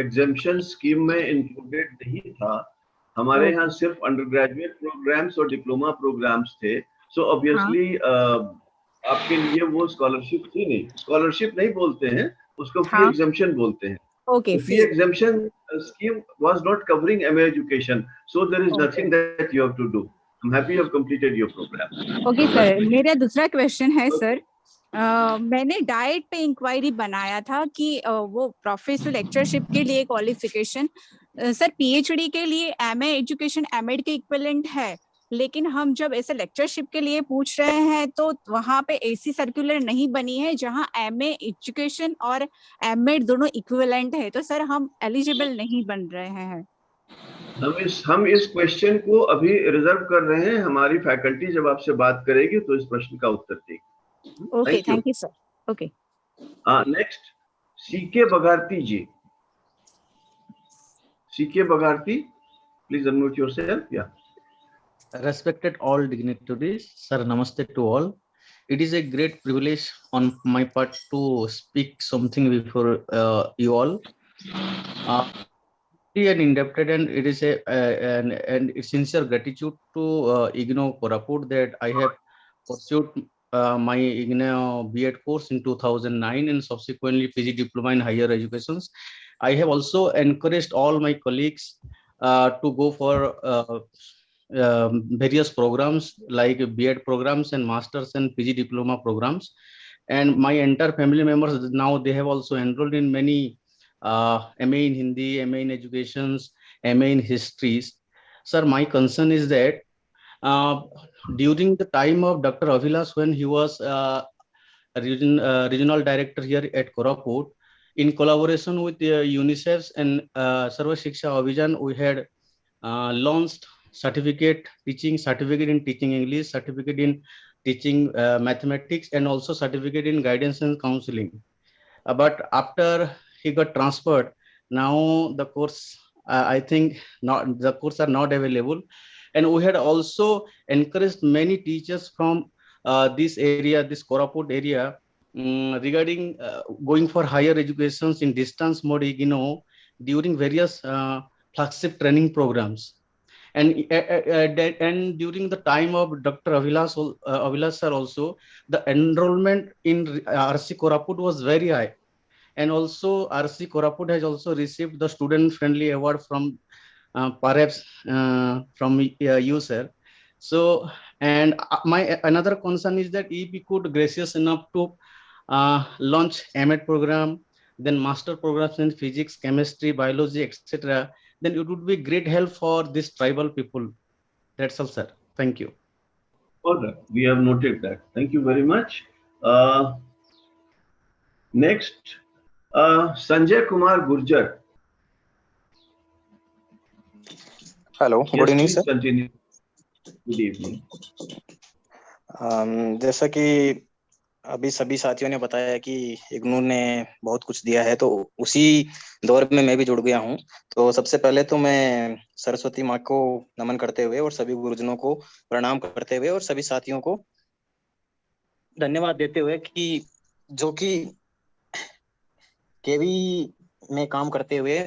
एग्जेम्पशन स्कीम में इंक्लूडेड नहीं था। हमारे यहाँ सिर्फ अंडर ग्रेजुएट प्रोग्राम्स और डिप्लोमा प्रोग्राम्स थे। सो ऑब्वियसली आपके लिए वो स्कॉलरशिप थी नहीं। स्कॉलरशिप नहीं बोलते हैं उसको, फी एग्जेम्पशन बोलते हैं। Okay, fee exemption scheme was not covering MA education, so there is nothing that you have to do. I'm happy you have completed your program. Okay sir, मेरा दूसरा क्वेश्चन है सर, मैंने डाइट पे inquiry बनाया था कि वो professor lectureship के लिए क्वालिफिकेशन सर PhD के लिए MA एजुकेशन M.Ed के इक्विवेलेंट है, लेकिन हम जब ऐसे लेक्चरशिप के लिए पूछ रहे हैं तो वहां पे ऐसी सर्कुलर नहीं बनी है जहां MA एजुकेशन और M.Ed दोनों इक्विवेलेंट है, तो सर हम एलिजिबल नहीं बन रहे हैं। हम इस क्वेश्चन को अभी रिजर्व कर रहे हैं। हमारी फैकल्टी जब आपसे बात करेगी तो इस प्रश्न का उत्तर देगी। Okay, thank you sir. Okay, next C.K. Bagarti ji. C.K. Bagarti, please unmute yourself. Yeah. Respected all dignitaries, sir, namaste to all. It is a great privilege on my part to speak something before you all. And indebted, and it is and sincere gratitude to IGNOU Koraput that I have pursued my IGNOU B.Ed course in 2009 and subsequently PG diploma in higher educations. I have also encouraged all my colleagues to go for various programs like B.Ed programs and masters and PG diploma programs. And my entire family members now, they have also enrolled in many MA in Hindi, MA in educations, MA in histories. Sir, my concern is that during the time of Dr. Avilas, when he was regional director here at Koraput, in collaboration with UNICEF and Sarva Shiksha Abhijan, we had launched certificate in teaching English, certificate in teaching mathematics, and also certificate in guidance and counseling. But after he got transferred, now the course, I think not, the course are not available. And we had also encouraged many teachers from this area, this Koraput area, regarding going for higher educations in distance mode, during various flagship training programs. And during the time of Dr. Avilas sir also, the enrollment in RC Koraput was very high. And also RC Koraput has also received the student friendly award from perhaps from you, sir. So, and my another concern is that if we could gracious enough to launch M.Ed program, then master programs in physics, chemistry, biology, etc., then it would be great help for this tribal people. That's all, sir. Thank you. All right, we have noted that. Thank you very much. Next, Sanjay Kumar Gurjar. Hello, good evening, sir. Continue. Good evening. जैसा कि अभी सभी साथियों ने बताया कि इग्नू ने बहुत कुछ दिया है, तो उसी दौर में मैं भी जुड़ गया हूं। तो सबसे पहले तो मैं सरस्वती माँ को नमन करते हुए और सभी गुरुजनों को प्रणाम करते हुए और सभी साथियों को धन्यवाद देते हुए कि जो कि केवी में काम करते हुए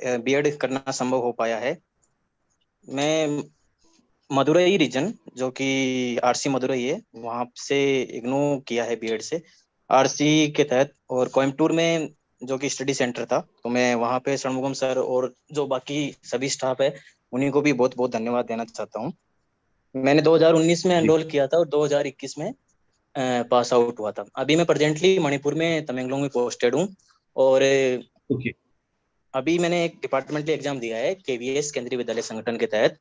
बीएड करना संभव हो पाया है। मैं मदुरई रीजन, जो कि आरसी मदुरई है, वहां से इग्नू किया है बीएड से आरसी के तहत। और कोयम्बटूर में जो कि स्टडी सेंटर था, तो मैं वहां पे षणमुगम सर और जो बाकी सभी स्टाफ है उन्हीं को भी बहुत बहुत धन्यवाद देना चाहता हूँ। मैंने 2019 में एनरोल किया था और 2021 में पास आउट हुआ था। अभी मैं प्रेजेंटली मणिपुर में तमेंगलोंग में पोस्टेड हूँ और अभी मैंने एक डिपार्टमेंटल एग्जाम दिया है केवीएस केंद्रीय विद्यालय संगठन के तहत।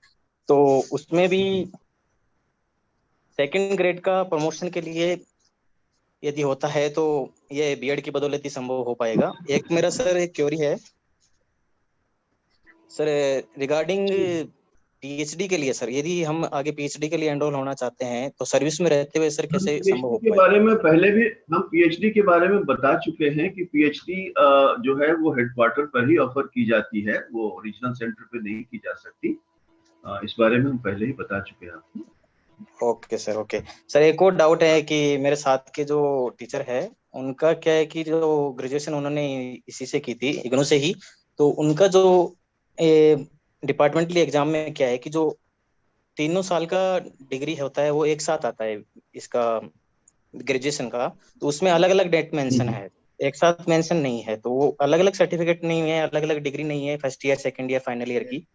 तो उसमें भी सेकंड ग्रेड का प्रमोशन के लिए यदि होता है तो ये बीएड की बदौलत ही संभव हो पाएगा। एक मेरा सर एक क्वेरी है सर रिगार्डिंग पीएचडी के लिए। सर यदि हम आगे पीएचडी के लिए एनरोल होना चाहते हैं तो सर्विस में रहते हुए सर कैसे संभव हो पाएगा? बारे में पहले भी हम पीएचडी के बारे में बता चुके हैं कि पीएचडी जो है वो हेडक्वार्टर पर ही ऑफर की जाती है, वो रीजनल सेंटर पे नहीं की जा सकती। इस बारे में हम पहले ही बता चुके हैं आपको। Okay sir, okay sir. एक और डाउट है कि मेरे साथ के जो टीचर है उनका क्या है कि जो ग्रेजुएशन उन्होंने इसी से की थी, इग्नू से ही, तो उनका जो डिपार्टमेंटली एग्जाम में क्या है कि जो 3 साल का डिग्री होता है वो एक साथ आता है इसका ग्रेजुएशन का, तो उसमें अलग अलग डेट मेंशन है, एक साथ मेंशन नहीं है। तो वो अलग अलग सर्टिफिकेट नहीं है, अलग अलग डिग्री नहीं है, first year, second year, final year की।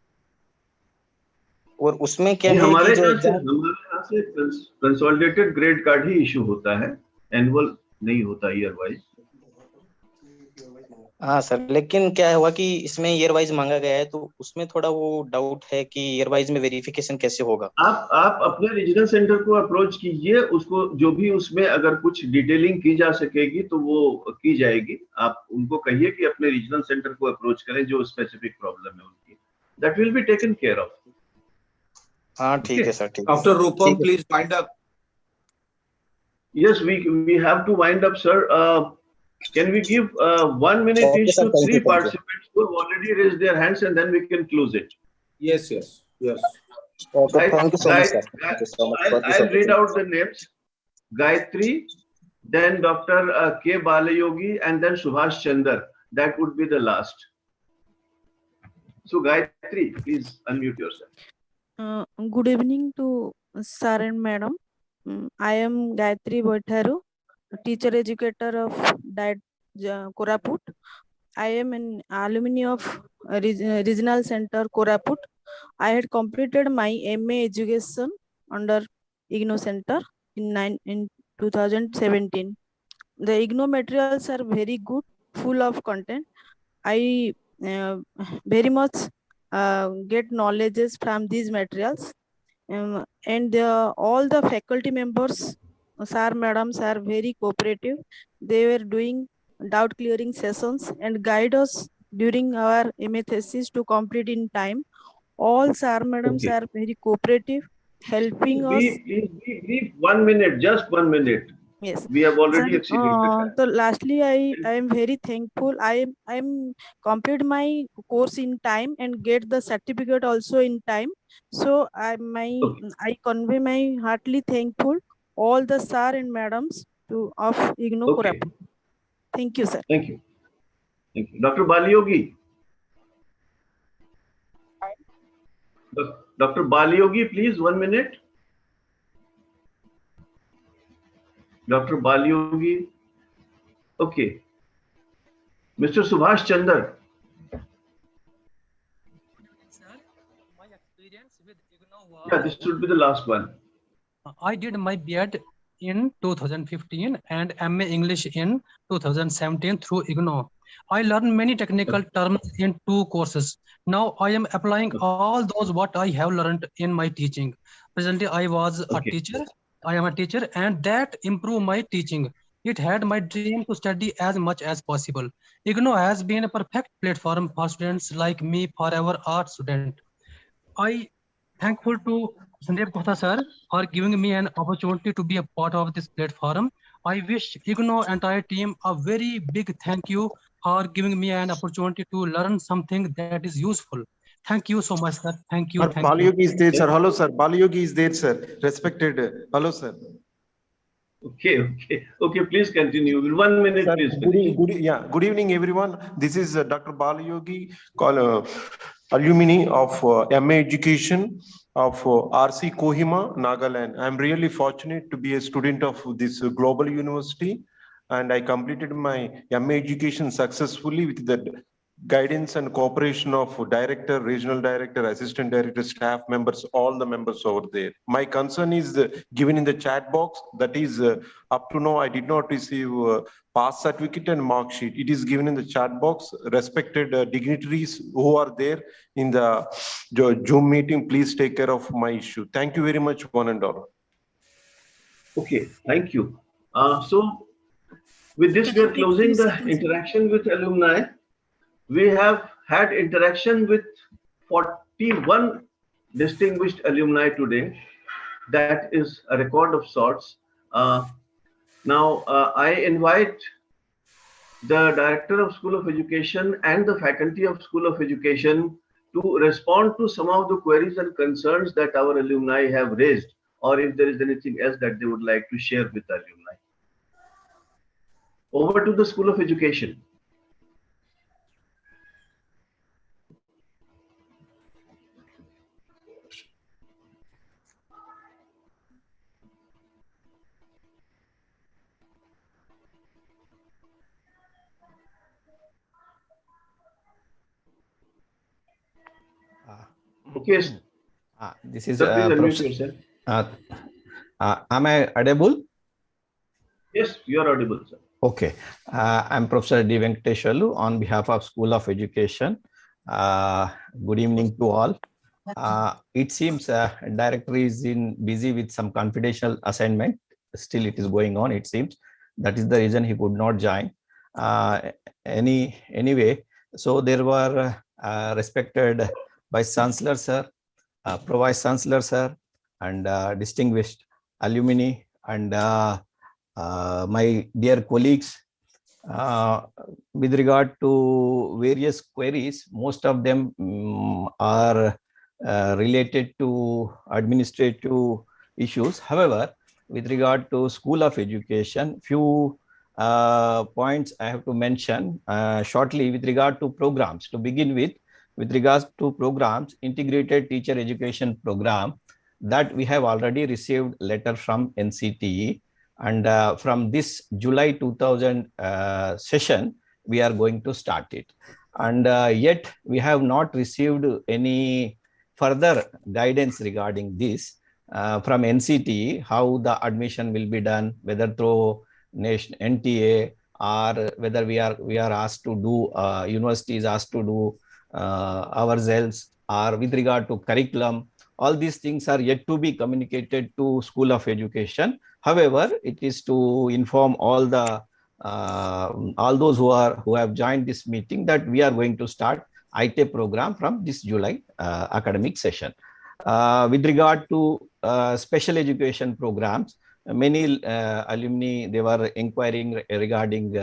और उसमें क्या है हमारे कि जो यहाँ से कंसोलिडेटेड ग्रेड कार्ड ही इशू होता है, एनुअल नहीं होता ईयर वाइज। हाँ सर, लेकिन क्या हुआ कि इसमें ईयर वाइज मांगा गया है, तो उसमें थोड़ा वो डाउट है कि ईयर वाइज में वेरिफिकेशन कैसे होगा। आप अपने रीजनल सेंटर को अप्रोच कीजिए, उसको जो भी उसमें अगर कुछ डिटेलिंग की जा सकेगी तो वो की जाएगी। आप उनको कहिए कि अपने रीजनल सेंटर को अप्रोच करें जो स्पेसिफिक प्रॉब्लम है उनकी, that will be taken care of. हाँ ठीक है सर, ठीक। Doctor Rupam please wind up. Yes, we have to wind up, sir. Can we give 1 minute each to 3 participants who have already raised their hands, and then we can close it? Yes. Okay, thank you so much, sir. Guys, Thank you so much for this I'll read opportunity. out the names. Gayatri, then Dr. K. Balayogi, and then Subhash Chandar. That would be the last. So Gayatri, please unmute yourself. Good evening to sir and madam. I am Gayatri Boitharu, teacher educator of B.Ed Koraput. I am an alumni of Regional Center Koraput. I had completed my MA education under IGNO Center in 2017. The IGNO materials are very good, full of content. I very much get knowledges from these materials, and all the faculty members, sir, madams, are very cooperative. They were doing doubt clearing sessions and guide us during our MA thesis to complete in time. All sir, madams are very cooperative, helping us. Please brief 1 minute, just 1 minute. Yes. We have already exceeded the time. So lastly, I am very thankful. I am complete my course in time and get the certificate also in time. So I convey my heartily thankful all the sir and madams of IGNO Koraput. Thank you, sir. Thank you. Thank you. Dr. Balayogi. Dr. Balayogi, please, 1 minute. Dr. Balayogi. Okay. Mr. Subhash Chandar. Yeah, this should be the last one. I did my B.Ed in 2015 and MA English in 2017 through IGNO. I learned many technical terms in 2 courses. Now I am applying all those what I have learned in my teaching. Presently, I was a teacher. I am a teacher, and that improved my teaching. It had my dream to study as much as possible. IGNO has been a perfect platform for students like me, forever art student. I thankful to Sandeep Gupta sir for giving me an opportunity to be a part of this platform. I wish IGNO entire team a very big thank you for giving me an opportunity to learn something that is useful. Thank you so much, sir. Thank you. Thank Balayogi you. is there, sir. Hello, sir. Balayogi is there, sir. Respected. Hello, sir. Okay. Please continue. 1 minute, sir, please. Good evening, everyone. This is Dr. Balayogi, alumni of MA Education of RC Kohima, Nagaland. I'm really fortunate to be a student of this global university, and I completed my MA Education successfully with the guidance and cooperation of director, regional director, assistant director, staff members, all the members over there. My concern is given in the chat box. That is, up to now, I did not receive pass certificate and mark sheet. It is given in the chat box. Respected dignitaries who are there in the Zoom meeting, please take care of my issue. Thank you very much, one and all. Okay, thank you. So with this, we are closing the interaction with alumni. We have had interaction with 41 distinguished alumni today. That is a record of sorts. Now, I invite the Director of School of Education and the faculty of School of Education to respond to some of the queries and concerns that our alumni have raised, or if there is anything else that they would like to share with the alumni. Over to the School of Education. Okay. This is Professor. Am I audible? Yes, you are audible, sir. Okay. I'm Professor D. Venkateshwarlu on behalf of School of Education. Good evening to all. It seems director is busy with some confidential assignment. Still, it is going on, it seems. That is the reason he could not join. Anyway, so there were respected Vice Chancellor, sir, Pro Vice Chancellor, sir, and distinguished alumni, and my dear colleagues, With regard to various queries, most of them are related to administrative issues. However, with regard to School of Education, few points I have to mention shortly with regard to programs. To begin with regards to programs, Integrated Teacher Education Program, that we have already received letter from NCTE, and from this July 2000 session, we are going to start it. And yet we have not received any further guidance regarding this from NCTE, how the admission will be done, whether through NTA or whether we are asked to do, universities asked to do ourselves, or with regard to curriculum. All these things are yet to be communicated to School of Education. However, it is to inform all those who have joined this meeting that we are going to start IT program from this July academic session. With regard to special education programs, many alumni, they were inquiring regarding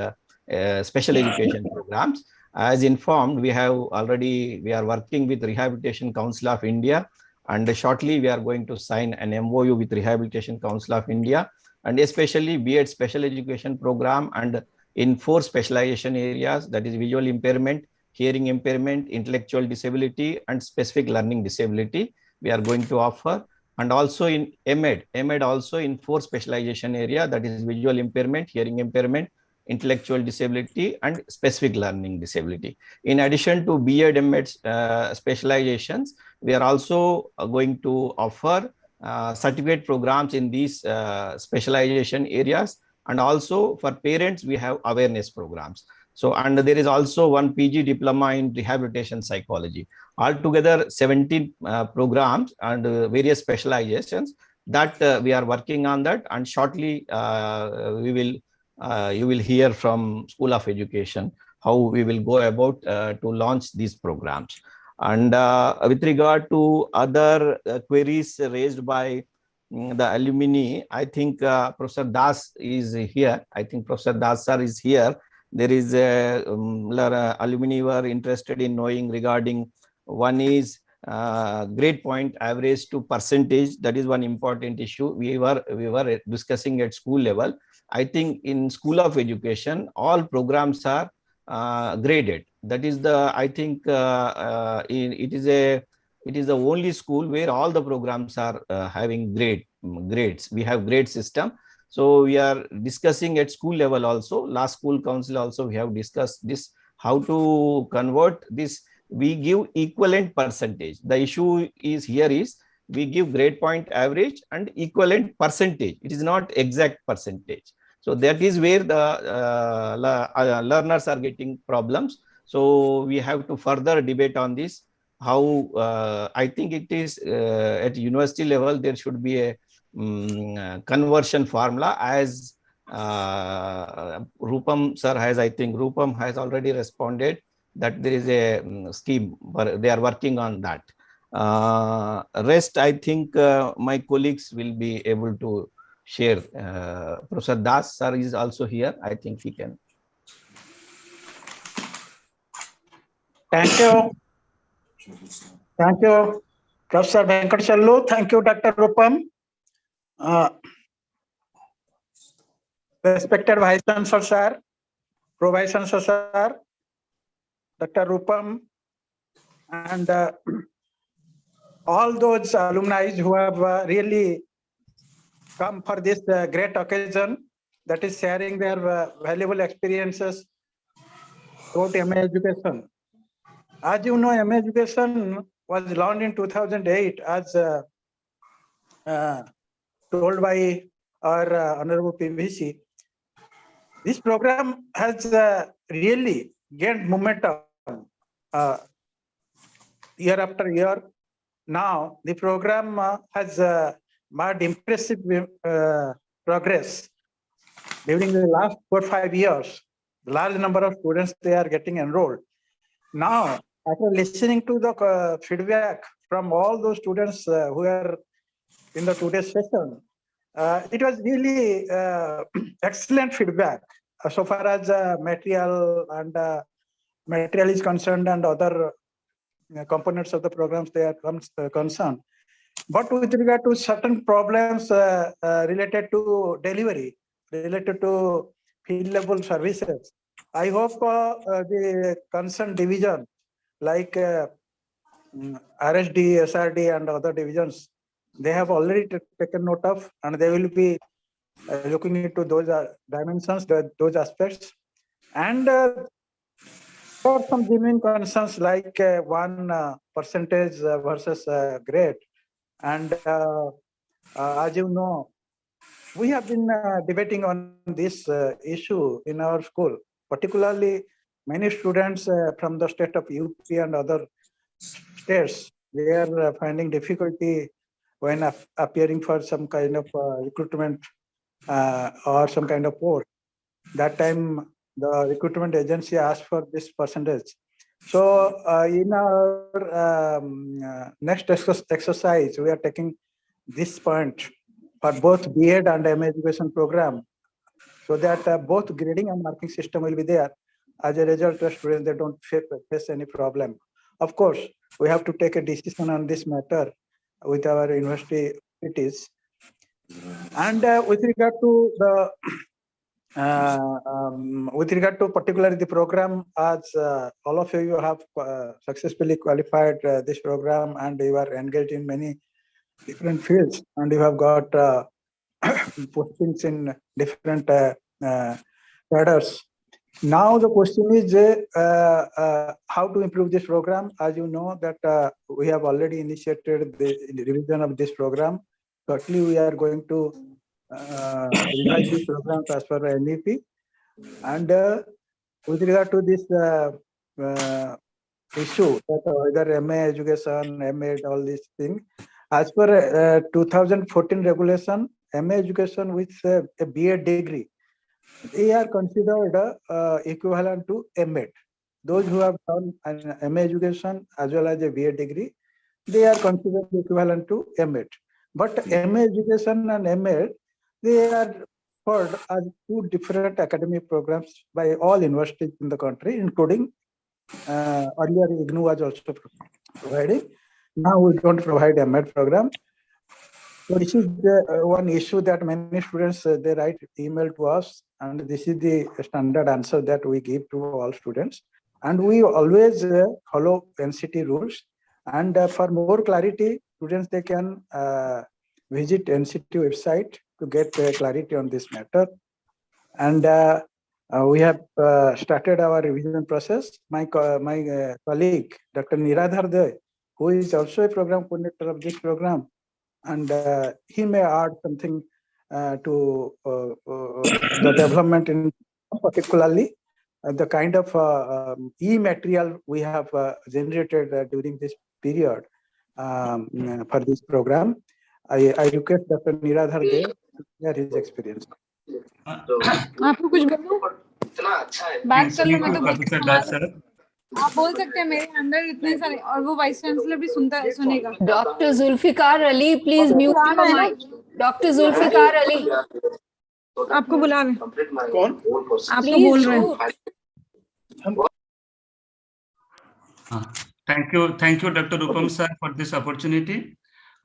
special education programs. As informed, we are working with Rehabilitation Council of India, and shortly we are going to sign an MOU with Rehabilitation Council of India, and especially B.Ed special education program, and in 4 specialization areas, that is visual impairment, hearing impairment, intellectual disability, and specific learning disability, we are going to offer. And also in MAED also in 4 specialization area, that is visual impairment, hearing impairment, intellectual disability, and specific learning disability. In addition to B.Ed MAED specializations, we are also going to offer certificate programs in these specialization areas, and also for parents we have awareness programs. So, and there is also one PG diploma in rehabilitation psychology. Altogether 17 programs and various specializations that we are working on that, and shortly you will hear from School of Education how we will go about to launch these programs. And with regard to other queries raised by the alumni, I think Professor Das is here. I think Professor Das sir is here. There is alumni who are interested in knowing regarding, one is grade point average to percentage. That is one important issue we were discussing at school level. I think in School of Education, all programs are graded. That is the, I think it is the only school where all the programs are having grades. We have grade system. So we are discussing at school level also. Last school council also we have discussed this, how to convert this. We give equivalent percentage. The issue is here is we give grade point average and equivalent percentage. It is not exact percentage. So that is where the learners are getting problems. So we have to further debate on this. How I think it is at university level, there should be a conversion formula, as Rupam sir has, I think Rupam has already responded that there is a scheme, but they are working on that. Rest, I think my colleagues will be able to share. Professor Das sir is also here. I think he can. Thank you. Thank you, Professor Venkat Challu. Thank you, Dr. Rupam. Respected Vice Chancellor sir, Pro Vice Chancellor sir, Dr. Rupam, and all those alumni who have really come for this great occasion, that is sharing their valuable experiences about MA education. As you know, MA education was launched in 2008 as told by our Honorable PVC. This program has really gained momentum year after year. Now the program has made impressive progress during the last 4 or 5 years. Large number of students, they are getting enrolled. Now, after listening to the feedback from all those students who are in the today's session, it was really excellent feedback. so far as material is concerned and other components of the programs they are concerned. But with regard to certain problems related to delivery, related to field level services, I hope the concerned division like RSD, SRD and other divisions, they have already taken note of, and they will be looking into those dimensions, those aspects. And for some genuine concerns like percentage versus grade. And as you know, we have been debating on this issue in our school, particularly many students from the state of UP and other states, they are finding difficulty when appearing for some kind of recruitment or some kind of post. That time, the recruitment agency asked for this percentage. So in our next exercise, we are taking this point for both B.Ed and MA education program, so that both grading and marking system will be there. As a result, the students, they don't face any problem. Of course, we have to take a decision on this matter with our university authorities. And with regard to the with regard to particularly the program, as all of you have successfully qualified this program and you are engaged in many different fields and you have got postings in different cadres. Now the question is how to improve this program. As you know that we have already initiated the revision of this program. Shortly we are going to revise these programs as per NEP. And with regard to this issue, that either MA education, MA, all these things, as per 2014 regulation, MA education with a B.Ed degree, they are considered equivalent to M.Ed. Those who have done an MA education as well as a B.Ed degree, they are considered equivalent to M.Ed. But MA education and M.Ed, they are offered as two different academic programs by all universities in the country, including earlier IGNOU was also providing. Now we don't provide a M.Ed program. So this is the one issue that many students, they write email to us, and this is the standard answer that we give to all students. And we always follow NCT rules. And for more clarity, students, they can visit NCT website to get clarity on this matter. And we have started our revision process. My colleague, Dr. Niradhar Dey, who is also a program coordinator of this program, and he may add something to the development in particularly the kind of e-material we have generated during this period for this program. I request Dr. Niradhar Dey to share his experience. आपको कुछ बोलूं? बात कर लो, मैं तो आप बोल सकते हैं, मेरे अंदर इतने सारे, और वो वाइस चांसलर भी सुनेगा. Dr. Zulfikar Ali, please mute your mic. Dr. Zulfikar Ali. आपको बुला रहे हैं. कौन? आपको बोल रहे हैं. Thank you, Dr. Rupam sir, for this opportunity.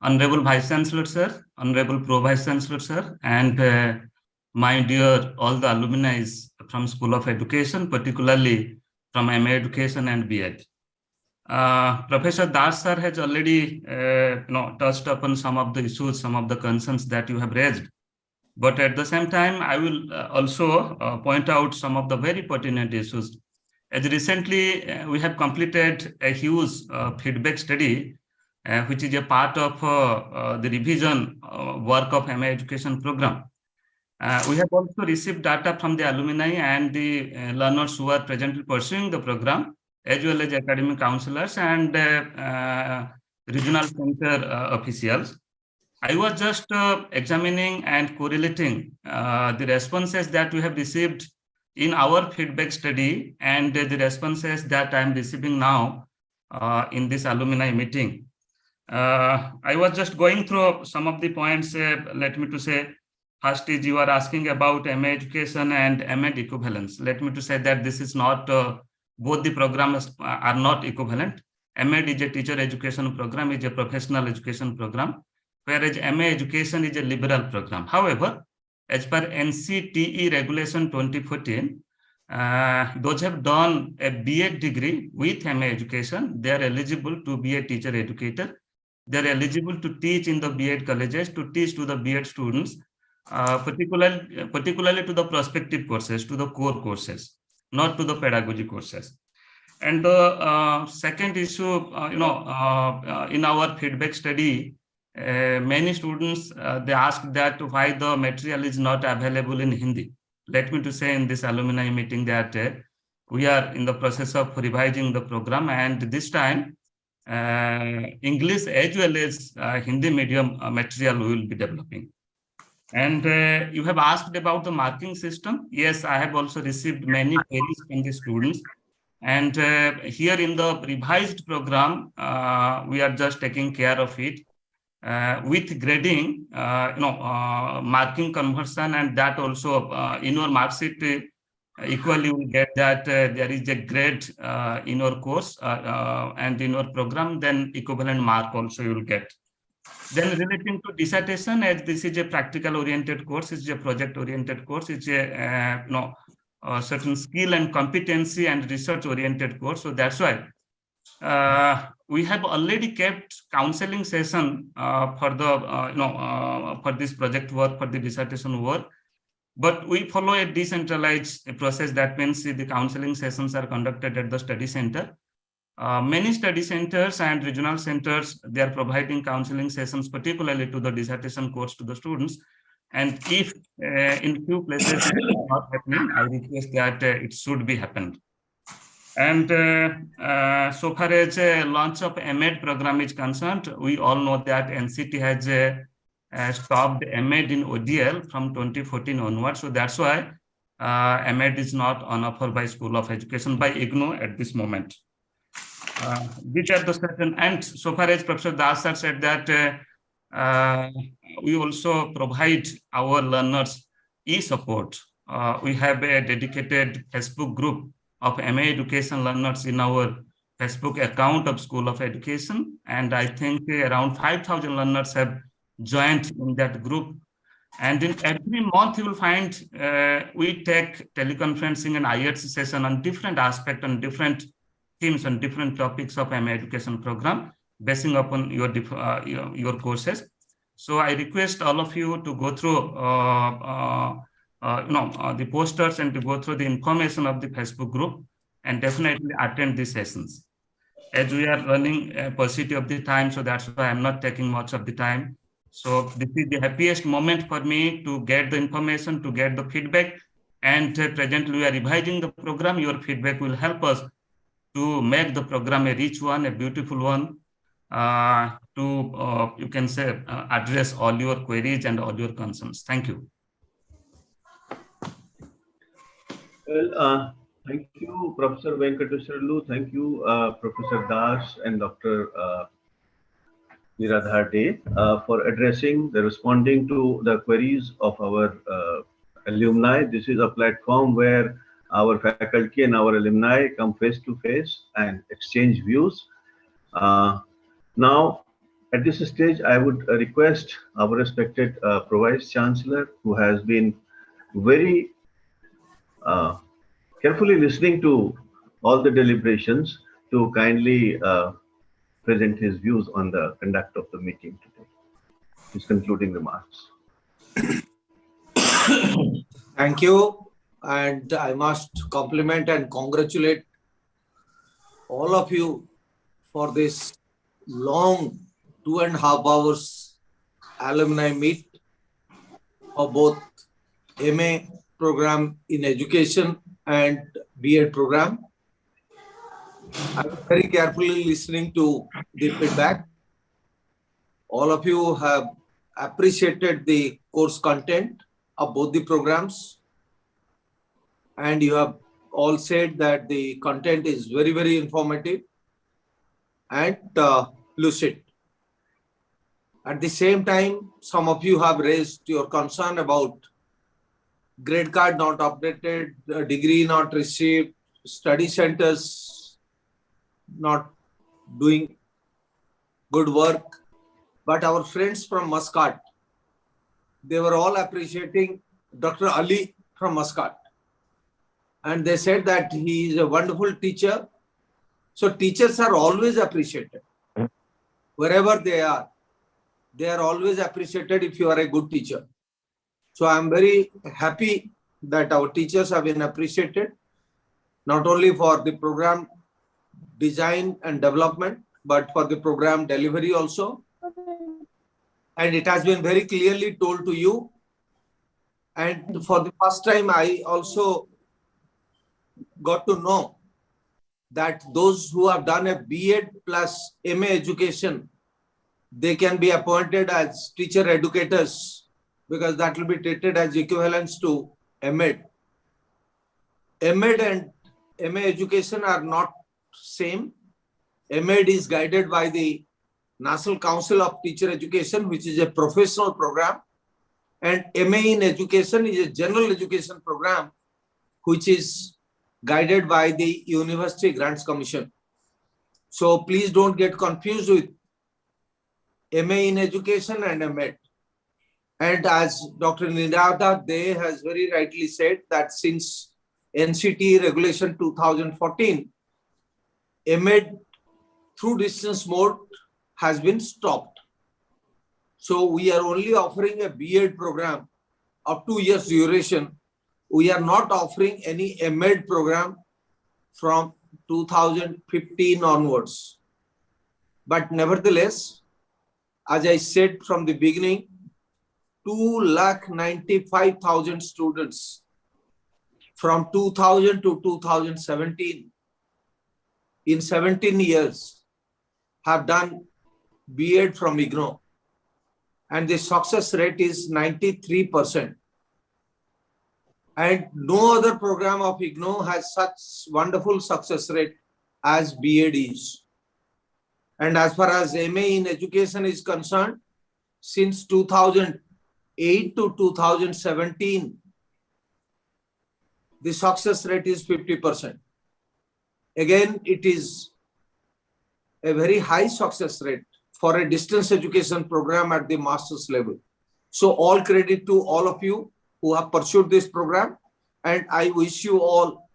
Honorable Vice Chancellor sir, Honorable Pro Vice Chancellor sir, and my dear all the alumni from School of Education, particularly from MA Education and B.Ed. Professor Das sir has already touched upon some of the issues, some of the concerns that you have raised. But at the same time, I will also point out some of the very pertinent issues. As recently, we have completed a huge feedback study, which is a part of the revision work of MA Education program. We have also received data from the alumni and the learners who are presently pursuing the program, as well as academic counselors and regional center officials. I was just examining and correlating the responses that we have received in our feedback study and the responses that I am receiving now in this alumni meeting. I was just going through some of the points, let me to say, First is you are asking about MA education and MAED equivalence. Let me to say that this is not, both the programs are not equivalent. MAED is a teacher education program, is a professional education program, whereas MA education is a liberal program. However, as per NCTE regulation 2014, those have done a B.Ed degree with MA education, they are eligible to be a teacher educator. They are eligible to teach in the B.Ed colleges, to teach to the B.Ed students, particularly to the prospective courses, to the core courses, not to the pedagogy courses. And the second issue, in our feedback study, many students, they asked that why the material is not available in Hindi. Let me to say in this alumni meeting that we are in the process of revising the program, and this time English as well as Hindi medium material we will be developing. And you have asked about the marking system. Yes, I have also received many queries from the students. And here in the revised program, we are just taking care of it with grading, marking conversion, and that also in your mark sheet, equally you will get that there is a grade in your course and in your program, then equivalent mark also you will get. Then relating to dissertation, as this is a practical oriented course, it's a project oriented course, it's a certain skill and competency and research oriented course. So that's why we have already kept counseling session for the for this project work, for the dissertation work. But we follow a decentralized process. That means the counseling sessions are conducted at the study center. Many study centers and regional centers, they are providing counseling sessions, particularly to the dissertation course to the students. And if in few places it is not happening, I request that it should be happened. And so far as launch of MAED program is concerned, we all know that NCT has stopped MAED in ODL from 2014 onwards. So that's why MAED is not on offer by School of Education, by IGNOU at this moment. These are the certain, and so far as Professor Das sir said that we also provide our learners e-support. We have a dedicated Facebook group of MA education learners in our Facebook account of School of Education, and I think around 5,000 learners have joined in that group. And in every month you will find we take teleconferencing and IELTS session on different aspects, on different themes, on different topics of MA education program, basing upon your courses. So I request all of you to go through the posters and to go through the information of the Facebook group and definitely attend the sessions. As we are running a paucity of the time, so that's why I'm not taking much of the time. So this is the happiest moment for me to get the information, to get the feedback, and presently we are revising the program. Your feedback will help us to make the program a rich one, a beautiful one, to, you can say, address all your queries and all your concerns. Thank you. Well, thank you, Professor Venkateswarlu. Thank you, Professor Das and Dr. Niradhar Dey for addressing, responding to the queries of our alumni. This is a platform where our faculty and our alumni come face to face and exchange views. Now, at this stage, I would request our respected Pro-Vice Chancellor, who has been very carefully listening to all the deliberations, to kindly present his views on the conduct of the meeting today. His concluding remarks. Thank you. And I must compliment and congratulate all of you for this long 2.5 hours alumni meet of both MA program in education and B.Ed program. I was very carefully listening to the feedback. All of you have appreciated the course content of both the programs. And you have all said that the content is very, very informative and lucid. At the same time, some of you have raised your concern about grade card not updated, degree not received, study centers not doing good work. But our friends from Muscat, they were all appreciating Dr. Ali from Muscat. And they said that he is a wonderful teacher. So teachers are always appreciated. Wherever they are always appreciated if you are a good teacher. So I'm very happy that our teachers have been appreciated, not only for the program design and development, but for the program delivery also. And it has been very clearly told to you. And for the first time, I also got to know that those who have done a B.Ed plus MA education, they can be appointed as teacher educators because that will be treated as equivalence to M.Ed. M.Ed and MA education are not same. M.Ed is guided by the National Council of Teacher Education, which is a professional program. And MA in education is a general education program, which is guided by the University Grants Commission. So please don't get confused with MA in education and M.Ed. And as Dr. Nirada De has very rightly said that since NCT Regulation 2014, M.Ed through distance mode has been stopped. So we are only offering a B.Ed program of 2 years duration. We are not offering any M.Ed program from 2015 onwards. But nevertheless, as I said from the beginning, 295,000 students from 2000 to 2017 in 17 years have done B.Ed from IGNOU, and the success rate is 93%. And no other program of IGNOU has such wonderful success rate as B.Ed is. And as far as MA in education is concerned, since 2008 to 2017, the success rate is 50%. Again, it is a very high success rate for a distance education program at the master's level. So all credit to all of you who have pursued this program. And I wish you all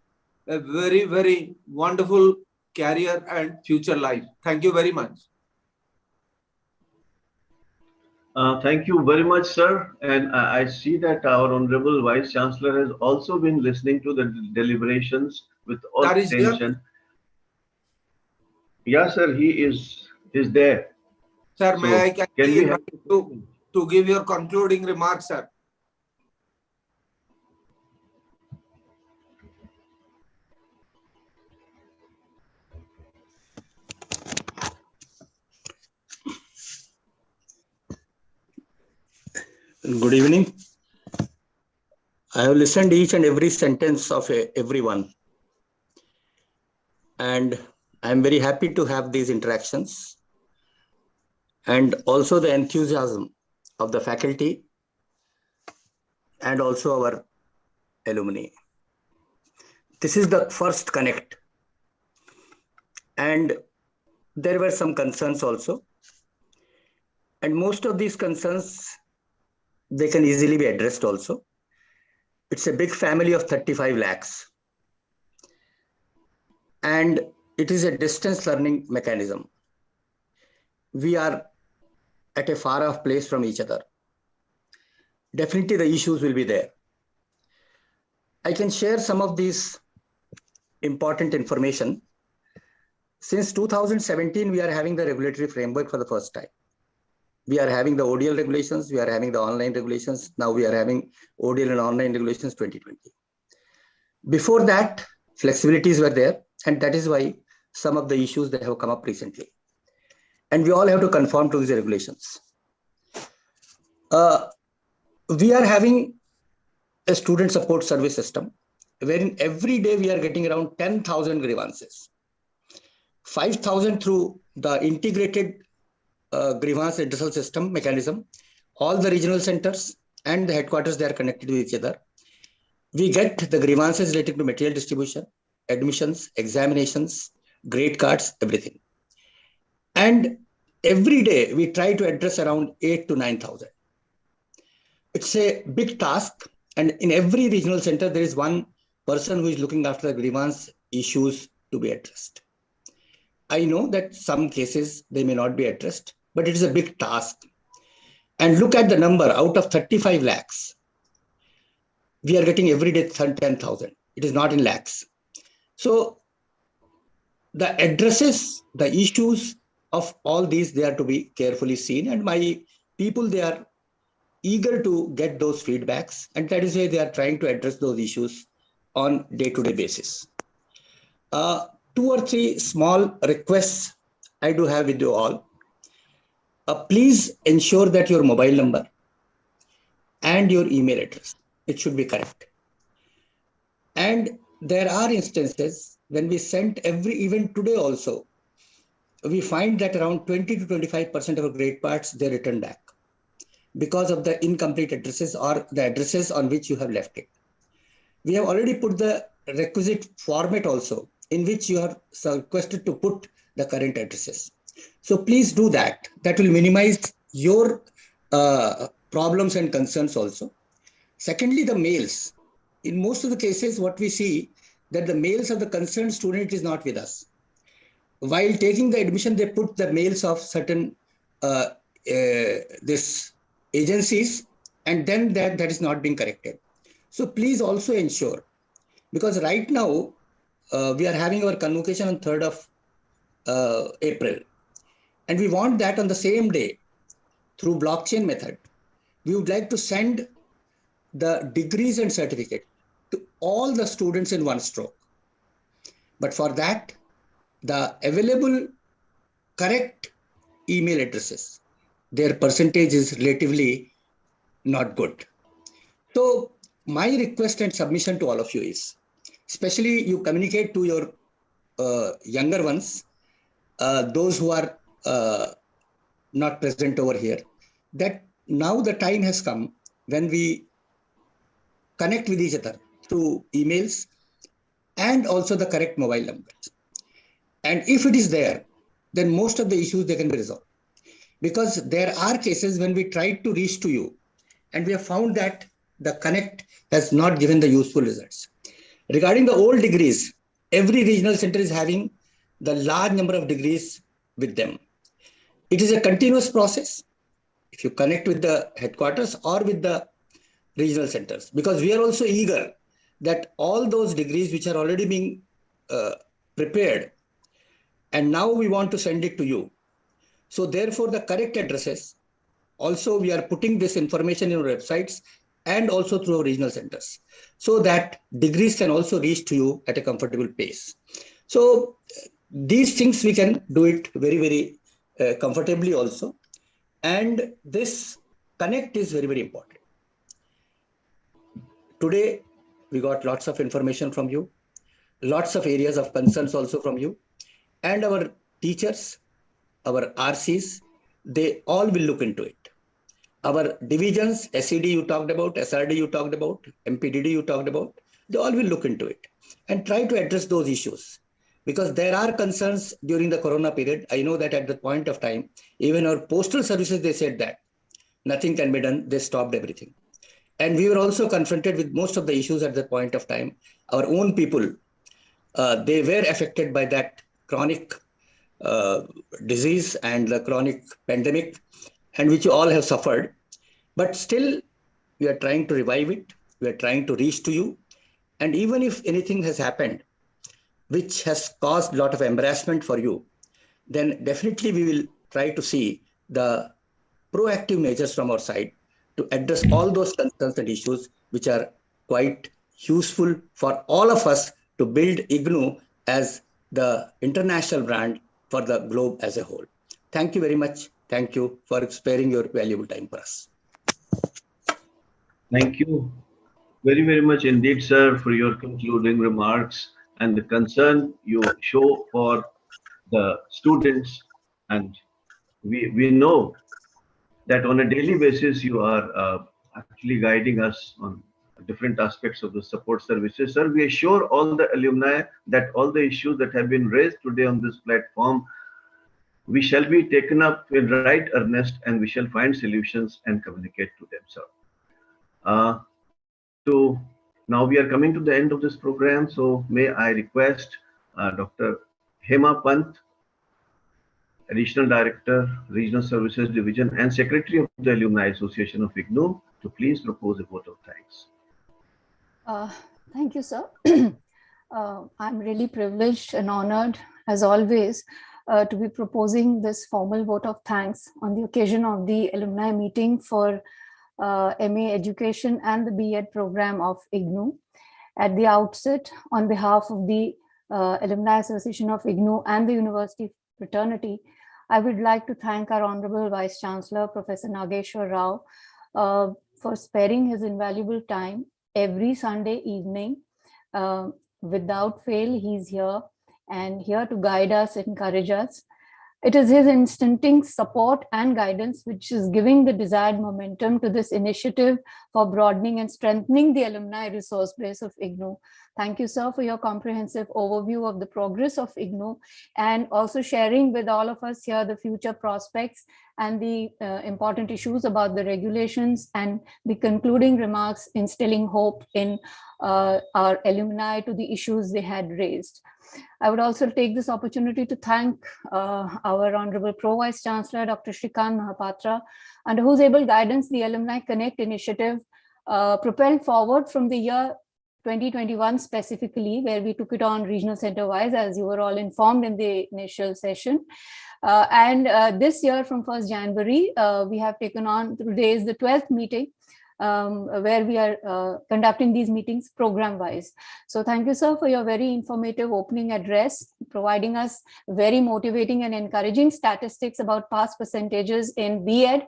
a very, very wonderful career and future life. Thank you very much. Thank you very much, sir. And I see that our Honorable Vice Chancellor has also been listening to the deliberations with all attention. Yes, sir, he is there. Sir, So, may I can we invite you to give your concluding remarks, sir? Good evening. I have listened each and every sentence of everyone. And I am very happy to have these interactions and also the enthusiasm of the faculty and also our alumni. This is the first connect. And there were some concerns also. And most of these concerns, they can easily be addressed also. It's a big family of 35 lakhs. And it is a distance learning mechanism. We are at a far off place from each other. Definitely the issues will be there. I can share some of these important information. Since 2017, we are having the regulatory framework for the first time. We are having the ODL regulations, we are having the online regulations. Now we are having ODL and online regulations 2020. Before that, flexibilities were there, and that is why some of the issues that have come up recently. And we all have to conform to these regulations. We are having a student support service system, wherein every day we are getting around 10,000 grievances. 5,000 through the integrated grievance redressal system mechanism. All the regional centers and the headquarters, they are connected with each other. We get the grievances related to material distribution, admissions, examinations, grade cards, everything. And every day we try to address around 8,000 to 9,000. It's a big task. And in every regional center, there is one person who is looking after the grievance issues to be addressed. I know that some cases they may not be addressed, but it is a big task. And look at the number, out of 35 lakhs, we are getting every day 10,000. It is not in lakhs. So the addresses, the issues of all these, they are to be carefully seen. And my people, they are eager to get those feedbacks. And that is why they are trying to address those issues on day-to-day basis. 2 or 3 small requests I do have with you all. Please ensure that your mobile number and your email address, it should be correct. And there are instances when we sent even today also, we find that around 20 to 25% of our grade parts, they return back because of the incomplete addresses or the addresses on which you have left it. We have already put the requisite format also in which you are requested to put the current addresses. So please do that. That will minimize your problems and concerns also. Secondly, the mails. In most of the cases, what we see that the mails of the concerned student is not with us. While taking the admission, they put the mails of certain this agencies, and then that is not being corrected. So please also ensure, because right now we are having our convocation on 3rd of April, and we want that on the same day through blockchain method. We would like to send the degrees and certificate to all the students in one stroke. But for that, the available correct email addresses, their percentage is relatively not good. So my request and submission to all of you is, especially you communicate to your younger ones, those who are not present over here, that now the time has come when we connect with each other through emails and also the correct mobile numbers. And if it is there, then most of the issues, they can be resolved. Because there are cases when we tried to reach to you and we have found that the connect has not given the useful results. Regarding the old degrees, every regional center is having the large number of degrees with them. It is a continuous process. If you connect with the headquarters or with the regional centers, because we are also eager that all those degrees which are already being prepared, and now we want to send it to you. So therefore the correct addresses, also we are putting this information in our websites and also through our regional centers, so that degrees can also reach to you at a comfortable pace. So these things we can do it very, very comfortably also. And this connect is very, very important. Today, we got lots of information from you, lots of areas of concerns also from you, and our teachers, our RCs, they all will look into it. Our divisions, SED you talked about, SRD you talked about, MPDD you talked about, they all will look into it and try to address those issues. Because there are concerns during the Corona period. I know that at the point of time, even our postal services, they said that nothing can be done. They stopped everything. And we were also confronted with most of the issues at that point of time. Our own people, they were affected by that chronic disease and the chronic pandemic, and which all have suffered. But still, we are trying to revive it. We are trying to reach to you. And even if anything has happened, which has caused a lot of embarrassment for you, then definitely we will try to see the proactive measures from our side to address all those concerns and issues which are quite useful for all of us to build IGNOU as the international brand for the globe as a whole. Thank you very much. Thank you for sparing your valuable time for us. Thank you very, very much indeed, sir, for your concluding remarks and the concern you show for the students and we know that on a daily basis you are actually guiding us on different aspects of the support services. Sir, we assure all the alumni that all the issues that have been raised today on this platform, we shall be taken up in right earnest and we shall find solutions and communicate to them, sir. So now we are coming to the end of this program. So may I request Dr. Hema Pant, Additional Director, Regional Services Division and Secretary of the Alumni Association of IGNOU to please propose a vote of thanks. Thank you, sir. I'm really privileged and honored, as always, to be proposing this formal vote of thanks on the occasion of the alumni meeting for MA Education and the B.Ed program of IGNOU. At the outset, on behalf of the Alumni Association of IGNOU and the University fraternity, I would like to thank our Honorable Vice Chancellor, Professor Nageshwar Rao, for sparing his invaluable time every Sunday evening. Without fail, he's here and here to guide us, encourage us. It is his instinct, support and guidance which is giving the desired momentum to this initiative for broadening and strengthening the alumni resource base of IGNOU. Thank you, sir, for your comprehensive overview of the progress of IGNOU and also sharing with all of us here the future prospects and the important issues about the regulations and the concluding remarks instilling hope in our alumni to the issues they had raised. I would also take this opportunity to thank our Honorable Pro Vice Chancellor, Dr. Shrikant Mahapatra, under whose able guidance the Alumni Connect initiative propelled forward from the year 2021 specifically, where we took it on regional center-wise, as you were all informed in the initial session. This year, from 1st January, we have taken on, today is the 12th meeting, where we are conducting these meetings program-wise. So thank you, sir, for your very informative opening address, providing us very motivating and encouraging statistics about past percentages in B.Ed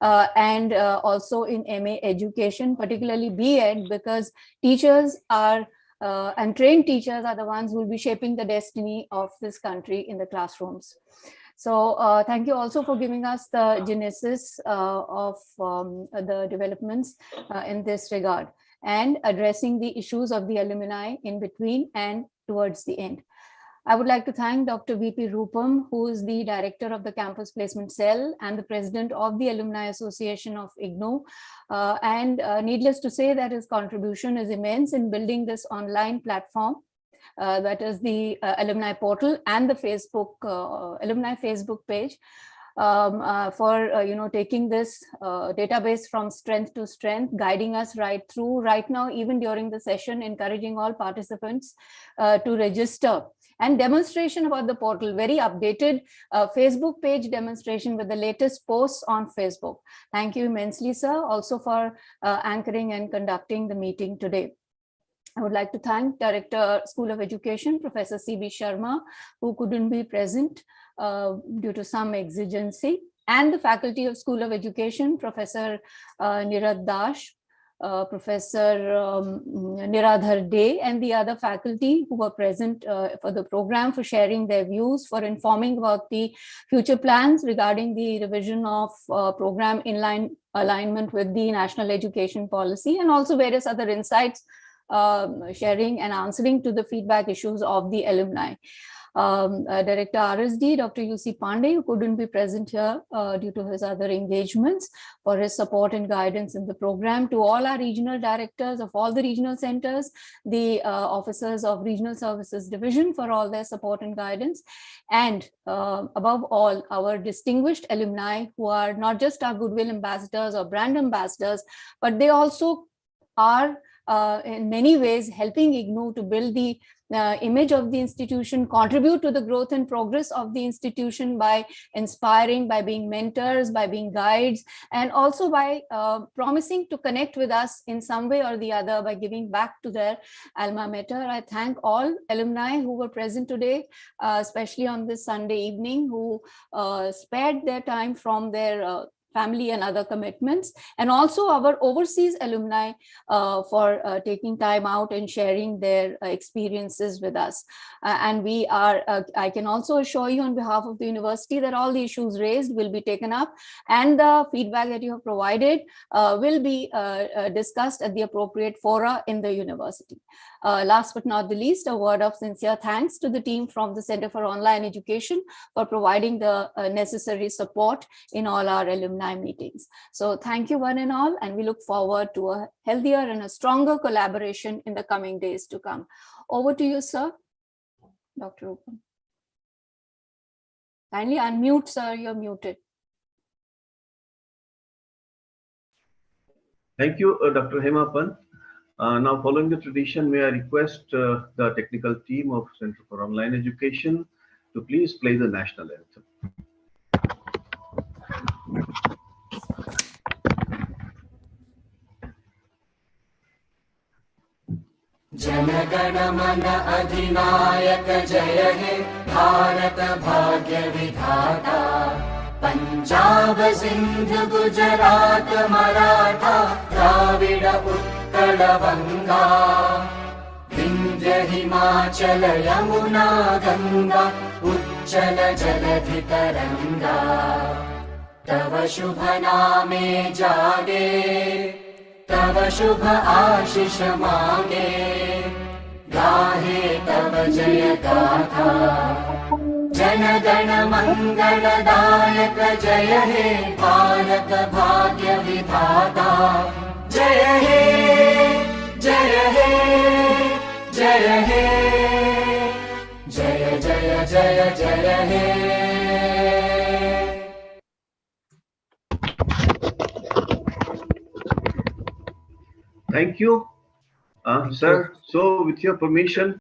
and also in MA education, particularly B.Ed, because teachers are and trained teachers are the ones who will be shaping the destiny of this country in the classrooms. So thank you also for giving us the genesis of the developments in this regard and addressing the issues of the alumni in between and towards the end. I would like to thank Dr. V.P. Rupam, who is the Director of the Campus Placement Cell and the President of the Alumni Association of IGNOU. Needless to say that his contribution is immense in building this online platform. That is the alumni portal and the Facebook alumni Facebook page for taking this database from strength to strength, guiding us right through right now, even during the session, encouraging all participants to register. And demonstration about the portal, very updated Facebook page demonstration with the latest posts on Facebook. Thank you immensely, sir, also for anchoring and conducting the meeting today. I would like to thank Director, School of Education, Professor C.B. Sharma, who couldn't be present due to some exigency, and the Faculty of School of Education, Professor Nirad Dash, Professor Niradhar Day, and the other faculty who were present for the program, for sharing their views, for informing about the future plans regarding the revision of program in alignment with the National Education Policy, and also various other insights, sharing and answering to the feedback issues of the alumni. Director RSD, Dr. UC Pandey, who couldn't be present here due to his other engagements, for his support and guidance in the program. To all our regional directors of all the regional centers, the officers of Regional Services Division for all their support and guidance. And above all, our distinguished alumni who are not just our goodwill ambassadors or brand ambassadors, but they also are in many ways helping IGNOU to build the image of the institution, contribute to the growth and progress of the institution by inspiring, by being mentors, by being guides, and also by promising to connect with us in some way or the other by giving back to their alma mater. I thank all alumni who were present today, especially on this Sunday evening, who spared their time from their family and other commitments, and also our overseas alumni for taking time out and sharing their experiences with us. And we are, I can also assure you on behalf of the university that all the issues raised will be taken up, and the feedback that you have provided will be discussed at the appropriate fora in the university. Last but not the least, a word of sincere thanks to the team from the Center for Online Education for providing the necessary support in all our alumni meetings. So thank you one and all, and we look forward to a healthier and a stronger collaboration in the coming days to come. Over to you, sir. Dr. Rupam. Kindly unmute, sir, you're muted. Thank you, Dr. Hemapan. Now, following the tradition, may I request the technical team of Center for Online Education to please play the national anthem. जनगण मन अधिनायक जय हे भारत भाग्य विधाता पंजाब सिंध गुजरात मराठा द्राविड उत्कल बंगा विंध्य हिमाचल यमुना गंगा उच्चल जलधि तरंगा तव शुभ नामे जागे तव शुभ आशीष मांगे गाहे तव जय गाथा जन गण मंगलदायक जय हे भारत भाग्य विधाता जय हे जय हे जय हे जय जय जय जय हे। Thank you, sir. So with your permission,